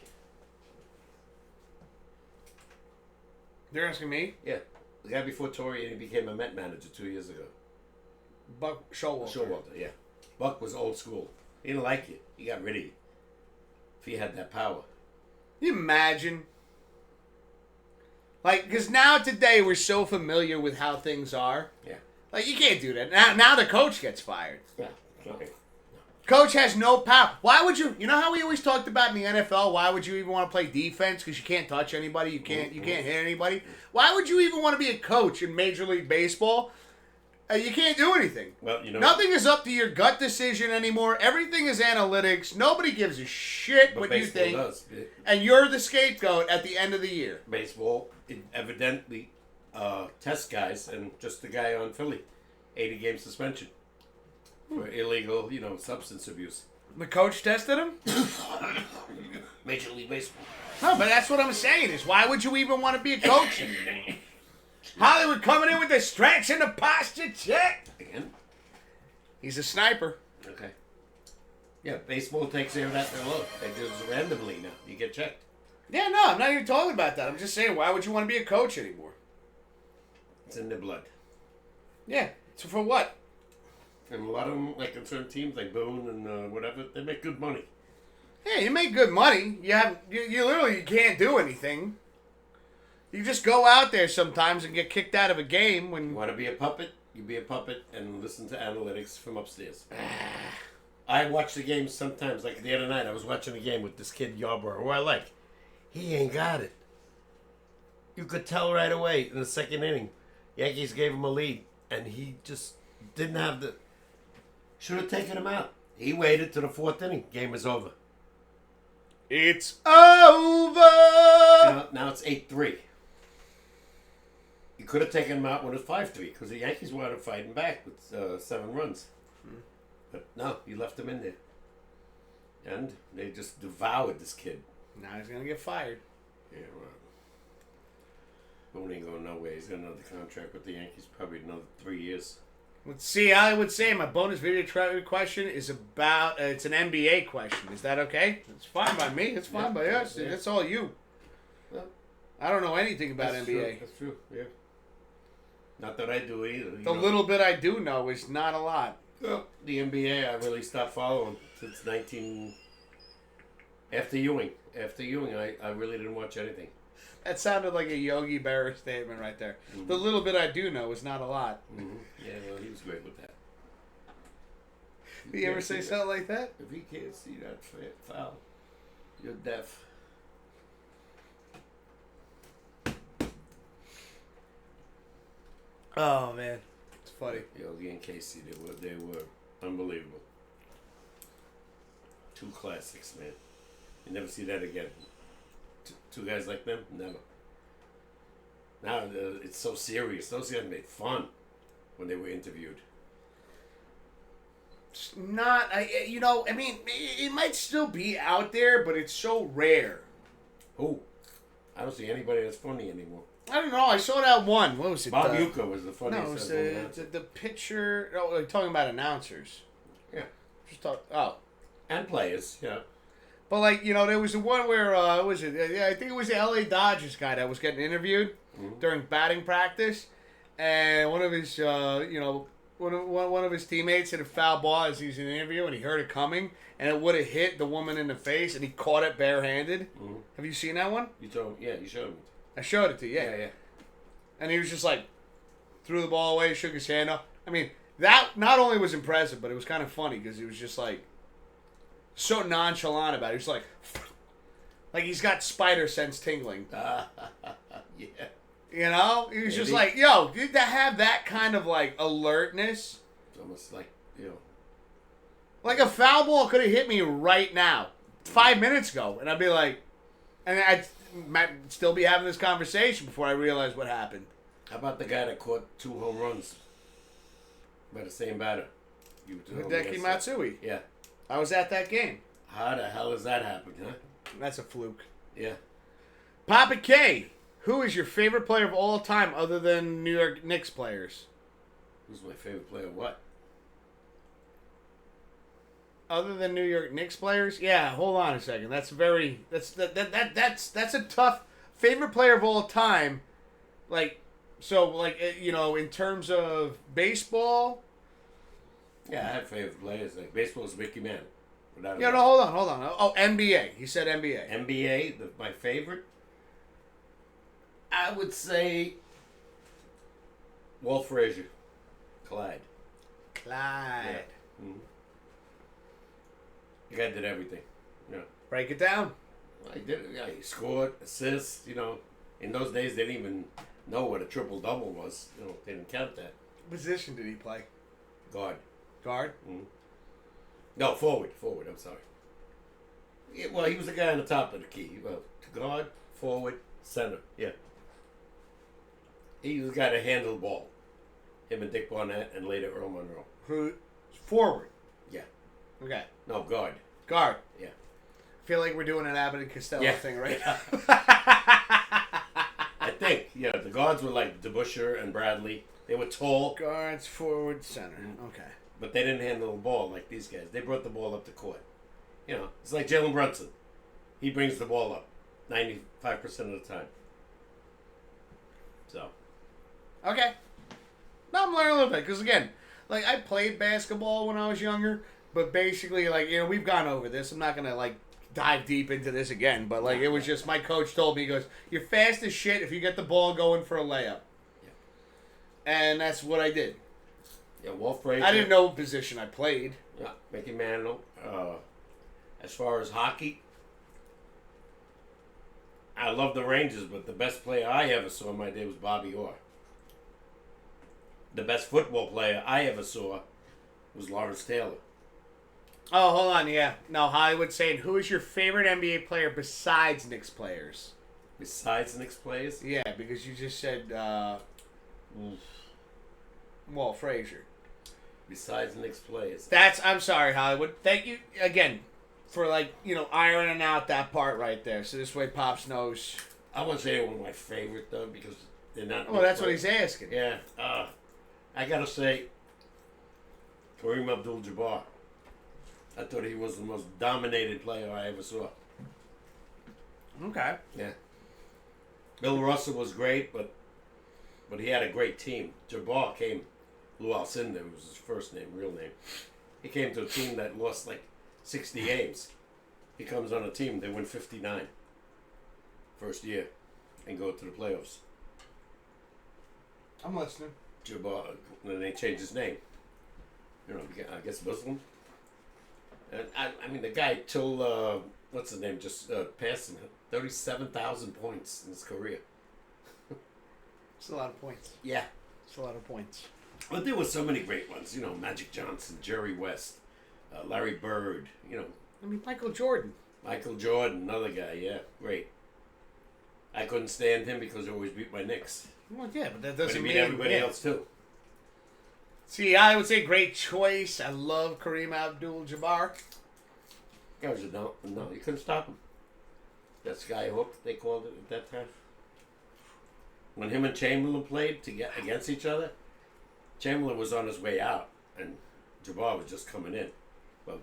You're asking me?
Yeah, the guy before Torrey, and he became a Met manager 2 years ago.
Buck Showalter.
Showalter, yeah. Buck was old school. He didn't like it. He got rid of you. If he had that power.
Can you imagine? Because now today we're so familiar with how things are.
Yeah.
You can't do that. Now the coach gets fired.
Yeah. Okay.
Coach has no power. Why would you? You know how we always talked about in the NFL? Why would you even want to play defense? Because you can't touch anybody. You can't hit anybody. Why would you even want to be a coach in Major League Baseball? You can't do anything.
Well,
nothing is up to your gut decision anymore. Everything is analytics. Nobody gives a shit what you think.
Does.
And you're the scapegoat at the end of the year.
Baseball evidently test guys, and just the guy on Philly, 80-game suspension for illegal, substance abuse.
The coach tested him?
Major League Baseball.
No, but that's what I'm saying is why would you even want to be a coach anymore? Hollywood coming in with the stretch and the posture check.
Again?
He's a sniper.
Okay. Yeah, baseball takes care of that. They just randomly now. You get checked.
Yeah, no, I'm not even talking about that. I'm just saying, why would you want to be a coach anymore?
It's in their blood.
Yeah. So for what?
And a lot of them, like in certain teams, like Boone and whatever, they make good money.
Yeah, you make good money. You literally can't do anything. You just go out there sometimes and get kicked out of a game when...
You want to be a puppet? You be a puppet and listen to analytics from upstairs. I watch the games sometimes. Like the other night, I was watching a game with this kid Yarborough, who I like. He ain't got it. You could tell right away in the second inning. Yankees gave him a lead, and he just didn't have the... Should have taken him out. He waited to the fourth inning. Game is over.
It's over!
Now it's 8-3. You could have taken him out when it was 5-3 because the Yankees wound up fighting back with 7 runs. But no, you left him in there. And they just devoured this kid.
Now he's going to get fired.
Yeah, well, Boone ain't going nowhere. He's got another contract with the Yankees, probably another 3 years.
Let's see, I would say my bonus video question is about, it's an NBA question. Is that okay? It's fine by me. It's fine by us.
Yeah.
It's all you.
Well,
I don't know anything about
that's
NBA.
True. That's true, yeah. Not that I do either.
The little bit I do know is not a lot.
Well, the NBA, I really stopped following since After Ewing. After Ewing, I really didn't watch anything.
That sounded like a Yogi Berra statement right there. Mm-hmm. The little bit I do know is not a lot.
Mm-hmm. Yeah, well, he was great with that.
Did you ever say something like that?
If he can't see that foul, you're deaf.
Oh, man. It's funny.
Yogi and Casey, they were unbelievable. 2 classics, man. You never see that again. two guys like them? Never. Now it's so serious. Those guys made fun when they were interviewed.
It's not, I mean, it might still be out there, but it's so rare.
Who? I don't see anybody that's funny anymore.
I don't know. I saw that one. What was it?
Bob Uecker was the funniest.
No, it was the pitcher. Oh, we're talking about announcers.
Yeah.
Just talk. Oh.
And players, yeah.
But like there was the one where was it? Yeah, I think it was the L.A. Dodgers guy that was getting interviewed during batting practice, and one of his one of his teammates hit a foul ball as he's in an interview, and he heard it coming, and it would have hit the woman in the face, and he caught it barehanded. Mm-hmm. Have you seen that one?
You told me, yeah, you showed me.
I showed it to you, yeah. And he was just like, threw the ball away, shook his hand up. I mean, that not only was impressive, but it was kind of funny because he was just like, so nonchalant about it. He was like he's got spider sense tingling.
Yeah.
He was just like, yo, to have that kind of like alertness.
It's almost like,
like a foul ball could have hit me right now, 5 minutes ago, and I'd be like, and I might still be having this conversation before I realize what happened.
How about the guy that caught 2 home runs by the same batter?
Hideki Matsui.
Yeah.
I was at that game.
How the hell does that happen, huh?
That's a fluke.
Yeah.
Papa K, who is your favorite player of all time other than New York Knicks players?
Who's my favorite player? What?
Other than New York Knicks players? Yeah, hold on a second. That's a tough favorite player of all time. In terms of baseball.
Yeah, I have favorite players. Like baseball's Mickey Mantle.
Hold on. Oh, NBA. He said NBA.
NBA, my favorite. I would say Walt Frazier, Clyde.
Yeah.
Mm-hmm. The guy did everything. Yeah.
Break it down.
He did it. Yeah, he scored, assists. In those days they didn't even know what a triple double was. They didn't count that.
What position did he play?
Guard.
Mm-hmm.
No, forward. I'm sorry. Yeah, well, he was the guy on the top of the key. Well, guard, forward, center. Yeah. He was the guy that handled the ball. Him and Dick Barnett and later Earl Monroe.
Who? Forward.
Yeah.
Okay.
No, guard.
Guard.
Yeah.
I feel like we're doing an Abbott and Costello thing right now.
I think, the guards were like DeBusschere and Bradley. They were tall.
Guards, forward, center. Okay.
But they didn't handle the ball like these guys. They brought the ball up the court. It's like Jalen Brunson. He brings the ball up 95% of the time. So.
Okay. Now I'm learning a little bit. Because, again, I played basketball when I was younger. But basically, we've gone over this. I'm not going to, dive deep into this again. But, it was just my coach told me, he goes, you're fast as shit if you get the ball going for a layup. Yeah. And that's what I did.
Yeah, Walt Frazier.
I didn't know what position I played.
Yeah, Mickey Mantle. As far as hockey, I love the Rangers, but the best player I ever saw in my day was Bobby Orr. The best football player I ever saw was Lawrence Taylor.
Oh, hold on, yeah. No, Hollywood's saying, who is your favorite NBA player besides Knicks players?
Besides Knicks players?
Yeah, because you just said Walt Frazier.
Besides Knicks players.
I'm sorry, Hollywood. Thank you again for ironing out that part right there. So this way Pops knows.
I wouldn't say one of my favorite though because they're not.
Well, that's what he's asking.
Yeah. I gotta say Kareem Abdul-Jabbar. I thought he was the most dominated player I ever saw.
Okay.
Yeah. Bill Russell was great, but he had a great team. Jabbar came. Lou Alcindor was his first name, real name. He came to a team that lost 60 games. He comes on a team, they win 59 first year and go to the playoffs.
I'm listening.
Jabbar, and then they changed his name. I guess Muslim. And I mean, the guy till, what's his name, just passed him 37,000 points in his career.
It's a lot of points.
Yeah.
It's a lot of points.
But there were so many great ones. Magic Johnson, Jerry West, Larry Bird,
I mean, Michael Jordan.
Michael Jordan, another guy, yeah, great. I couldn't stand him because he always beat my Knicks.
Well, yeah, but that
But
doesn't
he
mean
beat everybody else too.
See, I would say great choice. I love Kareem Abdul-Jabbar.
Guys, no, you couldn't stop him. That sky hook, they called it at that time. When him and Chamberlain played against each other, Chamberlain was on his way out, and Jabbar was just coming in. But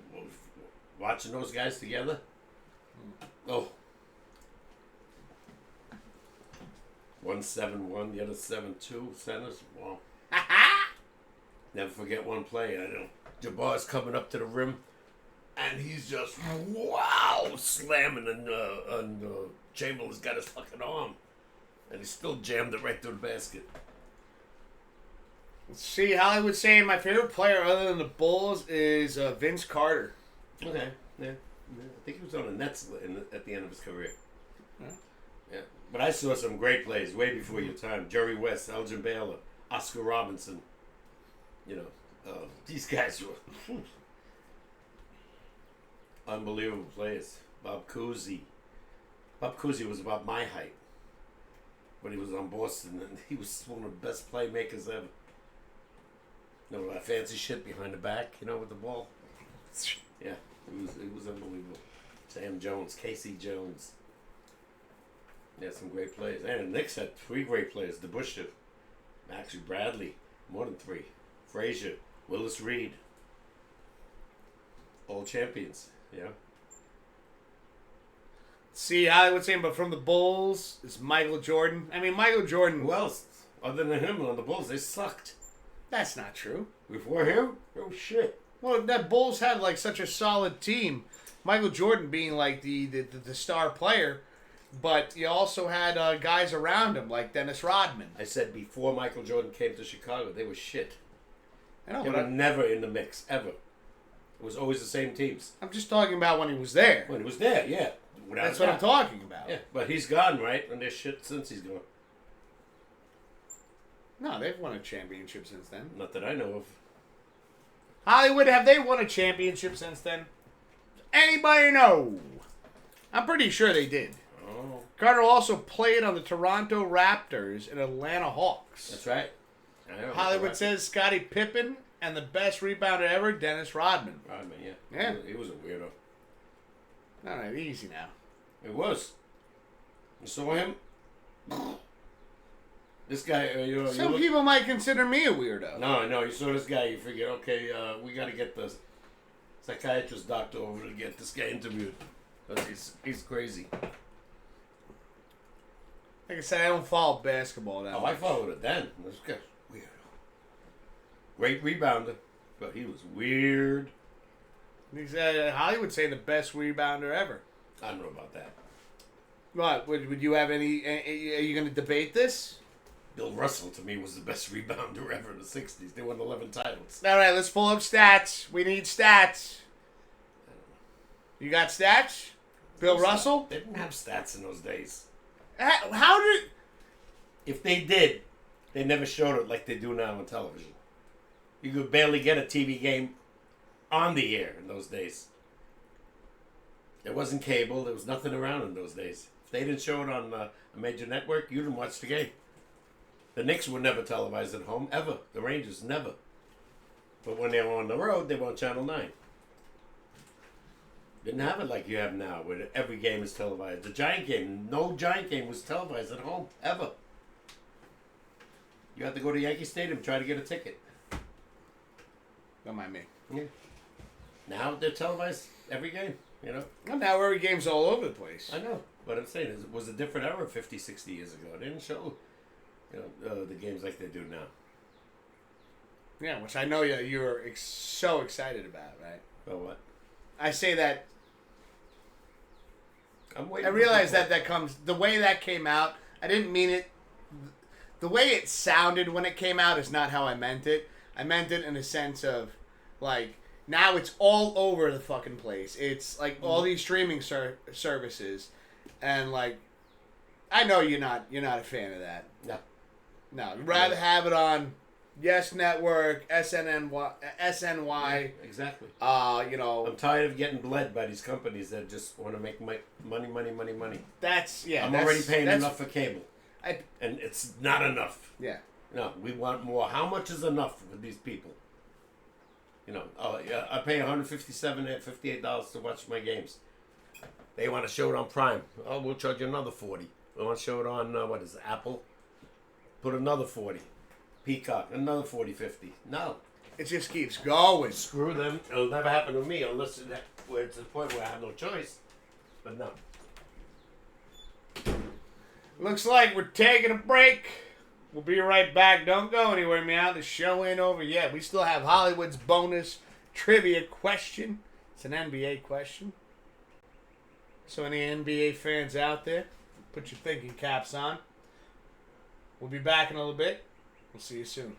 watching those guys together, oh. 1-7-1, the other 7-2 centers. Wow. Never forget one play. I know Jabbar's coming up to the rim, and he's just slamming, and Chamberlain's got his fucking arm, and he still jammed it right through the basket.
See, Hollywood saying my favorite player other than the Bulls is Vince Carter.
Okay, yeah. I think he was on the Nets at the end of his career. Yeah, but I saw some great plays way before your time. Jerry West, Elgin Baylor, Oscar Robinson. You know, these guys were unbelievable players. Bob Cousy. Bob Cousy was about my height when he was on Boston, and he was one of the best playmakers ever. You know, that fancy shit behind the back, you know, with the ball. Yeah, it was unbelievable. Sam Jones, Casey Jones. Yeah, some great players. And the Knicks had 3 great players. DeBusschere, actually Bradley, more than 3. Frazier, Willis Reed. All champions, yeah.
See, Hollywood saying, but from the Bulls, it's Michael Jordan. I mean, Michael Jordan.
Who else? Other than him on the Bulls, they sucked.
That's not true.
Before him? Oh, shit.
Well, that Bulls had like such a solid team. Michael Jordan being like the star player, but you also had guys around him like Dennis Rodman.
I said before Michael Jordan came to Chicago, they were shit.
I know,
They
but
were never in the mix, ever. It was always the same teams.
I'm just talking about when he was there.
When he was there, yeah. Without
That's
a
what I'm
doubt.
talking about.
Yeah, but he's gone, right? And there's shit since he's gone.
No, they've won a championship since then.
Not that I know of.
Hollywood, have they won a championship since then? Anybody know? I'm pretty sure they did.
Oh,
Carter also played on the Toronto Raptors and Atlanta Hawks.
that's right. I know.
Hollywood says Scottie Pippen and the best rebounder ever, Dennis Rodman.
Rodman, yeah.
Yeah.
He was a weirdo.
All right, easy now.
It was. You saw him? This guy,
Some people might consider me a weirdo.
No, you saw this guy, you figured, okay, we got to get the psychiatrist doctor over to get this guy interviewed. Because he's crazy.
Like I said, I don't follow basketball that
Oh,
much.
I followed it then. This guy's weirdo. Great rebounder, but he was weird.
Hollywood say the best rebounder ever.
I don't know about that.
What, would you have any... Are you going to debate this?
Bill Russell, to me, was the best rebounder ever in the 60s. They won 11 titles.
All right, let's pull up stats. We need stats. You got stats? Bill Russell?
They didn't have stats in those days.
How did...
If they did, they never showed it like they do now on television. You could barely get a TV game on the air in those days. There wasn't cable. There was nothing around in those days. If they didn't show it on a major network, you didn't watch the game. The Knicks were never televised at home, ever. The Rangers, never. But when they were on the road, they were on Channel 9. Didn't have it like you have now, where every game is televised. The Giant game, no Giant game was televised at home, ever. You had to go to Yankee Stadium try to get a ticket.
Don't mind me.
Yeah. Now they're televised every game, you know?
Well, now every game's all over the place.
I know. But I'm saying it was a different era 50, 60 years ago. They didn't show, the games like they do now.
Yeah, which I know you're so excited about, right?
Oh, what?
I say that...
I'm waiting.
I realize that comes... The way that came out, I didn't mean it... The way it sounded when it came out is not how I meant it. I meant it in a sense of, like, now it's all over the fucking place. It's, like, all these streaming services. And, like, I know you're not a fan of that.
No.
No, you'd rather have it on Yes Network, SNY.
Exactly.
You know,
I'm tired of getting bled by these companies that just want to make money.
that's yeah.
I'm already paying
that's,
enough for cable,
I,
and it's not enough.
yeah.
No, we want more. How much is enough for these people? You know, oh yeah, I pay $157, $58 to watch my games. They want to show it on Prime. Oh, we'll charge you another $40. They want to show it on what is it, Apple? Put another $40. Peacock, another $40, $50. No,
It just keeps going.
screw them. It'll never happen to me unless where it's to the point where I have no choice. But no.
Looks like we're taking a break. We'll be right back. Don't go anywhere, meow. The show ain't over yet. We still have Hollywood's bonus trivia question. It's an NBA question. So any NBA fans out there, put your thinking caps on. We'll be back in a little bit. We'll see you soon.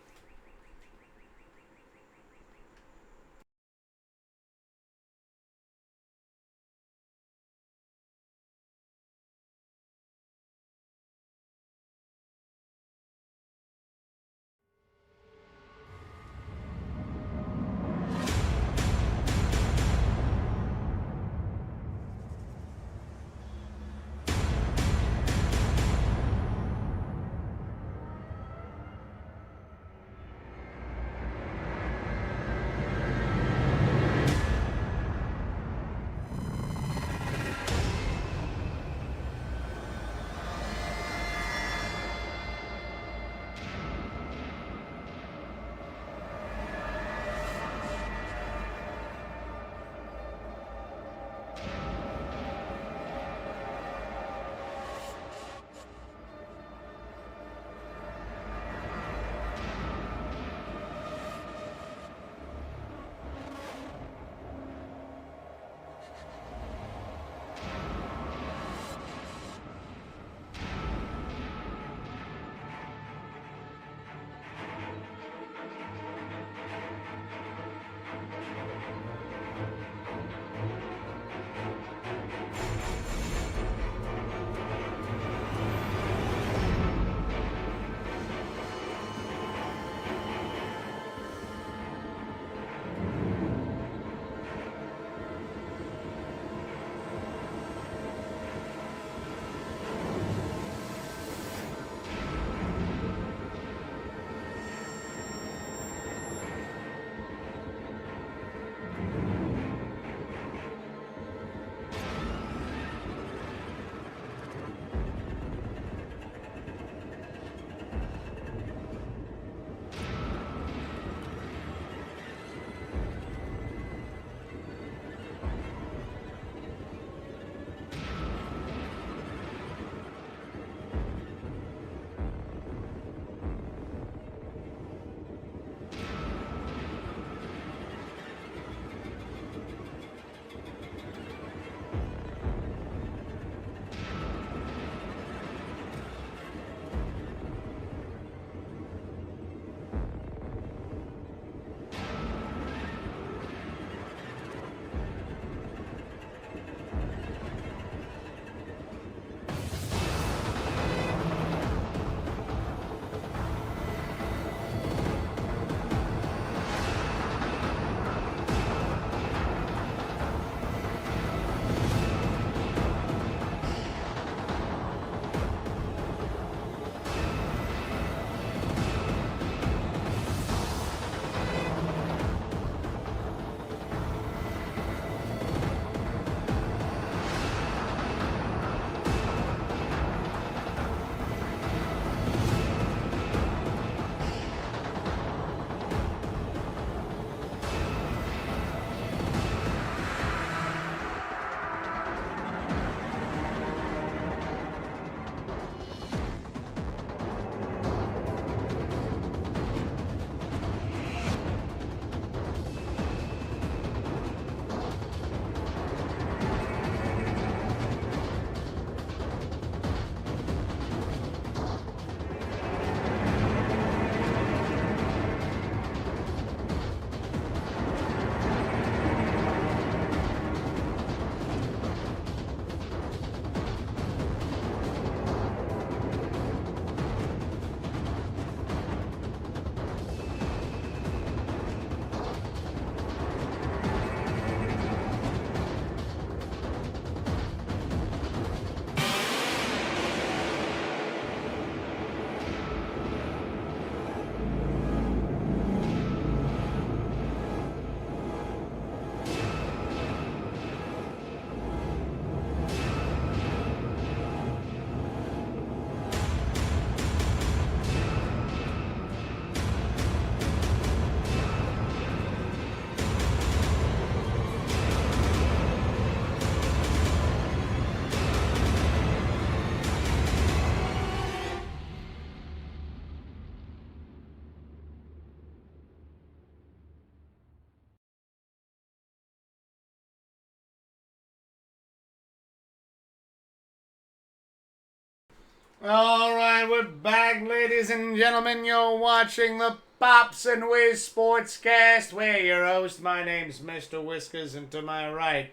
All right, we're back, ladies and gentlemen. You're watching the Pops and Wiz SportsCast. We're your host. My name's Mr. Whiskers, and to my right,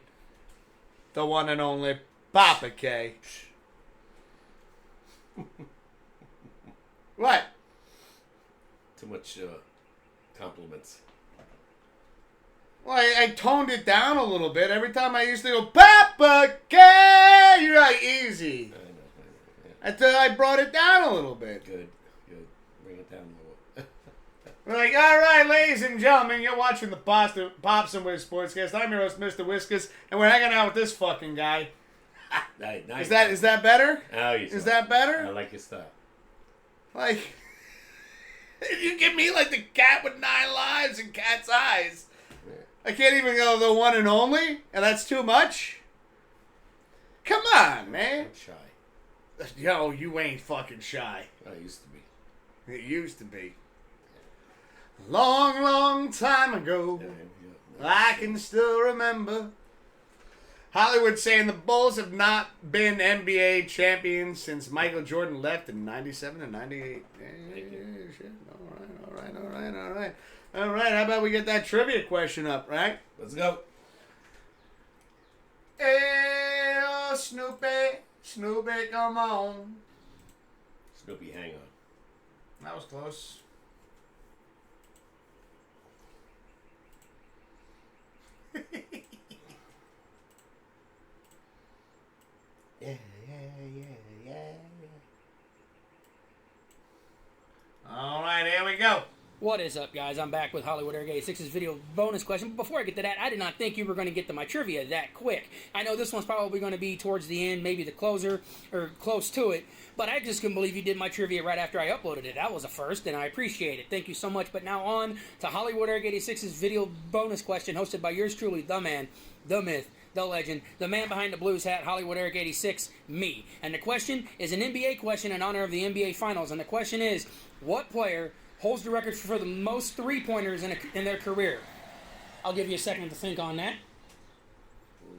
the one and only Papa K. What?
Too much compliments.
Well, I toned it down a little bit. Every time I used to go, Papa K, you're like, easy.
I know. Yeah.
Until I brought it down a little bit.
Good. Bring it down a little.
We're like, all right, ladies and gentlemen, you're watching the Pops and Wiz SportsCast. I'm your host, Mr. Whiskers, and we're hanging out with this fucking guy.
Nice.
Is that better?
Oh,
Is that better?
I like your style.
Like, you give me like the cat with 9 lives and cat's eyes.
Yeah.
I can't even go the one and only, and that's too much? Come on, man.
I'm shy.
Yo, you ain't fucking shy.
I used to be.
It used to be. Long, long time ago, I can still remember. Hollywood saying the Bulls have not been NBA champions since Michael Jordan left in 97 and 98. Shit. All right, how about we get that trivia question up, right?
Let's go.
Hey, oh, Snoopy, come on.
Snoopy, hang on.
That was close.
Yeah.
All right, here we go.
What is up, guys? I'm back with Hollywood Air 86's video bonus question. But before I get to that, I did not think you were going to get to my trivia that quick. I know this one's probably going to be towards the end, maybe the closer, or close to it. But I just couldn't believe you did my trivia right after I uploaded it. That was a first, and I appreciate it. Thank you so much. But now on to Hollywood Air 86's video bonus question, hosted by yours truly, the man, the myth, the legend, the man behind the blues hat, Hollywood Eric 86, me. And the question is an NBA question in honor of the NBA Finals. And the question is, what player holds the record for the most three-pointers in their career? I'll give you a second to think on that.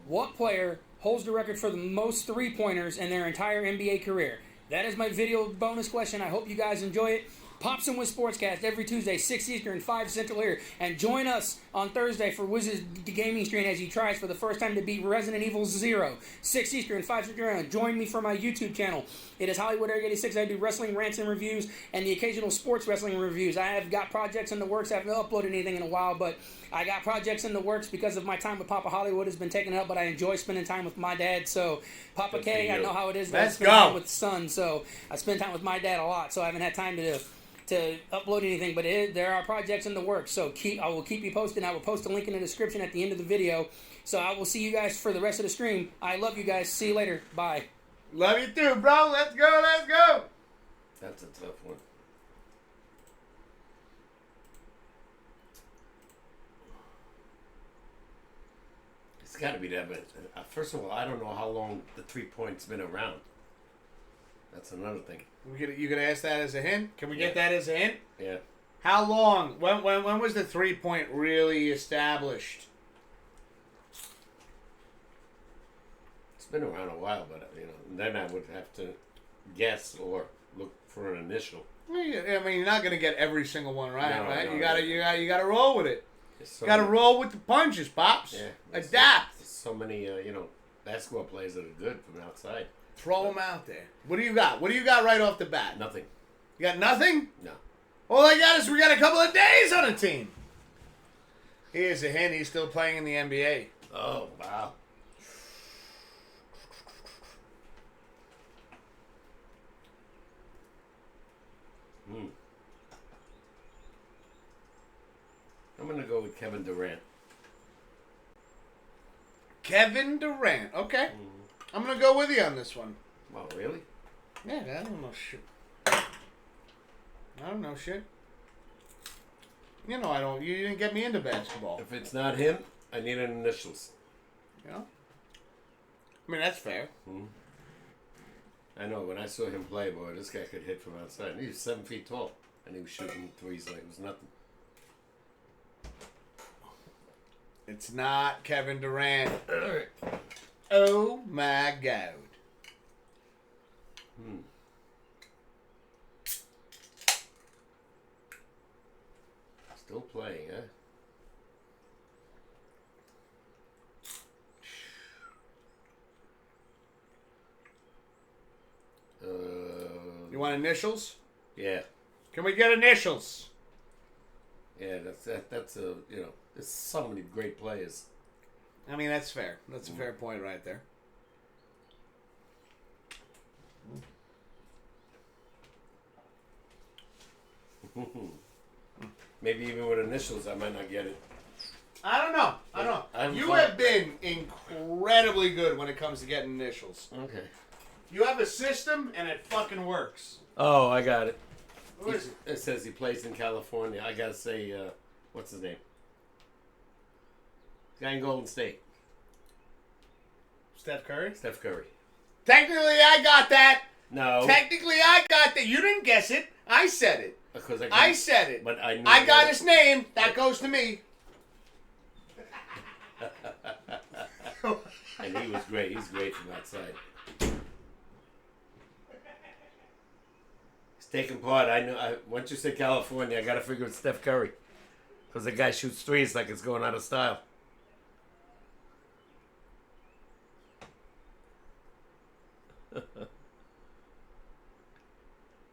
What player holds the record for the most three-pointers in their entire NBA career? That is my video bonus question. I hope you guys enjoy it. Pops and Wiz SportsCast every Tuesday, 6 Eastern, 5 Central here. And join us on Thursday for Wiz's gaming stream as he tries for the first time to beat Resident Evil 0. 6 Eastern, 5 Central. Join me for my YouTube channel. It is Hollywood Eric 86. I do wrestling rants and reviews and the occasional sports wrestling reviews. I have got projects in the works. I haven't uploaded anything in a while, but I got projects in the works because of my time with Papa Hollywood has been taken up, but I enjoy spending time with my dad. So, Papa K, I know how it is.
Let's
spend
go.
time with son, so I spend time with my dad a lot, so I haven't had time to upload anything, but there are projects in the works, so I will keep you posted. I will post a link in the description at the end of the video, so I will see you guys for the rest of the stream. I love you guys. See you later. Bye.
Love you too, bro. Let's go.
That's a tough one. It's got to be that, but first of all, I don't know how long the 3-point's been around. That's another thing.
You gonna ask that as a hint? Can we get that as a hint?
Yeah.
How long? When was the 3-point really established?
It's been around a while, but then I would have to guess or look for an initial.
I mean, you're not gonna get every single one right,
No,
right?
no,
You gotta roll with it.
So
You gotta roll with the punches, Pops.
Yeah.
Adapt.
There's so many, basketball players that are good from outside.
Throw them out there. What do you got? What do you got right off the bat?
Nothing.
You got nothing?
No.
All I got is we got a couple of days on the team. Here's a hint. He's still playing in the NBA.
Oh, wow. I'm going to go with Kevin Durant.
Kevin Durant. Okay. I'm going to go with you on this one.
Well, really?
Yeah, I don't know shit. I don't know shit. You know I don't. You didn't get me into basketball.
If it's not him, I need an initials.
You know? I mean, that's fair.
I know, when I saw him play, boy, this guy could hit from outside. And he was 7 feet tall. And he was shooting threes like it was nothing.
It's not Kevin Durant.
All right.
Oh, my God. You want initials?
Yeah.
Can we get initials?
Yeah, that's a, there's so many great players.
I mean, that's fair. That's a fair point right there.
Maybe even with initials, I might not get it.
I don't know. You have been incredibly good when it comes to getting initials.
Okay.
You have a system, and it fucking works.
Oh, I got it.
What is it?
It says he plays in California. I gotta say, what's his name? Guy in Golden State.
Steph Curry?
Steph Curry.
Technically, I got that.
No.
Technically, I got that. You didn't guess it. I said it.
Because
I said it.
But I knew
I got
it.
his name. That goes to me.
And he was great. He's great from outside. He's taking part. Once you said California, I got to figure it's Steph Curry. Because the guy shoots threes like it's going out of style.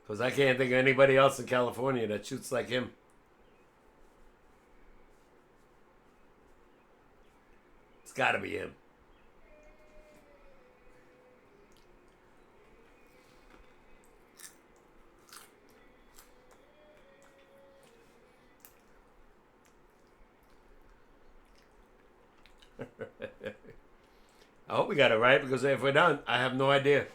Because I can't think of anybody else in California that shoots like him. It's got to be him. I hope we got it right, because if we're done, I have no idea.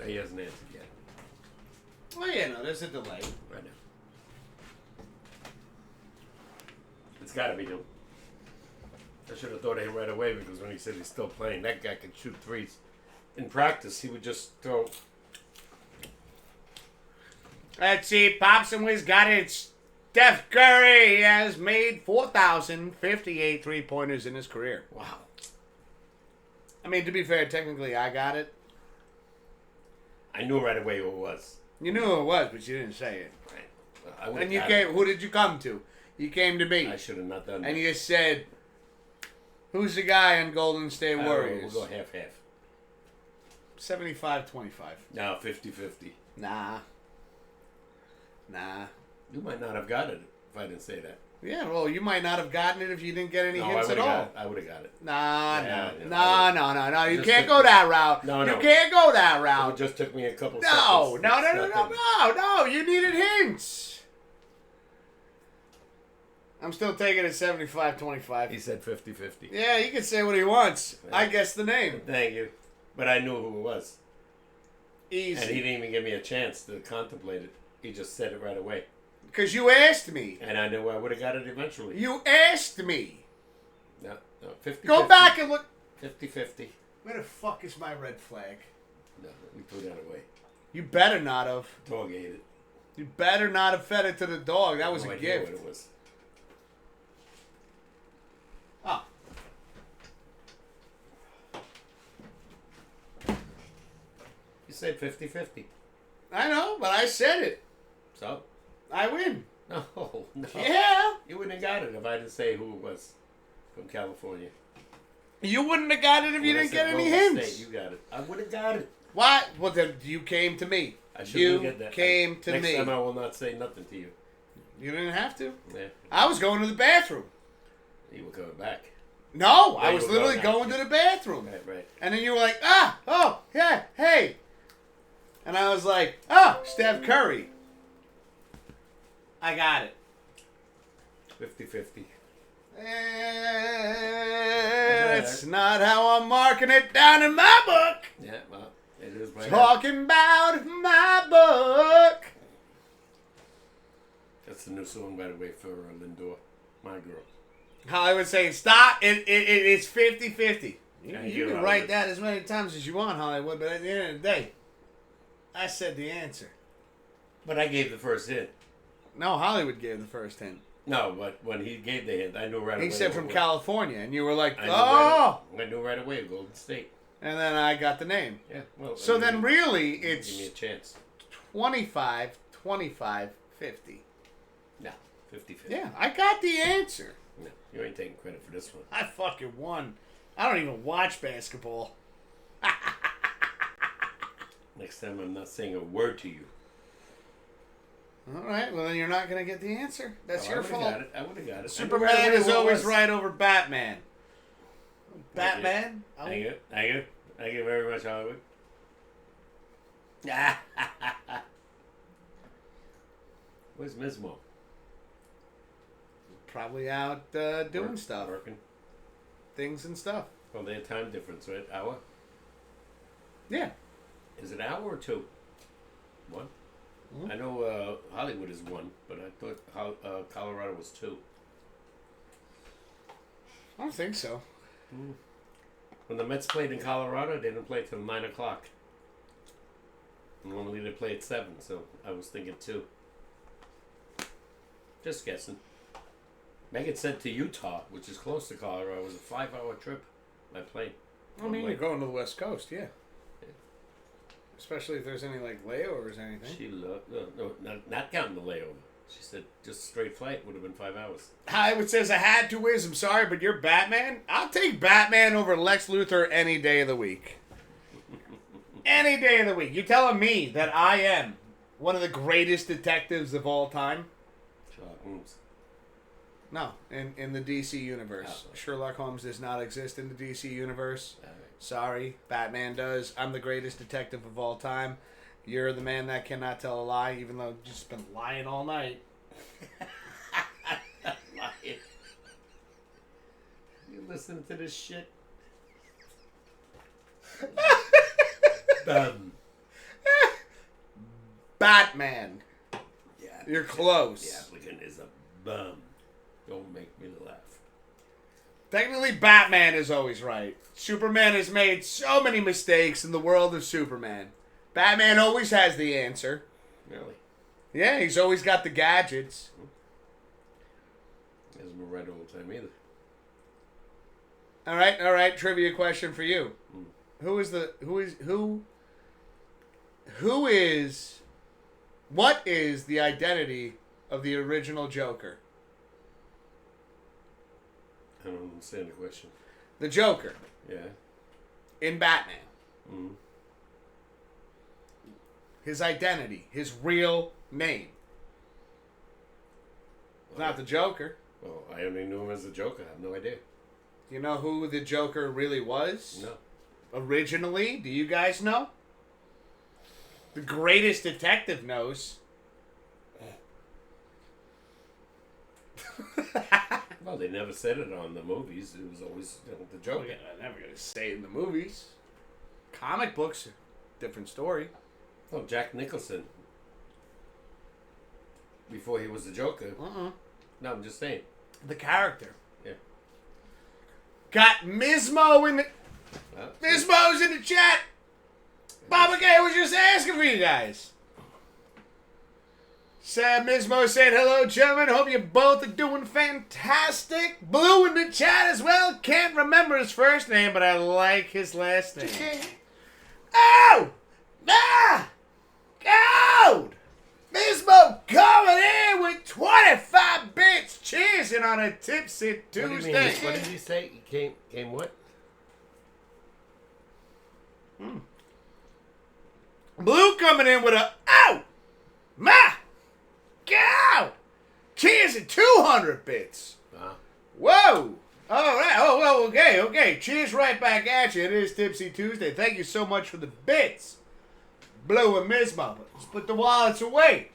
He hasn't answered yet.
Well, yeah, no, there's a delay.
Right now. It's got to be him. I should have thought of him right away, because when he said he's still playing, that guy can shoot threes. In practice, he would just throw.
Let's see. Pops and Wiz got it. Steph Curry has made 4,058 three-pointers in his career.
Wow.
I mean, to be fair, technically, I got it.
I knew right away who it was.
You knew who it was, but you didn't say it.
Right. Well, I would've
And you
got
came.
it.
Who did you come to? You came to me.
I should have not done that.
And you said, who's the guy on Golden State Warriors?
We'll go half-half.
75-25.
No, 50-50.
Nah.
You might not have got it if I didn't say that.
Yeah, well, you might not have gotten it if you didn't get any
No,
hints at all.
I would have got it.
No. You
Just
can't
took
go
me-
that route.
No.
You can't go that
It
route.
just took me a couple
No.
seconds.
No. You needed hints. I'm still taking it 75-25.
He said 50-50.
Yeah, he can say what he wants. I guess the name.
Thank you. But I knew who it was.
Easy.
And he didn't even give me a chance to contemplate it. He just said it right away.
Because you asked me.
And I knew I would have got it eventually.
You asked me.
No, 50-50.
Go back and look.
50-50.
Where the fuck is my red flag?
No, we threw that away.
You better not have.
Dog ate it.
You better not have fed it to the dog. That was
No
a
idea
gift.
what it was.
Oh.
You said 50-50.
I know, but I said it.
So?
I win.
No.
Yeah.
You wouldn't have got it if I didn't say who it was from California.
You wouldn't have got it if you
When I
didn't
said
get any
Golden
hints.
State, you got it. I would have got it.
Why? Well, then you came to me.
I shouldn't
You
get that.
came to
Next
me.
time I will not say nothing to you.
You didn't have to.
Yeah.
I was going to the bathroom.
You were coming back.
No, I
you
was
were
literally
going
going to the bathroom.
Right.
And then you were like, yeah, hey. And I was like, Steph Curry. I got it.
50-50.
That's not how I'm marking it down in my book.
Yeah, well, it is right.
Talking about my book.
That's the new song, by the way, for Lindor, my girl.
Hollywood saying, stop. It's 50-50.
Thank
You
you,
can
Hollywood.
write that as many times as you want, Hollywood, but at the end of the day, I said the answer.
But I gave the first hint.
No, Hollywood gave the first hint.
No, but when he gave the hint, I knew right away.
He said
who
from
it was.
California, and you were like,
I knew
oh!
I knew right away, Golden State.
And then I got the name.
Yeah, well.
So
I
then
mean,
really
give me a
it's
chance.
25-25. 25-50.
No, 50-50.
Yeah, I got the answer.
No, you ain't taking credit for this one.
I fucking won. I don't even watch basketball.
Next time I'm not saying a word to you.
All right, well then you're not gonna get the answer. That's
Oh,
your fault.
I would have got it.
Superman is always right over Batman. Batman?
Thank you. Thank you very much, Hollywood. Where's Mismo?
Probably out doing stuff.
Working.
Things and stuff.
Well, they have time difference, right? Hour?
Yeah.
Is it an hour or two? One? I know Hollywood is one, but I thought Colorado was two.
I don't think so.
When the Mets played in Colorado, they didn't play till 9 o'clock. Normally they play at 7, so I was thinking 2. Just guessing. Megan said to Utah, which is close to Colorado, it was a 5-hour trip by plane.
I mean, you're going to the West Coast, yeah. Especially if there's any like layovers or anything.
She loved not counting the layover. She said just straight flight would have been 5 hours.
Hollywood says I had to whiz. I'm sorry, but you're Batman. I'll take Batman over Lex Luthor any day of the week. Any day of the week. You're telling me that I am one of the greatest detectives of all time?
Sherlock Holmes.
No, in the DC universe.
Oh.
Sherlock Holmes does not exist in the DC universe.
All right.
Sorry, Batman does. I'm the greatest detective of all time. You're the man that cannot tell a lie, even though you've just been lying all night.
Lying. You listen to this shit?
Batman.
Yeah.
You're close.
The applicant is a bum. Don't make me laugh.
Technically, Batman is always right. Superman has made so many mistakes in the world of Superman. Batman always has the answer.
Really?
Yeah, he's always got the gadgets.
Hasn't been right all the time either.
All right. Trivia question for you.
Mm.
What is the identity of the original Joker?
I don't understand the question.
The Joker
Yeah.
in Batman.
Mm.
His identity, his real name. It's not the Joker.
Well, I only knew him as the Joker. I have no idea.
Do you know who the Joker really was?
No.
Originally, do you guys know? The greatest detective knows.
Well, they never said it on the movies. It was always the Joker.
I'm never going to say it in the movies. Comic books, different story.
Oh, Jack Nicholson. Before he was the Joker. No, I'm just saying.
The character.
Yeah.
Got Mismo in the... Mismo's in the chat. Baba Gay was just asking for you guys. Sam Mismo said, hello, gentlemen. Hope you both are doing fantastic. Blue in the chat as well. Can't remember his first name, but I like his last name. Oh! Ah! Gold! Mismo coming in with 25 bits. Cheersing on a Tipsy Tuesday.
What did he say? He came what?
Blue coming in with a my God! Cheers at 200 bits.
Wow.
Whoa! All right. Oh, well, okay. Cheers right back at you. It is Tipsy Tuesday. Thank you so much for the bits. Blue and Mismo. Let's put the wallets away.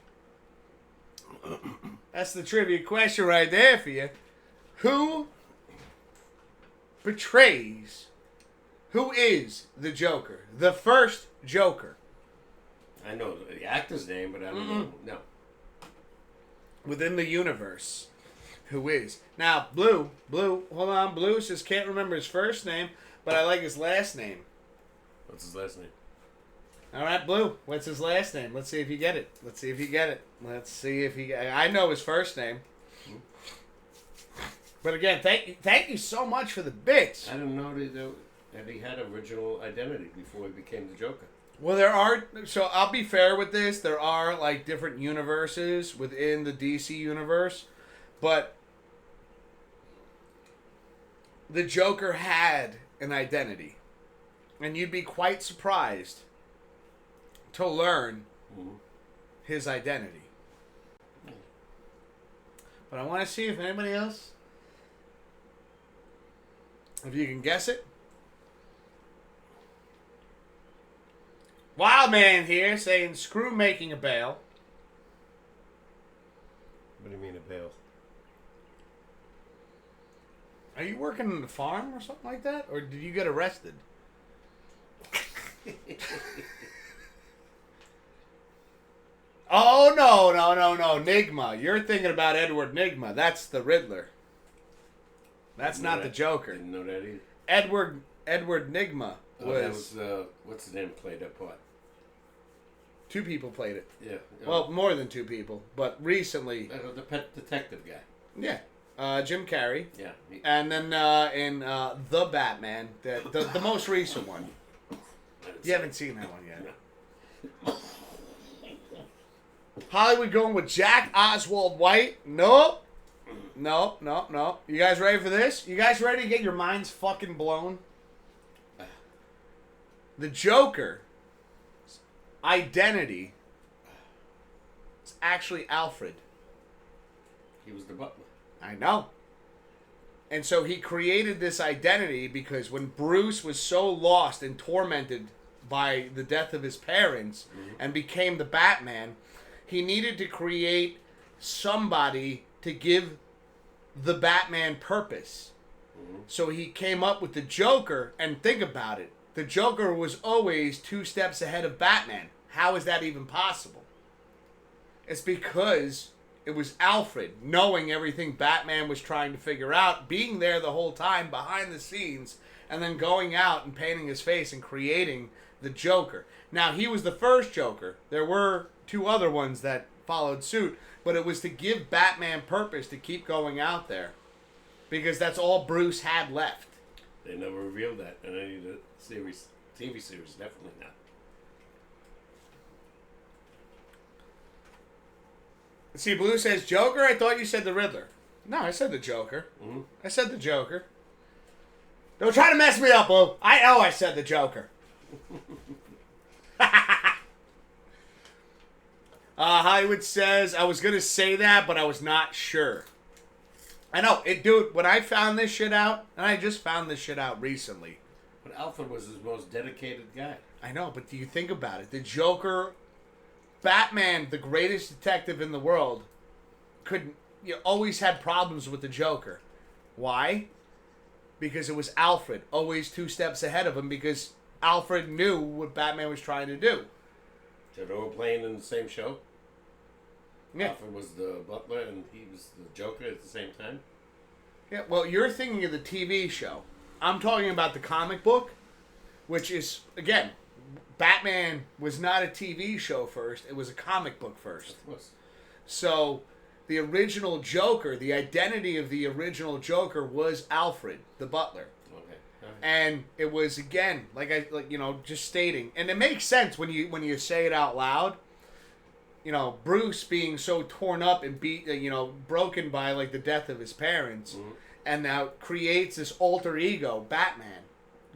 That's the trivia question right there for you. Who is the Joker? The first Joker.
I know the actor's name, but I don't know. No.
Within the universe. Who is? Now, Blue, hold on. Blue says can't remember his first name, but I like his last name.
What's his last name?
All right, Blue, what's his last name? Let's see if you get it. I know his first name. But again, thank you so much for the bits.
I didn't know that he had original identity before he became the Joker.
Well, there are. So I'll be fair with this. There are like different universes within the DC universe, but the Joker had an identity, and you'd be quite surprised to learn his identity. But I want to see if anybody else, if you can guess it. Wild Man here saying, screw making a bail.
What do you mean a bail?
Are you working on the farm or something like that? Or did you get arrested? Oh, no. Nigma. You're thinking about Edward Nigma. That's the Riddler. That's not the Joker.
Didn't know that either.
Edward Nigma
That was, what's his name played that part?
2 people played it.
Yeah.
Well, more than 2 people. But recently...
The pet detective guy.
Yeah. Jim Carrey.
Yeah.
And then in The Batman, the most recent one. You haven't seen that one yet.
No.
Hollywood going with Jack Oswald White. Nope. You guys ready for this? You guys ready to get your minds fucking blown? The Joker identity is actually Alfred.
He was the butler.
I know. And so he created this identity because when Bruce was so lost and tormented by the death of his parents and became the Batman, he needed to create somebody to give the Batman purpose. So he came up with the Joker, and think about it. The Joker was always 2 steps ahead of Batman. How is that even possible? It's because it was Alfred, knowing everything Batman was trying to figure out, being there the whole time behind the scenes, and then going out and painting his face and creating the Joker. Now, he was the first Joker. There were 2 other ones that followed suit, but it was to give Batman purpose to keep going out there, because that's all Bruce had left.
They never revealed that in any of the TV series, definitely not.
See, Blue says Joker. I thought you said the Riddler. No, I said the Joker.
Mm-hmm.
I said the Joker. Don't try to mess me up, Blue. I know I said the Joker. Hollywood says, I was going to say that, but I was not sure. I know. Dude, when I found this shit out, and I just found this shit out recently.
But Alfred was his most dedicated guy.
I know, but do you think about it? The Joker, Batman, the greatest detective in the world, always had problems with the Joker. Why? Because it was Alfred, always 2 steps ahead of him, because Alfred knew what Batman was trying to do.
So they were playing in the same show?
Yeah.
Alfred was the butler and he was the Joker at the same time?
Yeah, well, you're thinking of the TV show. I'm talking about the comic book, which is, again, Batman was not a TV show first. It was a comic book first.
Of course.
So the original Joker, the identity of the original Joker was Alfred, the butler.
Okay. All right.
And it was, again, just stating, and it makes sense when you say it out loud. Bruce being so torn up and broken by the death of his parents, and now creates this alter ego, Batman,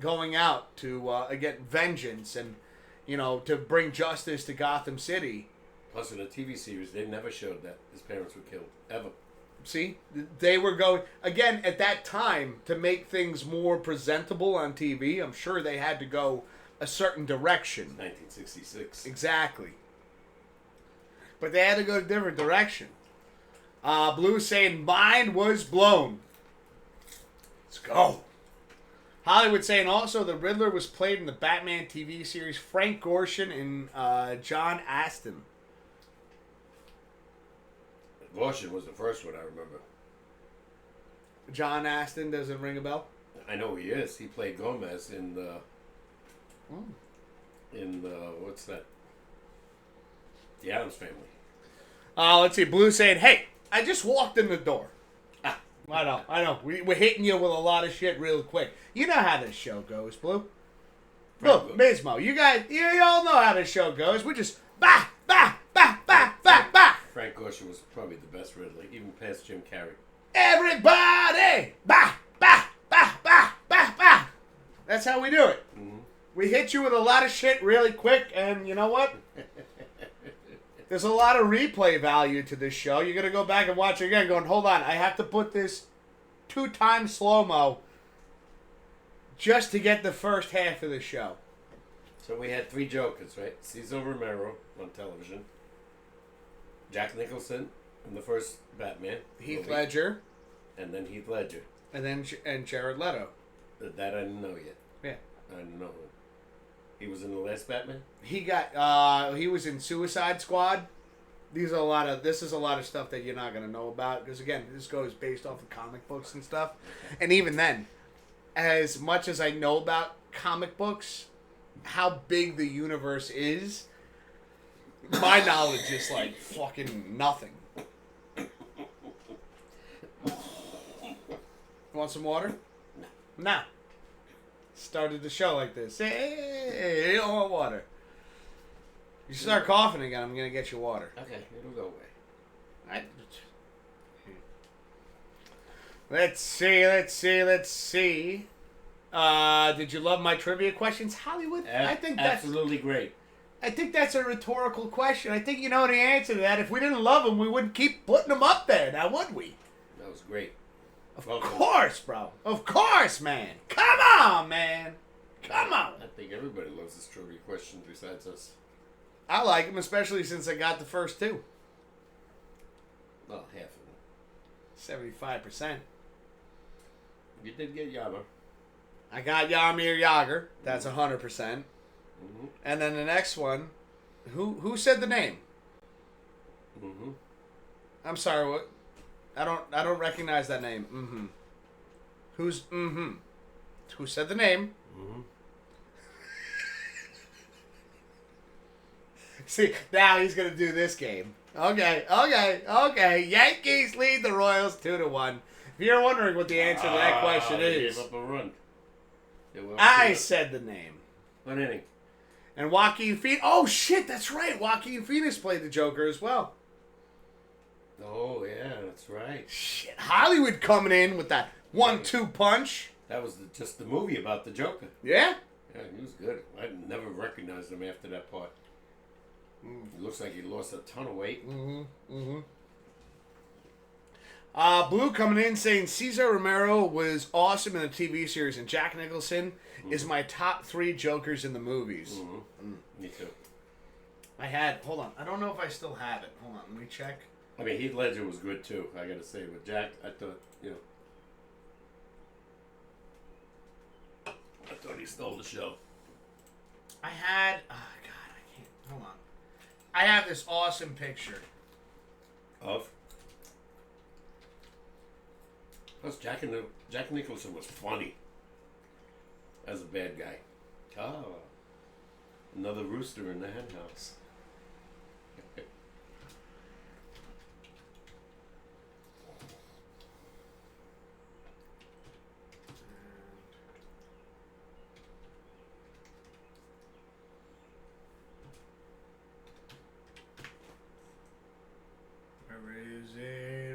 going out to get vengeance and to bring justice to Gotham City.
Plus, in the TV series, they never showed that his parents were killed ever.
See, they were going again at that time to make things more presentable on TV. I'm sure they had to go a certain direction.
1966.
Exactly. But they had to go a different direction. Blue saying, mind was blown. Let's go. Hollywood saying also the Riddler was played in the Batman TV series Frank Gorshin and John Astin.
Gorshin was the first one I remember.
John Astin doesn't ring a bell?
I know he is. He played Gomez in the... what's that? The Addams Family.
Let's see. Blue saying, hey, I just walked in the door. I know. We're hitting you with a lot of shit real quick. You know how this show goes, Blue. Look, Bismo, you guys, you all know how this show goes. We just bah, bah, bah, bah, bah, bah.
Frank Ocean was probably the best Riddler, even past Jim Carrey.
Everybody, bah, bah, bah, bah, bah, bah. That's how we do it.
Mm-hmm.
We hit you with a lot of shit really quick, and you know what? There's a lot of replay value to this show. You're going to go back and watch it again going, hold on, I have to put this 2 times slow-mo just to get the first half of the show.
So we had 3 Jokers, right? Cesar Romero on television. Jack Nicholson in the first Batman.
Heath
movie.
Ledger.
And then Heath Ledger.
And then Jared Leto.
That I didn't know yet.
Yeah.
I didn't know. He was in the last Batman?
He was in Suicide Squad. This is a lot of stuff that you're not going to know about. Because, again, this goes based off of comic books and stuff. And even then, as much as I know about comic books, how big the universe is, my knowledge is like fucking nothing. Want some water? No. Started the show like this. Hey, you don't want water. You start coughing again, I'm going to get you water.
Okay, it'll go away.
Let's see. Did you love my trivia questions, Hollywood? I think that's
absolutely great.
I think that's a rhetorical question. I think you know the answer to that. If we didn't love them, we wouldn't keep putting them up there, now would we?
That was great.
Of course, bro. Of course, man. Come on, man. Come on.
I think everybody loves this trivia question besides us.
I like them, especially since I got the first 2.
Well, half of them.
75%.
You did get Yama.
I got Yarmir Yager. That's 100%.
Mm-hmm.
And then the next one, who said the name?
Mm-hmm.
I'm sorry, what? I don't recognize that name. Mm-hmm. Who's mm-hmm? Who said the name?
Mm-hmm.
See, now he's gonna do this game. Okay. Yankees lead the Royals 2-1. If you're wondering what the answer to that question
They
is,
gave up a run.
I said the name.
What inning?
And Joaquin Phoenix. Oh shit, that's right. Joaquin Phoenix played the Joker as well.
Oh yeah, that's right.
Shit, Hollywood coming in with that 1-2 punch.
That was just the movie about the Joker.
Yeah.
Yeah, he was good. I never recognized him after that part. It looks like he lost a ton of weight.
Blue coming in saying Cesar Romero was awesome in the TV series, and Jack Nicholson is my top 3 Jokers in the movies.
Me too.
Hold on. I don't know if I still have it. Hold on, let me check.
I mean, Heath Ledger was good too, I gotta say. With Jack, I thought he stole the show.
Oh God, I can't. Hold on. I have this awesome picture.
Of? Plus, Jack Nicholson was funny as a bad guy. Oh, another rooster in the hen house.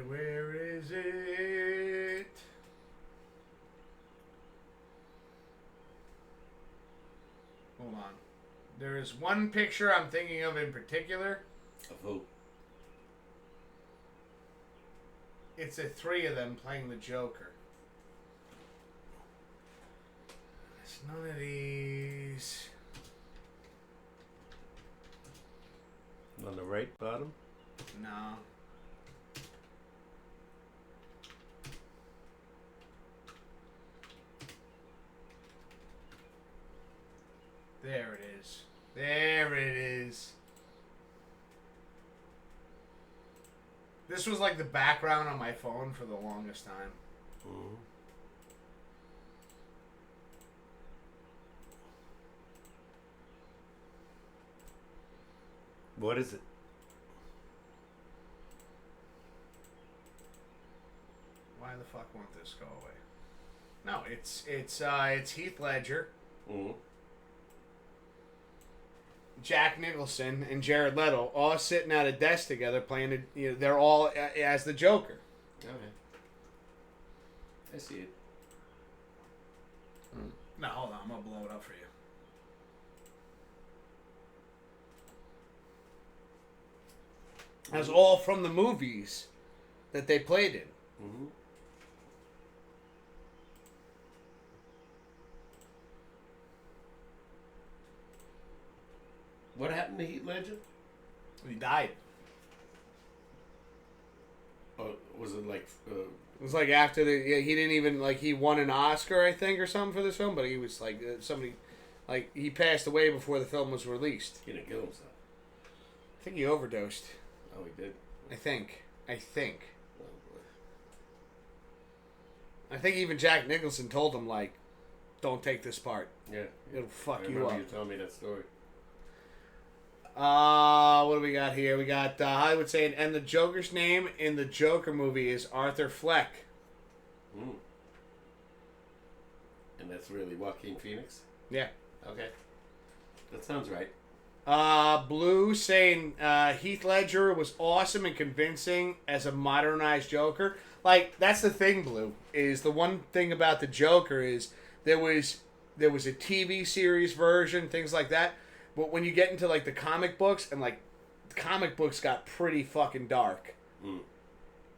Where is it? Hold on. There is one picture I'm thinking of in particular.
Of who?
It's the 3 of them playing the Joker. It's none of these.
On the right bottom?
No. There it is. There it is. This was like the background on my phone for the longest time.
Mm-hmm. What is it?
Why the fuck won't this go away? No, it's Heath Ledger.
Mm-hmm.
Jack Nicholson and Jared Leto all sitting at a desk together playing. They're all as the Joker.
Okay. I see it.
No, hold on. I'm going to blow it up for you.
That's all from the movies that they played in.
Mm-hmm. What happened to Heath Ledger?
He died.
Oh, was it like?
It was like after he didn't even he won an Oscar, I think, or something for this film, but he was like somebody, he passed away before the film was released.
He didn't kill himself.
I think he overdosed.
Oh, he did.
I think.
Oh boy.
I think even Jack Nicholson told him don't take this part.
Yeah.
It'll fuck
I
you
remember
up.
you telling me that story.
What do we got here? We got Hollywood saying, and the Joker's name in the Joker movie is Arthur Fleck.
Mm. And that's really Joaquin Phoenix?
Yeah.
Okay. That sounds right.
Blue saying Heath Ledger was awesome and convincing as a modernized Joker. That's the thing, Blue, is the one thing about the Joker is there was a TV series version, things like that. But when you get into the comic books, and the comic books got pretty fucking dark.
Mm.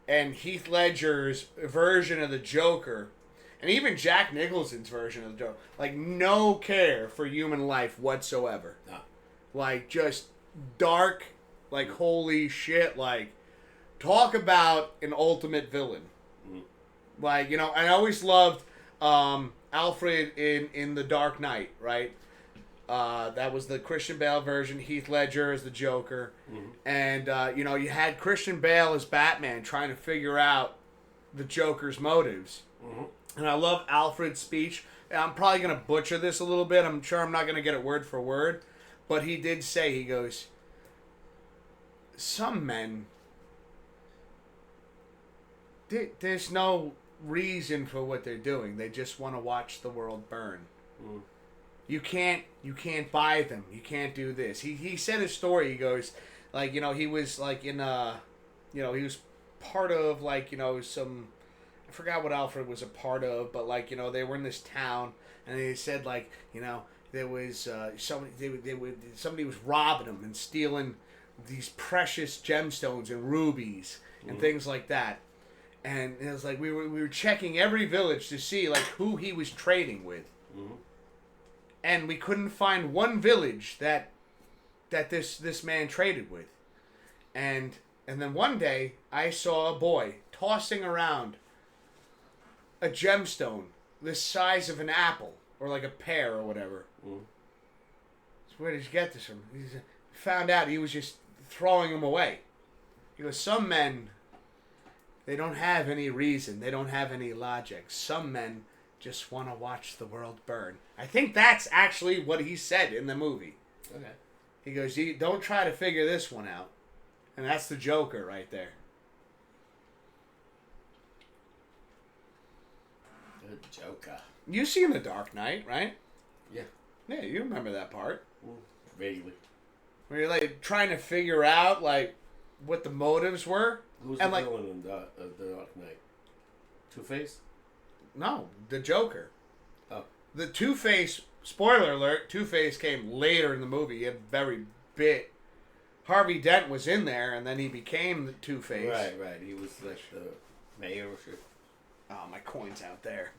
And Heath Ledger's version of the Joker, and even Jack Nicholson's version of the Joker, no care for human life whatsoever.
No.
Just dark, holy shit, talk about an ultimate villain.
Mm.
I always loved Alfred in The Dark Knight, right? That was the Christian Bale version. Heath Ledger as the Joker.
Mm-hmm.
And, you had Christian Bale as Batman trying to figure out the Joker's motives.
Mm-hmm.
And I love Alfred's speech. I'm probably going to butcher this a little bit. I'm sure I'm not going to get it word for word. But he did say, he goes, some men, there's no reason for what they're doing. They just want to watch the world burn.
Mm.
You can't buy them. You can't do this. He said his story. He goes, he was in he was part of some, I forgot what Alfred was a part of, but they were in this town, and he said there was somebody was robbing them and stealing these precious gemstones and rubies and things like that, and it was we were checking every village to see who he was trading with.
Mm-hmm.
And we couldn't find one village that this man traded with. And then one day I saw a boy tossing around a gemstone the size of an apple or a pear or whatever.
Mm.
So where did you get this from? He found out he was just throwing them away. He goes, some men, they don't have any reason. They don't have any logic. Some men just want to watch the world burn. I think that's actually what he said in the movie.
Okay.
He goes, you don't try to figure this one out. And that's the Joker right there.
The Joker.
You seen The Dark Knight, right?
Yeah.
Yeah, you remember that part.
Vaguely.
Where you're trying to figure out what the motives were.
Who's
and
the villain in the Dark Knight? Two-Face?
No, the Joker.
Oh.
The Two-Face, spoiler alert, Two-Face came later in the movie. He had very bit. Harvey Dent was in there, and then he became the Two-Face.
Right. He was the mayor or shit.
Oh, my coin's out there.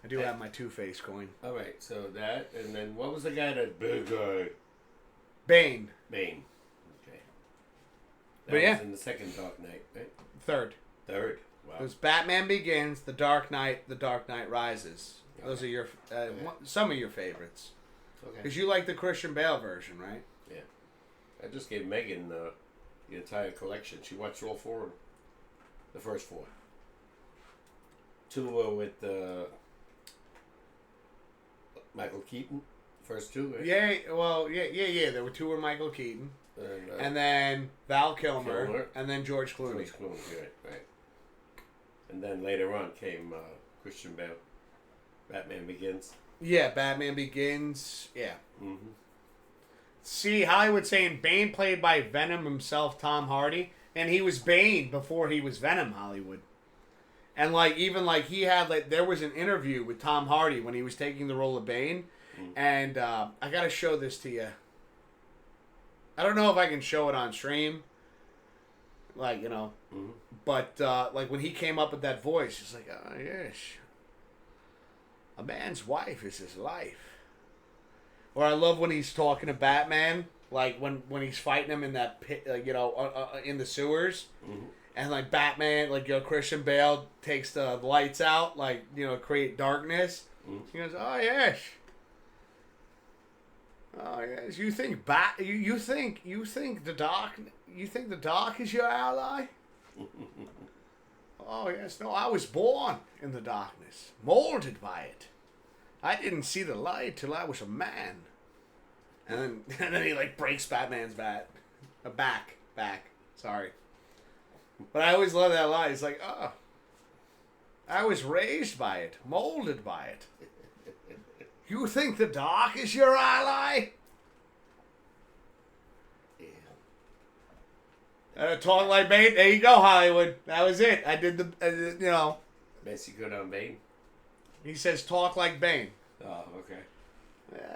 I do have my Two-Face coin.
All right, so that, and then what was the guy that big guy?
Bane.
Okay. That
But yeah.
was in the second Dark Knight, right?
Third.
Wow.
It was Batman Begins, The Dark Knight, The Dark Knight Rises. Those are your some of your favorites.
Okay.
Because you like the Christian Bale version, right?
Yeah. I just gave Megan the entire collection. She watched all four of them. The first four. Two were with Michael Keaton. First two, right?
Yeah. There were two with Michael Keaton. And then Val Kilmer. And then George Clooney.
Right. And then later on came Christian Bale. Batman Begins.
Yeah, Batman Begins. Yeah.
Mm-hmm.
See, Hollywood saying Bane played by Venom himself, Tom Hardy, and he was Bane before he was Venom, Hollywood. And like even like he had like there was an interview with Tom Hardy when he was taking the role of Bane, and I gotta show this to you. I don't know if I can show it on stream, like but like when he came up with that voice, it's like, oh yes, a man's wife is his life. Or I love when he's talking to Batman, like when he's fighting him in that pit, in the sewers. And like Batman, like Christian Bale takes the lights out, like create darkness. He goes, "Oh yes, oh yes." You think you think the dark is your ally? Oh yes, no. I was born in the darkness, molded by it. I didn't see the light till I was a man. And then he like breaks Batman's back. Sorry. But I always love that line. It's like, oh, I was raised by it, molded by it. You think the dark is your ally? Yeah. Talk like Bane. There you go, Hollywood. That was it. I did the,
Best you could on Bane.
He says, talk like Bane.
Oh, okay.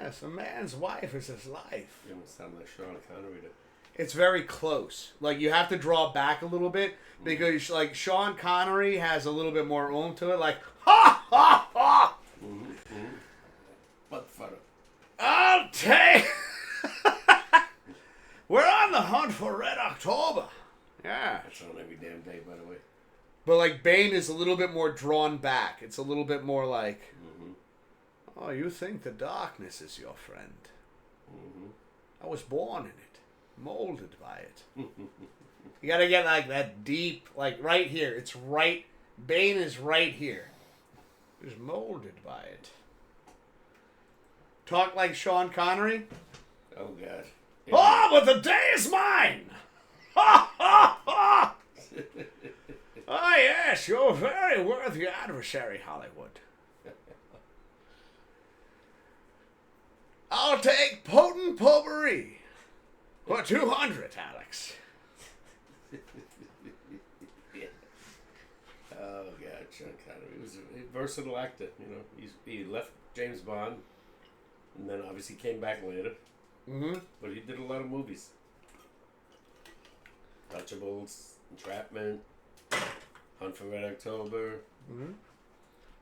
Yes, a man's wife is his life.
You almost sound like Sean Connery.
It's very close. Like, you have to draw back a little bit because, like, Sean Connery has a little bit more oomph to it. Like, ha, ha, ha!
What for?
I'll take... We're on the hunt for Red October. Yeah.
That's on every damn day, by the way.
But, like, Bane is a little bit more drawn back. It's a little bit more like, oh, you think the darkness is your friend. I was born in it. Molded by it. You gotta get like that deep, like right here. It's right. Bane is right here. He's molded by it. Talk like Sean Connery.
Oh God.
Yeah. Oh, but the day is mine. Ha ha ha. Oh yes, you're a very worthy adversary, Hollywood. I'll take potent potpourri. For 200, Alex.
Yeah. Oh God, Sean Connery. He was a versatile actor. He left James Bond, and then obviously came back later. But he did a lot of movies. Untouchables, Entrapment, Hunt for Red October.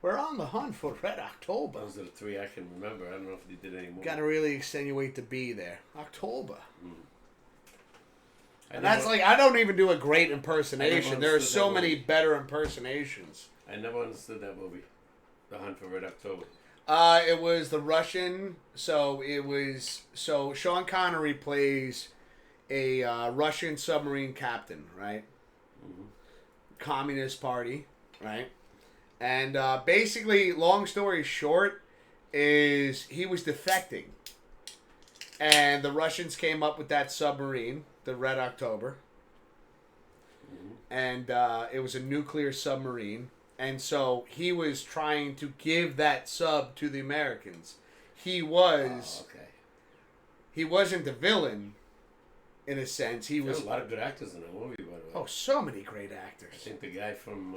We're on the hunt for Red October.
Those are the three I can remember. I don't know if he did any more.
Got to really extenuate the B there. October. And that's like, I don't even do a great impersonation. There are so many better impersonations.
I never understood that movie, The Hunt for Red October.
It was the Russian, so Sean Connery plays a Russian submarine captain, right? Communist Party, right? And basically, long story short, is he was defecting. And the Russians came up with that submarine, the Red October. And it was a nuclear submarine. And so he was trying to give that sub to the Americans. He was...
Oh, okay.
He wasn't the villain, in a sense. He was...
There were a lot of good actors in that movie, by the way.
Oh, so many great actors.
I think the guy from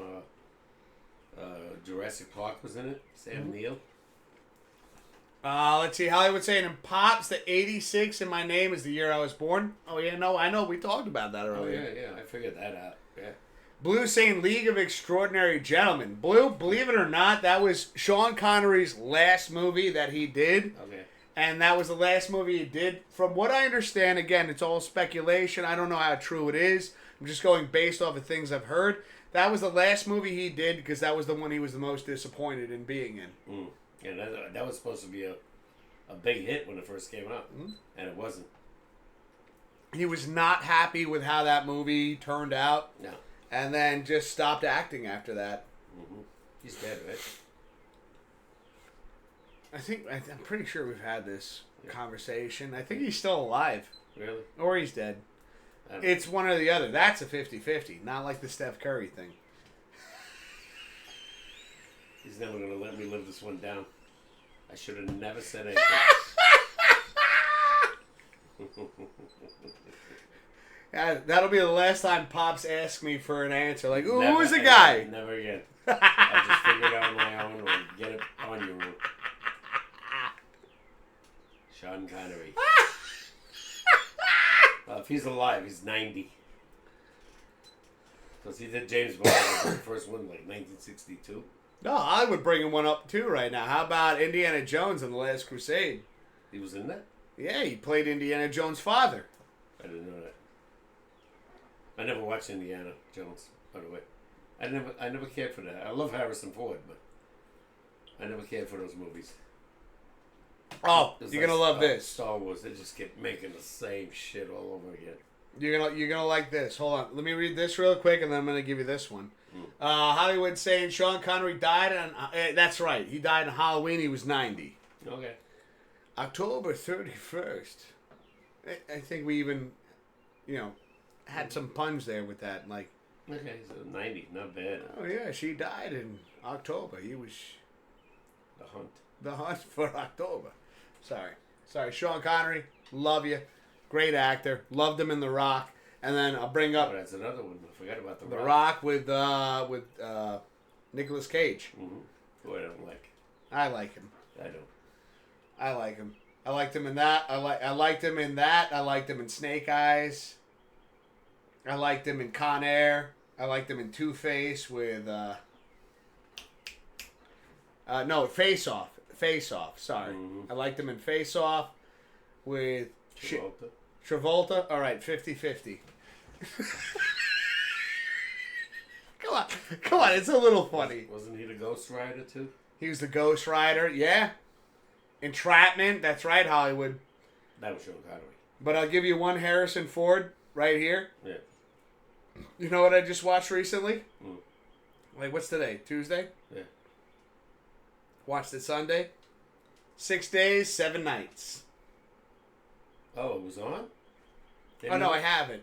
Jurassic Park was in it. Sam Neill.
Let's see. Hollywood saying, in Pops, the 86 in my name is the year I was born. Oh, yeah, no, I know. We talked about that earlier.
Oh, yeah. I figured that out. Yeah.
Blue saying League of Extraordinary Gentlemen. Blue, believe it or not, that was Sean Connery's last movie that he did.
Okay.
And that was the last movie he did. From what I understand, again, it's all speculation. I don't know how true it is. I'm just going based off of things I've heard. That was the last movie he did because that was the one he was the most disappointed in being in.
Yeah, that was supposed to be a big hit when it first came out, and it wasn't.
He was not happy with how that movie turned out.
No.
And then just stopped acting after that.
He's dead, right?
I'm pretty sure we've had this conversation. I think he's still alive.
Really?
Or he's dead. It's one or the other. That's a 50-50, not like the Steph Curry thing.
He's never going to let me live this one down. I should have never said anything.
That'll be the last time Pops asks me for an answer. Like, who
Never
was the
again,
guy?
Never again. I'll just figure it out on my own or get it on your own. Sean Connery. If he's alive, he's 90. Because he did James Bond, the first one, like 1962.
No, I would bring one up too right now. How about Indiana Jones in The Last Crusade?
He was in that?
Yeah, he played Indiana Jones' father.
I didn't know that. I never watched Indiana Jones, by the way. I never cared for that. I love Harrison Ford, but I never cared for those movies.
Oh,
It's
you're
like
gonna love this.
Star Wars, they just kept making the same shit all over again.
You're gonna like this. Hold on, let me read this real quick, and then I'm gonna give you this one. Hollywood saying Sean Connery died on. That's right, he died on Halloween. He was 90.
Okay.
October 31st. I think we even, had some puns there with that. Like,
Okay, so 90, not bad.
oh yeah, she died in October. He was
The Hunt.
the hunt for October. Sorry, Sean Connery. Love you, great actor. Loved him in The Rock. And then I'll bring
Oh,
up
that's another one. I forgot about
The Rock with Nicolas Cage.
Mm-hmm. Who I don't like.
I like him.
I don't.
I like him. I liked him in that. I liked him in that. I liked him in Snake Eyes. I liked him in Con Air. I liked him in Two-Face with Face Off. Face Off. Sorry, I liked him in Face Off with
Travolta.
Travolta. All right, 50-50. Come on, it's a little funny.
Wasn't he the Ghost Rider too?
He was the Ghost Rider, yeah. Entrapment, that's right, Hollywood.
That was Sean Connery.
But I'll give you one Harrison Ford right here.
Yeah.
You know what I just watched recently?
Mm.
Like, what's today? Tuesday?
Yeah.
Watched it Sunday. 6 days, 7 nights.
Oh, it was on?
Oh, no, I haven't.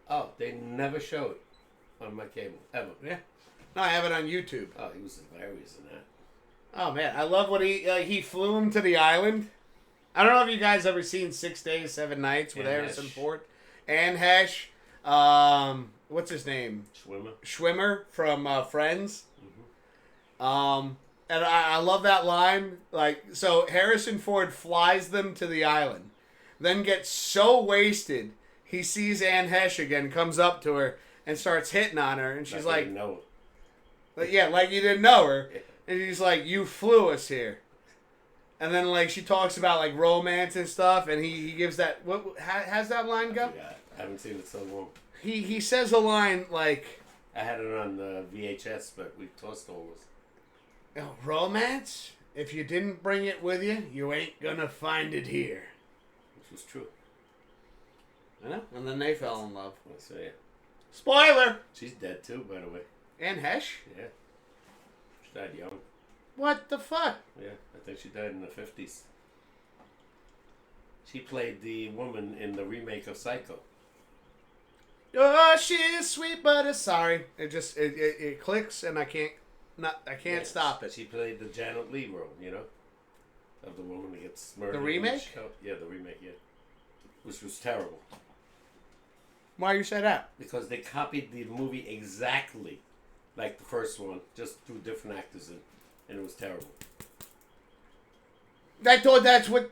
Oh, they never showed it on my cable, ever.
Yeah. No, I have it on YouTube.
Oh, he was hilarious in that.
Oh, man. I love what he flew him to the island. I don't know if you guys ever seen 6 days, 7 nights with
Anne
Harrison
Hesh.
Ford. Anne Hesh. What's his name? Schwimmer from Friends.
Mm-hmm.
And I love that line. Like, so Harrison Ford flies them to the island, then gets so wasted, he sees Anne Hesh again, comes up to her, and starts hitting on her. And she's like,
no.
yeah, like you didn't know her. And he's like, you flew us here. And then, like, she talks about, like, romance and stuff, and he gives that, how's that line go?
I haven't seen it so long.
He says a line like,
I had it on the VHS, but we tossed all this.
romance? If you didn't bring it with you, you ain't gonna find it here.
Which was true.
I know. And then they fell in love.
Let's say it.
Spoiler!
She's dead too, by the way.
Anne Hesh?
Yeah. She died young.
What the fuck?
Yeah, I think she died in the 50s. She played the woman in the remake of Psycho.
Oh, she's sweet butter. Sorry, it clicks and I can't stop it.
She played the Janet Leigh role, of the woman that gets murdered.
The
in
remake?
show. Yeah, the remake. Yeah, which was terrible
Why you say that?
because they copied the movie exactly like the first one, just threw different actors in, and it was terrible.
I thought that's what.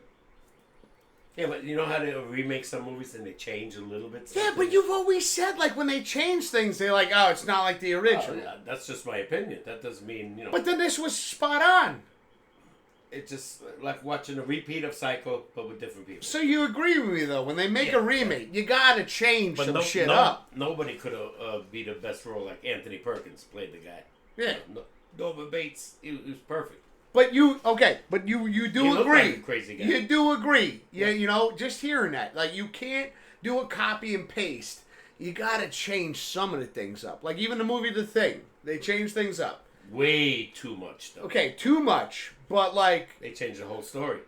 Yeah, but you know how they remake some movies and they change a little bit?
Yeah, but you've always said, like, when they change things, they're like, oh, it's not like the original.
Yeah, that's just my opinion. That doesn't mean,
But then this was spot on.
It's just like watching a repeat of Psycho, but with different people.
So you agree with me, though, when they make a remake, you gotta change some shit up.
Nobody could have be the best role like Anthony Perkins played the guy.
Yeah.
Norman Bates, he was perfect.
But you do
He looked
agree.
like a crazy guy.
You do agree. Yeah, just hearing that. Like, you can't do a copy and paste. You gotta change some of the things up. Like, even the movie The Thing, they changed things up.
Way too much, though.
Okay, too much. But, like...
They changed the whole story.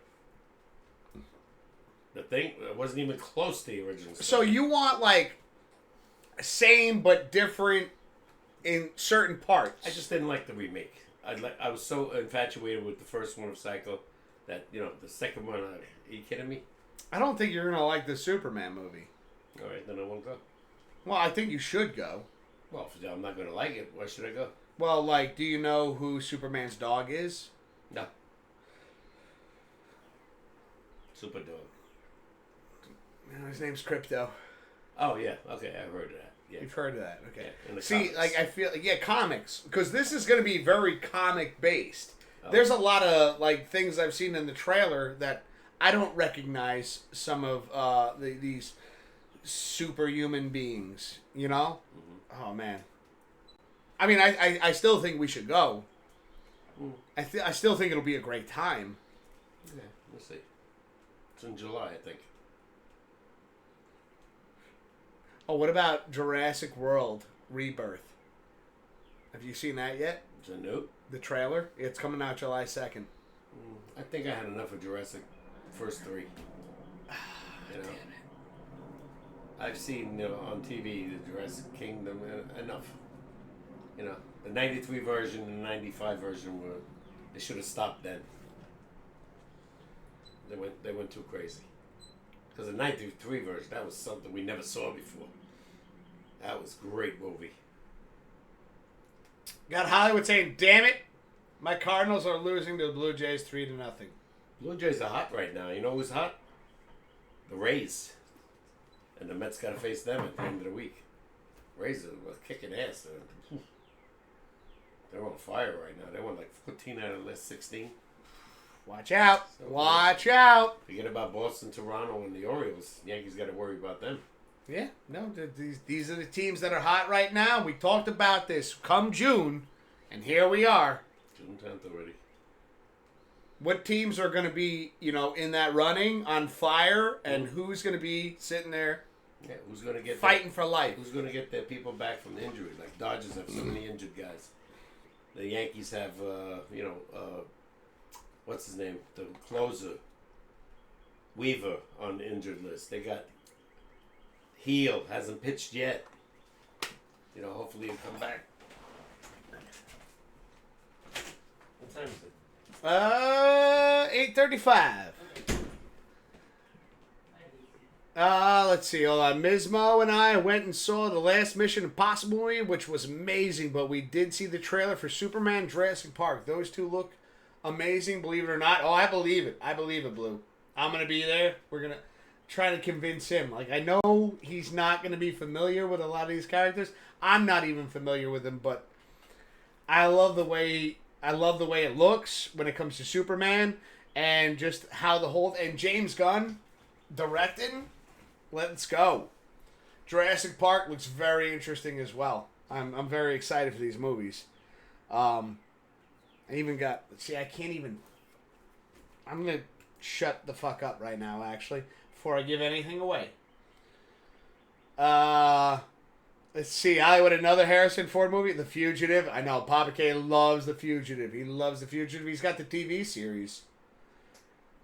The Thing wasn't even close to the original story.
So you want, like, same but different in certain parts.
I just didn't like the remake. I was so infatuated with the first one of Psycho that, the second one, are you kidding me?
I don't think you're gonna like the Superman movie.
All right, then I won't go.
Well, I think you should go.
Well, if I'm not going to like it, why should I go?
Well, like, do you know who Superman's dog is?
No. Super dog.
No, his name's Crypto.
Oh, yeah. Okay, I've heard of that. Yeah.
You've heard of that, okay.
Yeah, in the
See,
comics.
like, I feel, yeah, comics. Because this is going to be very comic-based.
Oh.
There's a lot of, like, things I've seen in the trailer that I don't recognize some of these superhuman beings, you know? Mm-hmm. Oh, man. I mean, I still think we should go. I still think it'll be a great time.
Yeah, we'll see. It's in July, I think.
Oh, what about Jurassic World Rebirth? Have you seen that yet?
Is it new?
The trailer? It's coming out July 2nd.
I think I had enough of Jurassic first three. You know? I've seen on TV the Jurassic Kingdom enough. You know, the '93 version and the '95 version they should have stopped then. They went too crazy. Because the '93 version, that was something we never saw before. That was a great movie.
Got Hollywood saying, "Damn it, my Cardinals are losing to the Blue Jays 3-0."
Blue Jays are hot right now. You know who's hot? The Rays. And the Mets got to face them at the end of the week. Rays are kicking ass. They're on fire right now. They won like 14 out of the last 16.
Watch out!
So,
Watch out!
Forget about Boston, Toronto, and the Orioles. Yankees got to worry about them.
Yeah, no, these are the teams that are hot right now. We talked about this come June, and here we are.
June 10th already.
What teams are going to be, in that running on fire, and who's going to be sitting there
Yeah, who's going to get
fighting for life?
Who's going to get their people back from injury? Like Dodgers have so many injured guys. The Yankees have, what's his name? The closer, Weaver, on the injured list. They got Heel, hasn't pitched yet. Hopefully he'll come back. What time is it?
8:35. Let's see. Hold on. Mismo and I went and saw the last Mission Impossible movie, which was amazing, but we did see the trailer for Superman Jurassic Park. Those two look amazing, believe it or not. Oh, I believe it. I believe it, Blue. I'm going to be there. We're going to try to convince him. Like, I know he's not going to be familiar with a lot of these characters. I'm not even familiar with them, but I love the way it looks when it comes to Superman, and just how the whole, and James Gunn directing. Let's go. Jurassic Park looks very interesting as well. I'm very excited for these movies. I even got, I can't even, I'm going to shut the fuck up right now, actually, before I give anything away. Let's see, Hollywood, another Harrison Ford movie, The Fugitive. I know, Papa K loves The Fugitive. He loves The Fugitive. He's got the TV series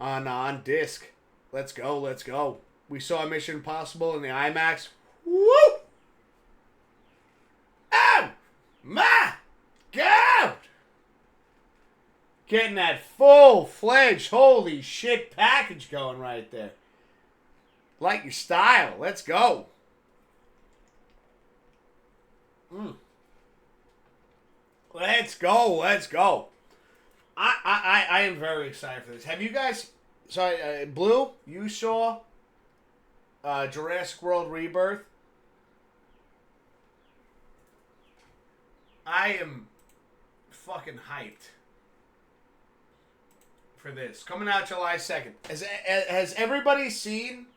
on disc. Let's go, let's go. We saw Mission Impossible in the IMAX. Woo! Oh my God! Getting that full-fledged, holy shit package going right there. Like your style. Let's go. Let's go. Let's go. I am very excited for this. Have you guys... Sorry, Blue, you saw Jurassic World Rebirth? I am fucking hyped for this. Coming out July 2nd. Has everybody seen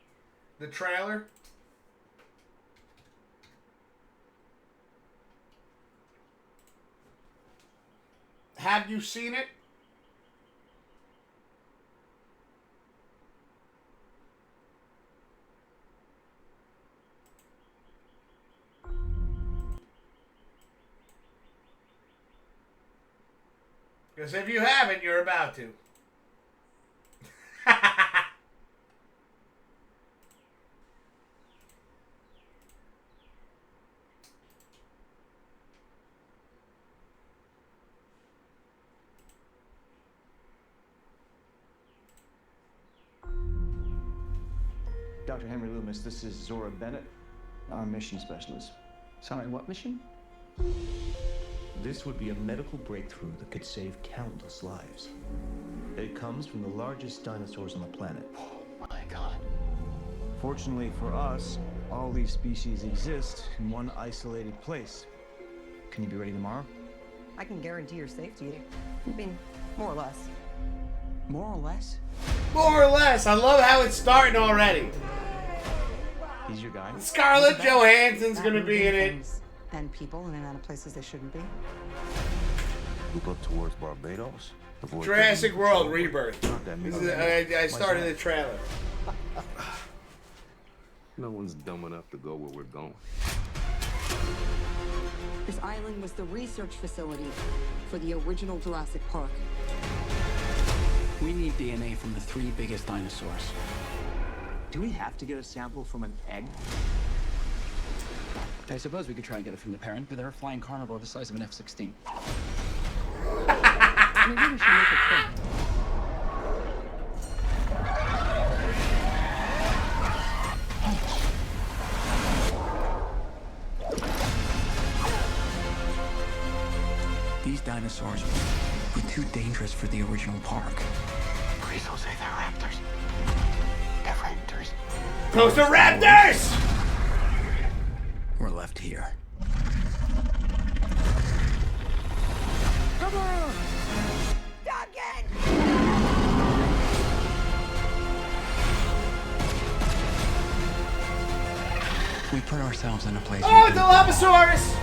the trailer? Have you seen it? Because if you haven't, you're about to.
Dr. Henry Loomis, this is Zora Bennett. our mission specialist.
Sorry, what mission?
This would be a medical breakthrough that could save countless lives. It comes from the largest dinosaurs on the planet.
Oh my God.
Fortunately for us, all these species exist in one isolated place. Can you be ready tomorrow?
I can guarantee your safety. I mean, more or less.
More or less?
More or less. I love how it's starting already.
He's your guy.
Scarlett Johansson's gonna be in it.
And people in and out of places they shouldn't be.
Move up towards Barbados. Avoid
Jurassic
the-
World Rebirth.
Not that
This
many.
is, I started the trailer.
No one's dumb enough to go where we're going.
This island was the research facility for the original Jurassic Park.
We need DNA from the 3 biggest dinosaurs.
Do we have to get a sample from an egg?
I suppose we could try and get it from the parent, but they're a flying carnivore the size of an F-16.
Maybe we should make a trip.
These dinosaurs were too dangerous for the original park.
Please don't say they're raptors. They're raptors.
Those are raptors!
We're left here.
Come on! Duncan!
We put ourselves in a place
Oh,
we
it's a
can-
Dilophosaurus!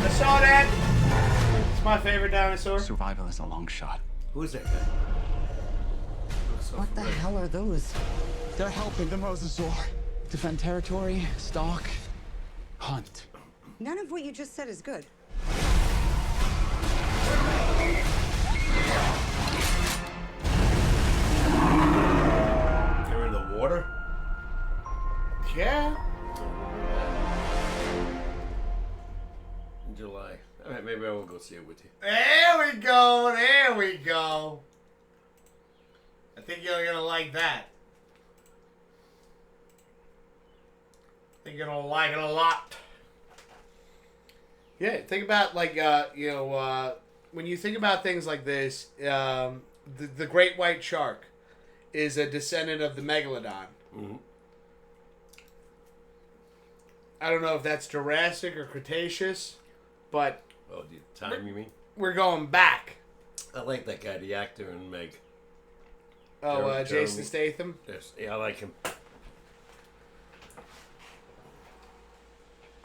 I saw that. It's my favorite dinosaur.
Survival is a long shot.
Who's that guy? Looks so
What the
familiar.
hell are those?
They're helping the mosasaur defend territory, stalk, hunt.
None of what you just said is good.
They're in the water?
Yeah.
In July. Alright, maybe I will go see it with you.
There we go. There we go. I think you're gonna like that. I think you're gonna like it a lot. Yeah, think about like when you think about things like this, the great white shark is a descendant of the megalodon.
Mm-hmm.
I don't know if that's Jurassic or Cretaceous, but
Oh, the time you mean?
we're going back.
I like that guy, the actor in Meg.
Oh,
Jeremy.
Jason Statham.
Yes, yeah, I like him.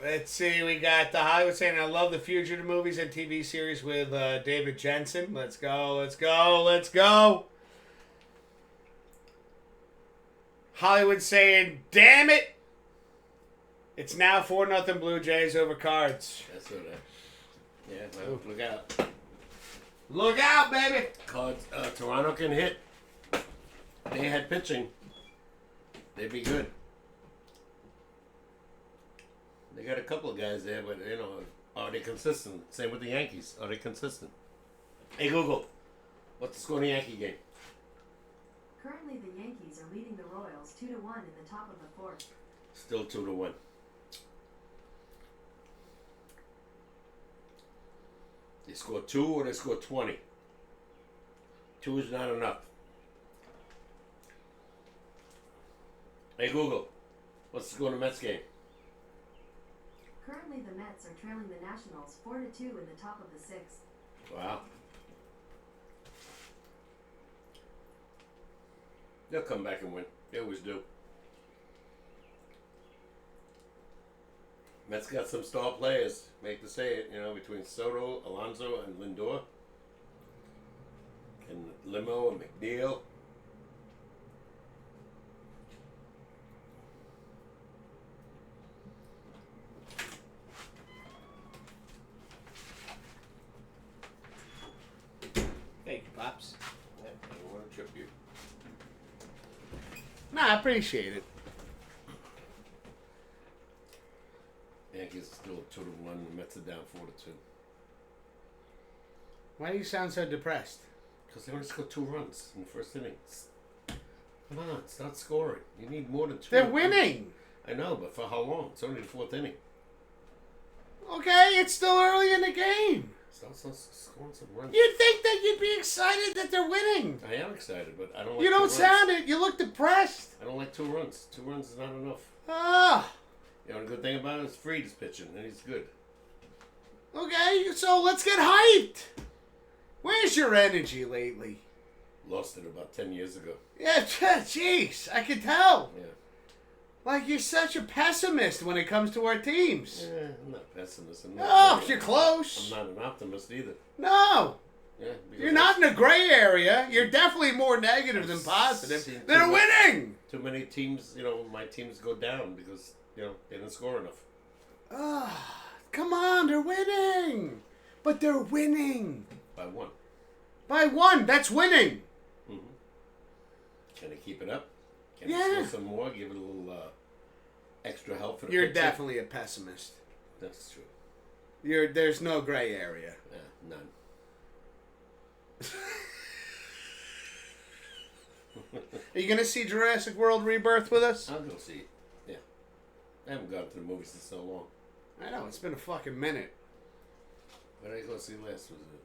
Let's see, we got the Hollywood saying, I love the Fugitive movies and TV series with David Jensen. Let's go, let's go, let's go. Hollywood saying, damn it. It's now 4-0 Blue Jays over Cards.
That's what yeah, well, look out.
Look out, baby.
Cards, Toronto can hit. They had pitching. They'd be good. They got a couple of guys there, but, you know, are they consistent? Same with the Yankees. Are they consistent? Hey, Google, what's the score in the Yankee game?
Currently, the Yankees are leading the Royals 2-1 in the top of the 4th.
Still 2-1. They score 2 or they score 20. 2 is not enough. Hey, Google, what's the score in the Mets game?
Currently, the Mets are trailing the Nationals 4-2 in the top of the 6th.
Wow. They'll come back and win. They always do. Mets got some star players, make to say it, you know, between Soto, Alonso, and Lindor. And Limo and McNeil.
Thank you, Pops.
Yeah, I don't want to trip you.
Nah, I appreciate it.
Yankees still 2-1. The Mets are down 4-2.
Why do you sound so depressed?
Because they only scored 2 runs in the first inning. Come on, start scoring. You need more than 2.
They're winning.
I know, but for how long? It's only the 4th inning.
Okay, it's still early in the game.
Scoring some runs.
You'd think that you'd be excited that they're winning.
I am excited, but I don't like
You
2
don't
runs.
sound it. You look depressed.
I don't like 2 runs. 2 runs is not enough.
Ah.
You know, the good thing about it is Fried's pitching, and he's good.
Okay, so let's get hyped. Where's your energy lately?
Lost it about 10 years ago.
Yeah, jeez, I can tell.
Yeah.
Like you're such a pessimist when it comes to our teams.
Yeah, I'm not a pessimist.
Oh, you're close.
I'm not an optimist either.
No.
Yeah,
You're not in a gray area. You're definitely more negative than positive. They're winning.
Too many teams, you know, my teams go down because, you know, they didn't score enough.
Ah, come on, they're winning. But they're winning.
By 1.
By 1, that's winning.
Mm-hmm. Can they keep it up? Can
Yeah.
they score some more? Give it a little extra help for the
You're
pitcher?
definitely a pessimist.
That's true.
There's no gray area.
Yeah, none.
Are you gonna see Jurassic World Rebirth with us?
I'll go see it. Yeah. I haven't gone to the movies in so long.
I know, it's been a fucking minute.
What did I go see last? Was it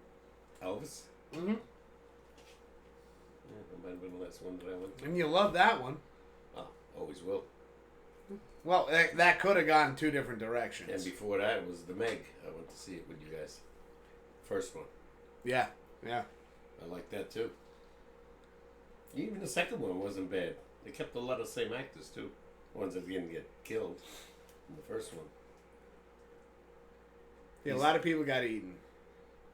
Elvis?
Mm-hmm.
Yeah, that might have been the last one that I went to.
And you love that one.
Oh, always will.
Well, that could have gone 2 different directions.
And before that was The Meg. I went to see it with you guys. First one.
Yeah.
I like that too. Even the second one wasn't bad. They kept a lot of the same actors too. Ones that didn't get killed in the first one.
Yeah, a lot of people got eaten.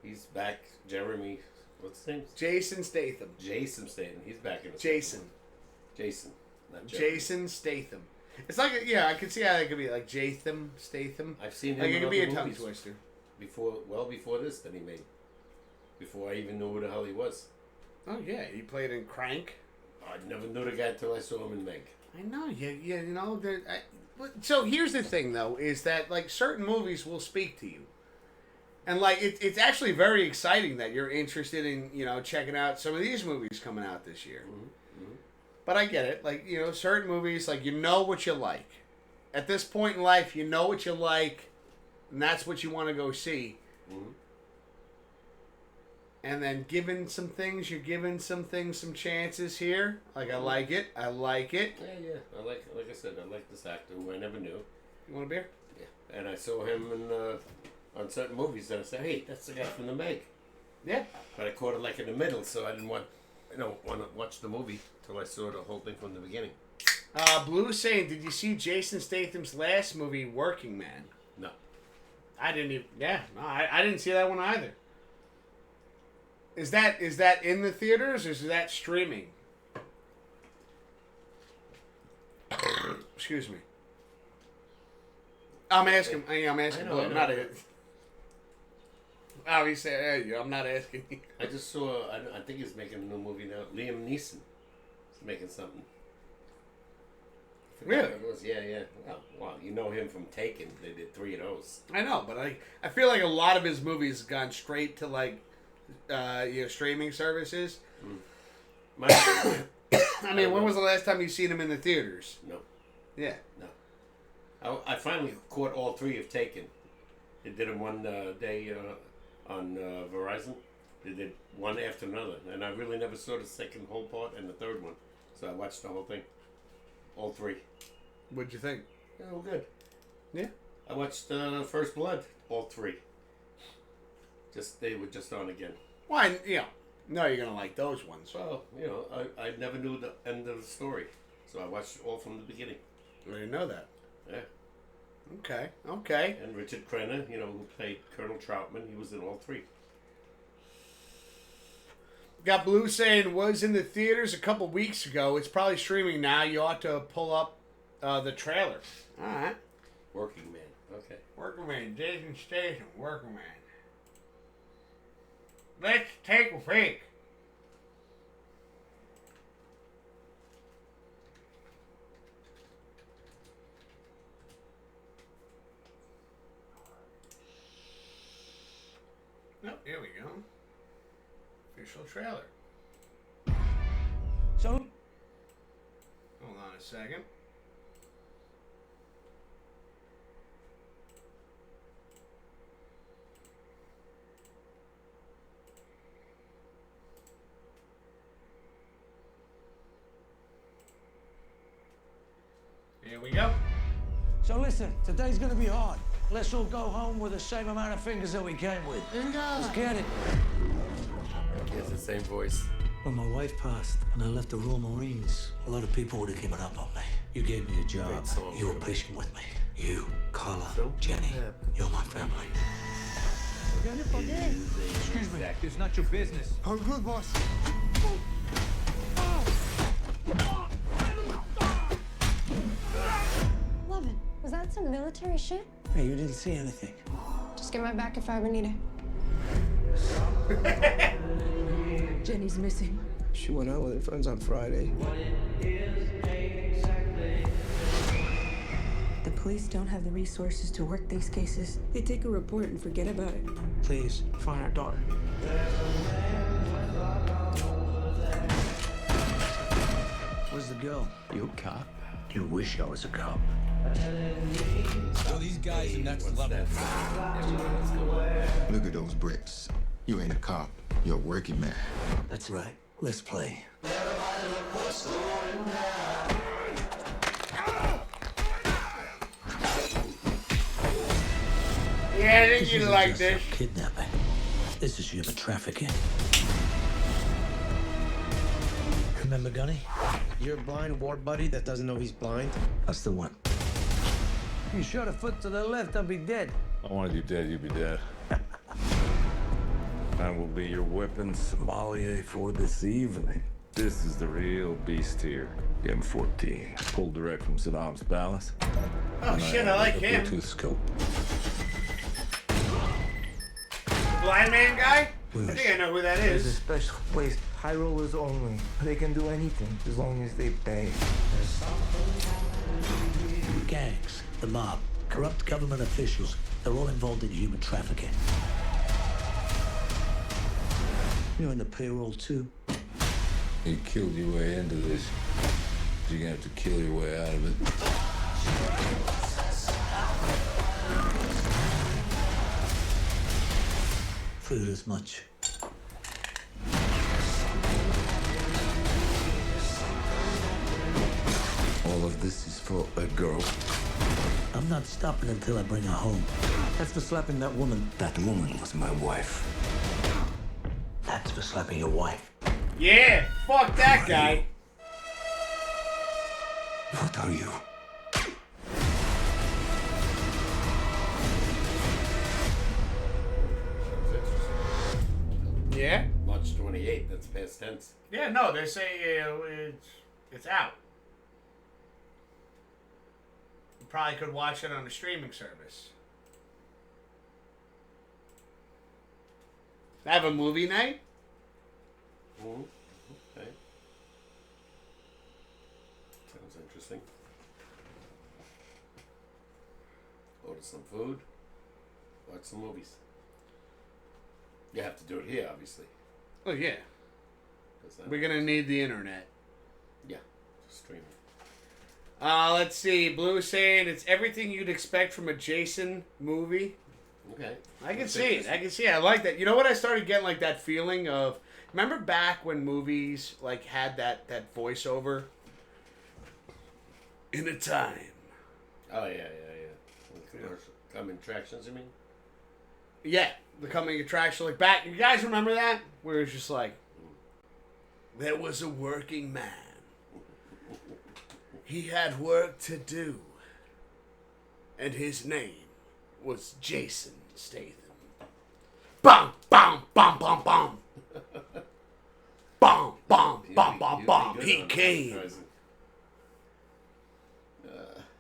He's back. Jeremy, what's his name?
Jason Statham.
Jason Statham. He's back in the
Jason.
second one. Jason. Not Jeremy.
Jason Statham. It's like, I can see how it could be like Statham.
I've seen him
like
in
it could be a
other
tongue
movies
twister.
before this that he made. Before I even knew who the hell he was.
Oh yeah, he played in Crank.
I never knew the guy until I saw him in Meg.
I know, you know. So here's the thing, though, is that like certain movies will speak to you, and like it's actually very exciting that you're interested in checking out some of these movies coming out this year.
Mm-hmm. Mm-hmm.
But I get it, like certain movies, like you know what you like. At this point in life, you know what you like, and that's what you want to go see.
Mm-hmm.
And then you're giving some things some chances here. Like, I like it.
Yeah. I like I said, I like this actor who I never knew.
You want a beer?
Yeah. And I saw him on certain movies and I said, hey, that's the guy from the Meg.
Yeah.
But I caught it like in the middle, so I didn't want to watch the movie till I saw the whole thing from the beginning.
Blue saying, did you see Jason Statham's last movie, Working Man?
No.
I didn't even. Yeah, no, I didn't see that one either. Is that in the theaters or is that streaming? Excuse me. I'm asking. I'm asking.
I know.
I'm not. Obviously, I'm not asking.
I just saw. I think he's making a new movie now. Liam Neeson is making something. I forgot
Really?
what it was. Yeah. Well, you know him from Taken. They did 3 of those.
I know, but I feel like a lot of his movies have gone straight to like streaming services.
Mm.
I mean, when was the last time you seen him in the theaters?
No.
Yeah.
No. I finally caught all 3 of Taken. They did them one day on Verizon. They did one after another, and I really never saw the second whole part and the third one. So I watched the whole thing, all 3.
What'd you think?
Yeah, well, good.
Yeah.
I watched First Blood, all 3. They were just on again.
Well, no, you're gonna like those ones.
Well, I never knew the end of the story, so I watched all from the beginning.
I didn't know that.
Yeah.
Okay.
And Richard Crenna, who played Colonel Troutman, he was in all 3.
Got Blue saying was in the theaters a couple weeks ago. It's probably streaming now. You ought to pull up the trailer. All right.
Working Man. Okay.
Working Man. Jason Statham. Working Man. Let's take a break. Nope, here we go. Official trailer.
So,
Hold on a second. we go.
So listen, today's gonna be hard. Let's all go home with the same amount of fingers that we came with. Let's get it.
He has the same voice.
When my wife passed and I left the Royal Marines, a lot of people would have given up on me. You gave me a job. You were patient with me. You, Carla, Jenny, you're my family.
Excuse me, it's not your business.
I'm good, boss.
Levin, was that some military shit?
Hey, you didn't see anything.
Just get my back if I ever need it.
Jenny's missing.
She went out with her friends on Friday.
The police don't have the resources to work these cases. They take a report and forget about it.
Please, find our daughter.
Where's the girl?
You a cop? You wish I was a cop.
So these guys are next level. Look at those bricks. You ain't a cop. You're a working man.
That's right. Let's play.
Yeah, I think you'd like this.
Kidnapping. This is human trafficking. Remember Gunny?
Your blind war buddy that doesn't know he's blind?
That's the one.
You shot a foot to the left, I'll be dead.
I wanted you dead, you'd be dead. I will be your weapon sommelier for this evening. This is the real beast here. M14, pulled direct from Saddam's palace.
Oh shit, I like him.
Bluetooth scope.
Blind man guy? I think I know who that
There's a
is.
special place, high rollers only. They can do anything as long as they pay.
Gangs, the mob, corrupt government officials, they're all involved in human trafficking. You're in the payroll too.
You killed your way into this. You're gonna have to kill your way out of it.
Food as much.
All of this is for a girl.
I'm not stopping until I bring her home.
That's for slapping that woman.
That woman was my wife.
That's for slapping your wife.
Yeah, fuck that guy.
What are you?
Yeah?
March 28th, that's past tense.
Yeah, no, they say it's out. You probably could watch it on a streaming service. Have a movie night?
Mm-hmm. Okay. Sounds interesting. Order some food. Watch some movies. You have to do it here, obviously.
Oh, yeah. We're going to need the internet.
Yeah, streaming.
Let's see. Blue is saying it's everything you'd expect from a Jason movie.
Okay.
I can see it. I can see it. I like that. You know what? I started getting like that feeling of... Remember back when movies like had that voiceover? In a time.
Oh, yeah. Coming attractions, you mean?
Yeah. The coming attraction. Like back... You guys remember that? Where it's just like... There was a working man. He had work to do. And his name was Jason Statham. Bum, bum, bum, bum, bum. Bum, bum, bum, bum, bum. He came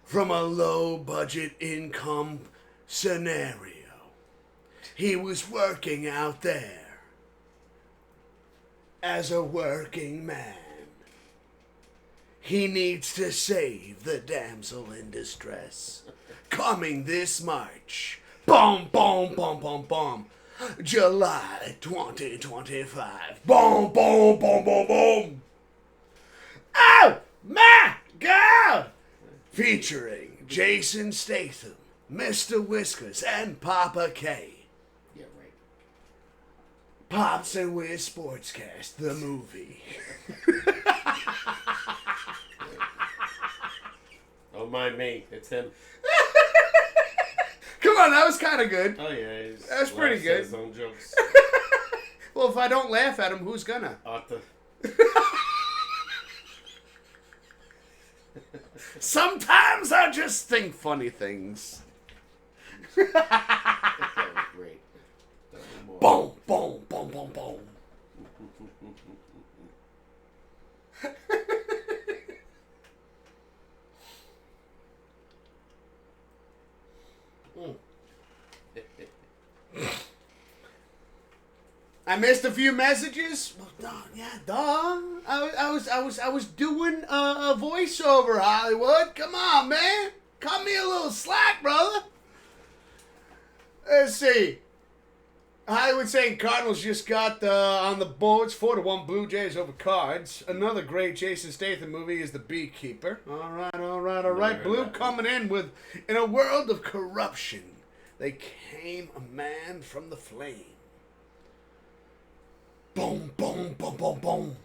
from a low budget income scenario. He was working out there as a working man. He needs to save the damsel in distress. Coming this March. Boom, boom, boom, boom, boom. July 2025. Boom, boom, boom, boom, boom. Oh, my God! Featuring Jason Statham, Mr. Whiskers, and Papa K.
Yeah, right.
Pops Wiz SportsCast, the movie.
Oh Don't mind me. It's him.
Come on, that was kind of good.
Oh, yeah.
That's pretty good.
His own jokes.
Well, if I don't laugh at him, who's gonna?
Arthur.
Sometimes I just think funny things.
That was great.
Boom, boom, boom, boom, boom. I missed a few messages. Well, duh. I was doing a voiceover, Hollywood. Come on, man. Cut me a little slack, brother. Let's see. Hollywood saying Cardinals just got on the boards 4-1 Blue Jays over Cards. Another great Jason Statham movie is The Beekeeper. All right. Blue coming in a world of corruption. They came a man from the flame. Boom, boom, boom, boom, boom.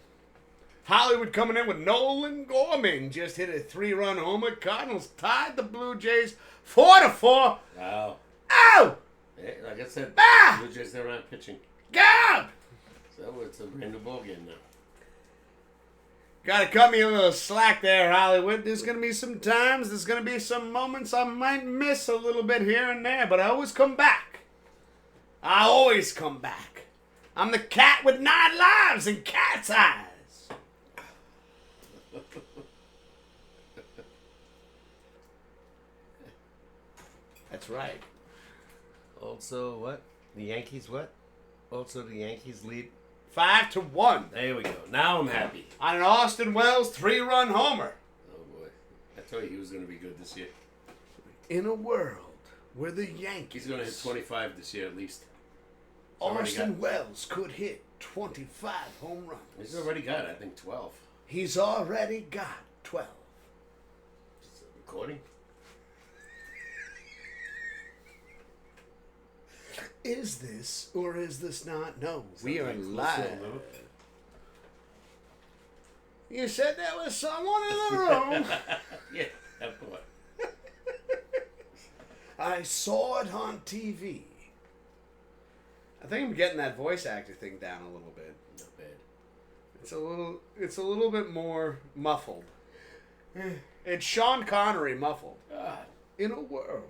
Hollywood coming in with Nolan Gorman. Just hit a 3-run homer. Cardinals tied the Blue Jays 4-4.
Wow.
Ow!
Hey, like I said, Blue Jays, they're not pitching.
God!
So it's a brand new ball game now.
Gotta cut me a little slack there, Hollywood. There's gonna be some times, there's gonna be some moments I might miss a little bit here and there, but I always come back. I always come back. I'm the cat with 9 lives and cat's eyes. That's right.
Also, what? The Yankees what? Also, the Yankees lead
5-1.
There we go. Now I'm happy.
On an Austin Wells 3-run homer.
Oh, boy. I told you he was going to be good this year.
In a world where the Yankees...
He's going to hit 25 this year at least.
Austin Wells could hit 25 home runs.
He's already got, I think, 12.
He's already got 12.
Is it recording?
Is this or is this not? No, we are live. You said there was someone in the room.
Yeah, that boy.
I saw it on TV. I think I'm getting that voice actor thing down a little bit.
Not bad.
It's a little bit more muffled. It's Sean Connery muffled. In a world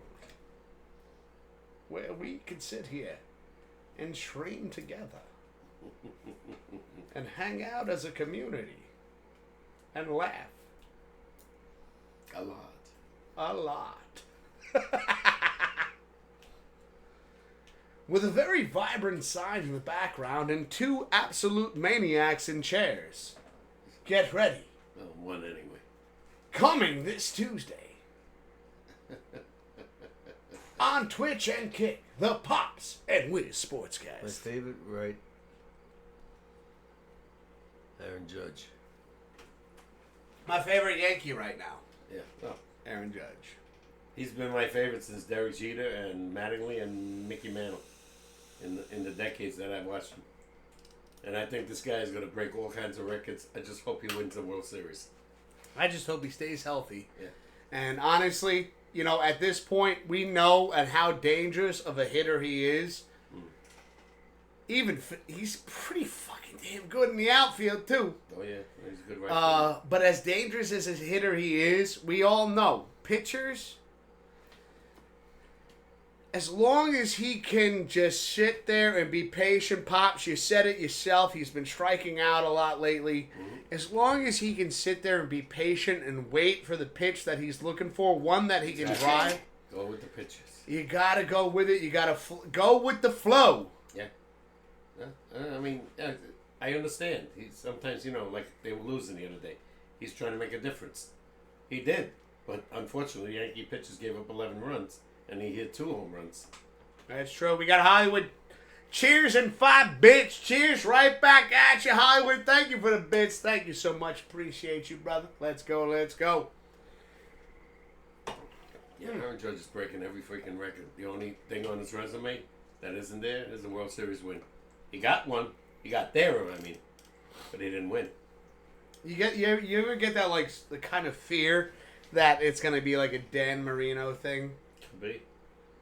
where we can sit here and train together and hang out as a community and laugh.
A lot.
A lot. With a very vibrant sign in the background and 2 absolute maniacs in chairs. Get ready.
Well, one anyway.
Coming this Tuesday. On Twitch and Kick, the Pops and Wiz SportsCast.
My favorite, right? Aaron Judge.
My favorite Yankee right now.
Yeah. Oh.
Aaron Judge.
He's been my favorite since Derek Jeter and Mattingly and Mickey Mantle in the decades that I've watched him. And I think this guy is going to break all kinds of records. I just hope he wins the World Series.
I just hope he stays healthy.
Yeah.
And honestly, you know, at this point, we know at how dangerous of a hitter he is. Even he's pretty fucking damn good in the outfield too.
Oh yeah, he's a good right.
But as dangerous as a hitter he is, we all know pitchers. As long as he can just sit there and be patient, Pops, you said it yourself. He's been striking out a lot lately. Mm-hmm. As long as he can sit there and be patient and wait for the pitch that he's looking for, one that he can drive.
Go with the pitches.
You gotta go with it. You gotta go with the flow.
Yeah. I mean, I understand. Sometimes, you know, like they were losing the other day. He's trying to make a difference. He did, but unfortunately, Yankee pitchers gave up 11 runs. And he hit 2 home runs.
That's true. We got Hollywood. Cheers and 5 bits. Cheers right back at you, Hollywood. Thank you for the bits. Thank you so much. Appreciate you, brother. Let's go. Let's go.
Yeah, Aaron Judge is breaking every freaking record. The only thing on his resume that isn't there is a World Series win. He got one. He got there, I mean. But he didn't win.
You ever get that, like, the kind of fear that it's gonna be like a Dan Marino thing,
Could be.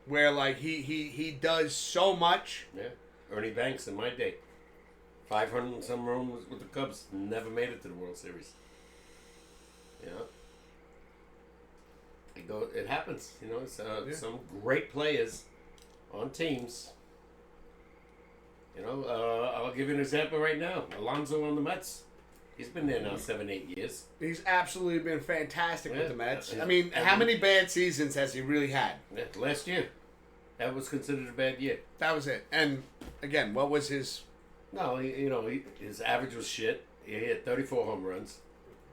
where like he does so much.
Yeah. Ernie Banks in my day. 500 and some runs with the Cubs. Never made it to the World Series. Yeah. It happens. You know, it's, some great players on teams. You know, I'll give you an example right now. Alonso on the Mets. He's been there now 7-8 years.
He's absolutely been fantastic with the Mets.
Yeah.
I mean, how many bad seasons has he really had?
Yeah, last year. That was considered a bad year.
That was it. And again, what was his?
No, his average was shit. He hit 34 home runs.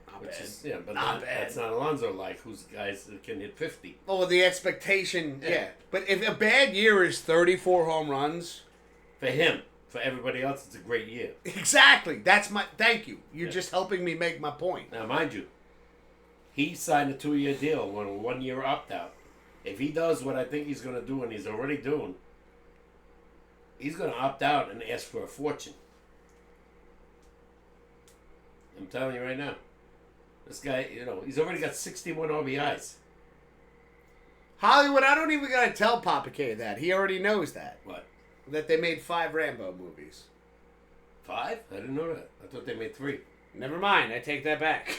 Not bad.
But
Not bad.
That's not Alonso like, who's guys that can hit 50.
Oh, the expectation, yeah. But if a bad year is 34 home runs,
for him, for everybody else, it's a great year.
Exactly. That's my. Thank you. You're just helping me make my point.
Now, mind you, he signed a 2-year deal on a 1-year opt-out. If he does what I think he's going to do, and he's already doing, he's going to opt out and ask for a fortune. I'm telling you right now. This guy, he's already got 61 RBIs.
Hollywood, I don't even got to tell Papa K that. He already knows that.
What?
That they made 5 Rambo movies.
5? I didn't know that. I thought they made 3.
Never mind. I take that back.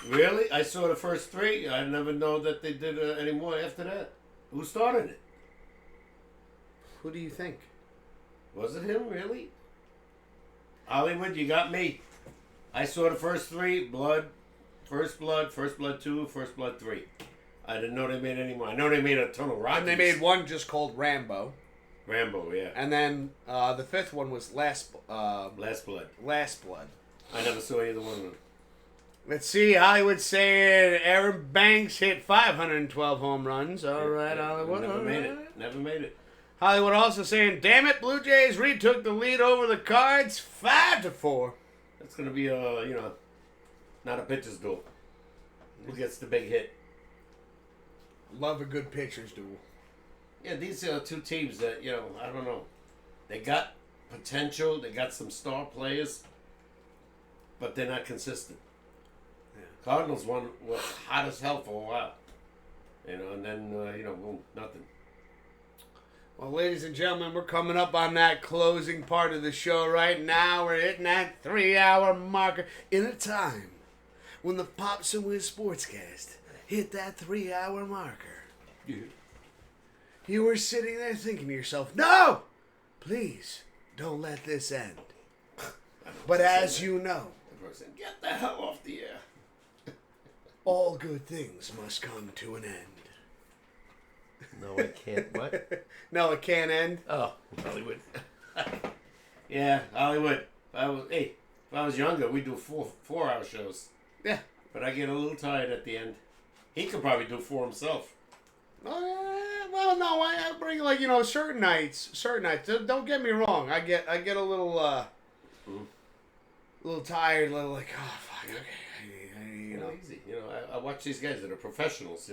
Really? I saw the first 3. I never know that they did any more after that. Who started it?
Who do you think?
Was it him, really? Hollywood, you got me. I saw the first 3, First Blood 2, First Blood 3. I didn't know they made any more. I know they made a ton of Rockies.
And they made one just called Rambo.
Rambo, yeah.
And then the 5th one was Last
Blood.
Last Blood.
I never saw either one of them.
Let's see. Hollywood saying Aaron Banks hit 512 home runs. All right, Hollywood.
Never made it. Never made it.
Hollywood also saying, damn it, Blue Jays retook the lead over the Cards 5-4.
That's going to be not a pitcher's duel. Who gets the big hit?
Love a good pitcher's duel.
Yeah, these are 2 teams that, I don't know. They got potential. They got some star players. But they're not consistent. Yeah. Cardinals were hot as hell for a while. And then, boom, nothing.
Well, ladies and gentlemen, we're coming up on that closing part of the show right now. We're hitting that 3-hour marker in a time when the Pops Wiz SportsCast hit that 3-hour marker.
Yeah.
You were sitting there thinking to yourself, no! Please, don't let this end. But as you know,
get the hell off the air.
All good things must come to an end.
No, it can't. What?
No, it can't end.
Oh, Hollywood. Yeah, Hollywood. If I was younger, we'd do 4-hour shows.
Yeah.
But I get a little tired at the end. He could probably do 4 himself.
Well, no, I bring certain nights. Don't get me wrong. I get a little little tired, little like, oh fuck, okay,
Easy. I watch these guys that are professionals,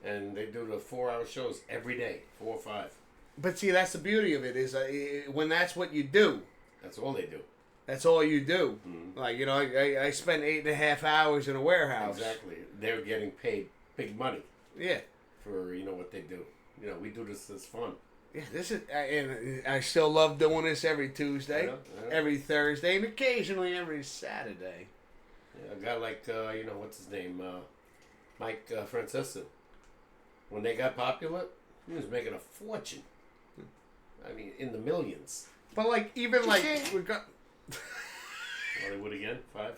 and they do the 4-hour shows every day, 4 or 5.
But see, that's the beauty of it is when that's what you do.
That's all they do.
That's all you do.
Mm-hmm.
Like I spent 8.5 hours in a warehouse.
Exactly. They're getting paid big money.
Yeah.
For what they do. We do this as fun.
Yeah, this is, and I still love doing this every Tuesday, every Thursday, and occasionally every Saturday.
Yeah, a guy like what's his name, Mike Francesa. When they got popular, he was making a fortune. I mean, in the millions.
But even we got
Hollywood again, 5.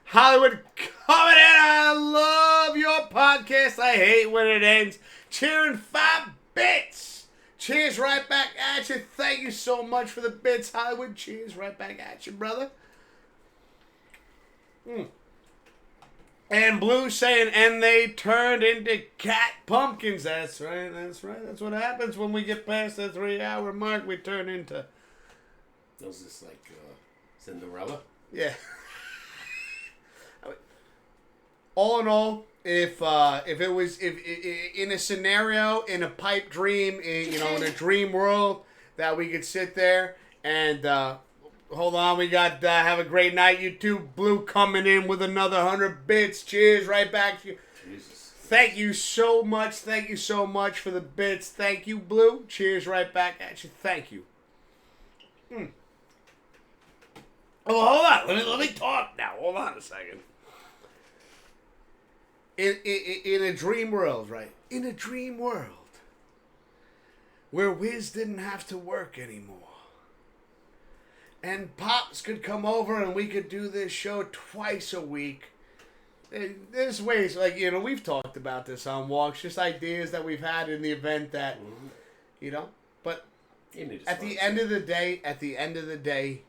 Hollywood coming in. I love your podcast. I hate when it ends. Cheering 5 bits. Cheers right back at you. Thank you so much for the bits, Hollywood. Cheers right back at you, brother. And Blue saying, and they turned into cat pumpkins. That's right. That's what happens when we get past the 3-hour mark. We turn into...
That was just like Cinderella?
Yeah. All in all, if it was in a scenario, in a pipe dream, in a dream world, that we could sit there and Hold on, we got have a great night, you two. Blue coming in with another 100 bits. Cheers, right back to you.
Jesus.
Thank you so much. Thank you so much for the bits. Thank you, Blue. Cheers, right back at you. Thank you. Oh, hold on. Let me talk now. Hold on a second. In a dream world, right? In a dream world where Wiz didn't have to work anymore. And Pops could come over and we could do this show twice a week. And there's ways, like, you know, we've talked about this on walks, just ideas that we've had in the event that, you know, but at the end of the day,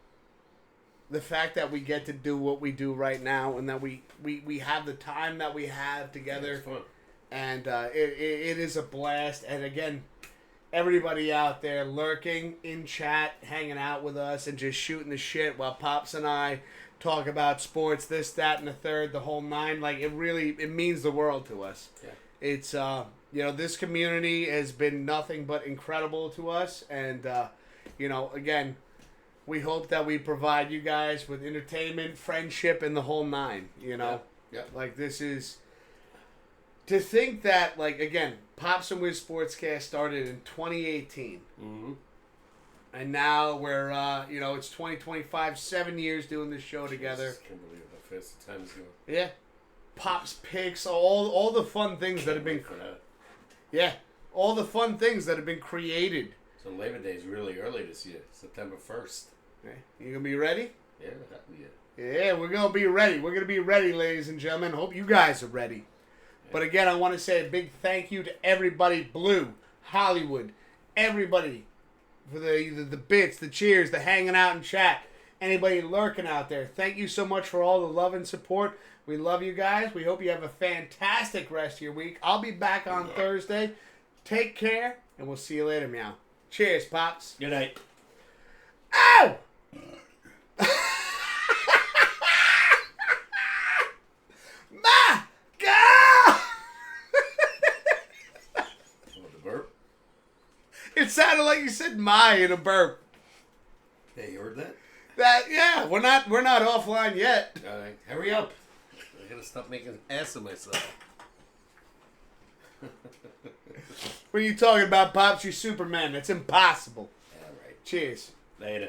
the fact that we get to do what we do right now and that we have the time that we have together, and it is a blast. And again, everybody out there lurking in chat, hanging out with us, and just shooting the shit while Pops and I talk about sports, this, that, and the third, the whole nine. Like, it means the world to us. Yeah. It's, you know, this community has been nothing but incredible to us. And, you know, again, we hope that we provide you guys with entertainment, friendship, and the whole nine, you know? Yeah. Like, this is... To think that, like, again, Pops and Wiz SportsCast started in 2018. Mm-hmm. And now we're, you know, it's 2025, 7 years doing this show together.
I can't believe how fast the time's going.
Yeah. Pops picks, all the fun things that have been... Yeah. All the fun things that have been created.
So Labor Day is really early this year, September 1st.
Okay. You gonna be ready?
Yeah, yeah.
Yeah, we're gonna be ready. We're gonna be ready, ladies and gentlemen. Hope you guys are ready. Yeah. But again, I want to say a big thank you to everybody, Blue, Hollywood, everybody, for the bits, the cheers, the hanging out in chat, anybody lurking out there. Thank you so much for all the love and support. We love you guys. We hope you have a fantastic rest of your week. I'll be back on Thursday. Take care, and we'll see you later, meow. Cheers, Pops.
Good night.
Ow! My God!
The burp?
It sounded like you said "my" in a burp.
Hey, you heard that?
Yeah, we're not offline yet.
All right, hurry up! I gotta stop making an ass of myself.
When you talking about Pops, you're Superman. That's impossible.
All right.
Cheers.
Later.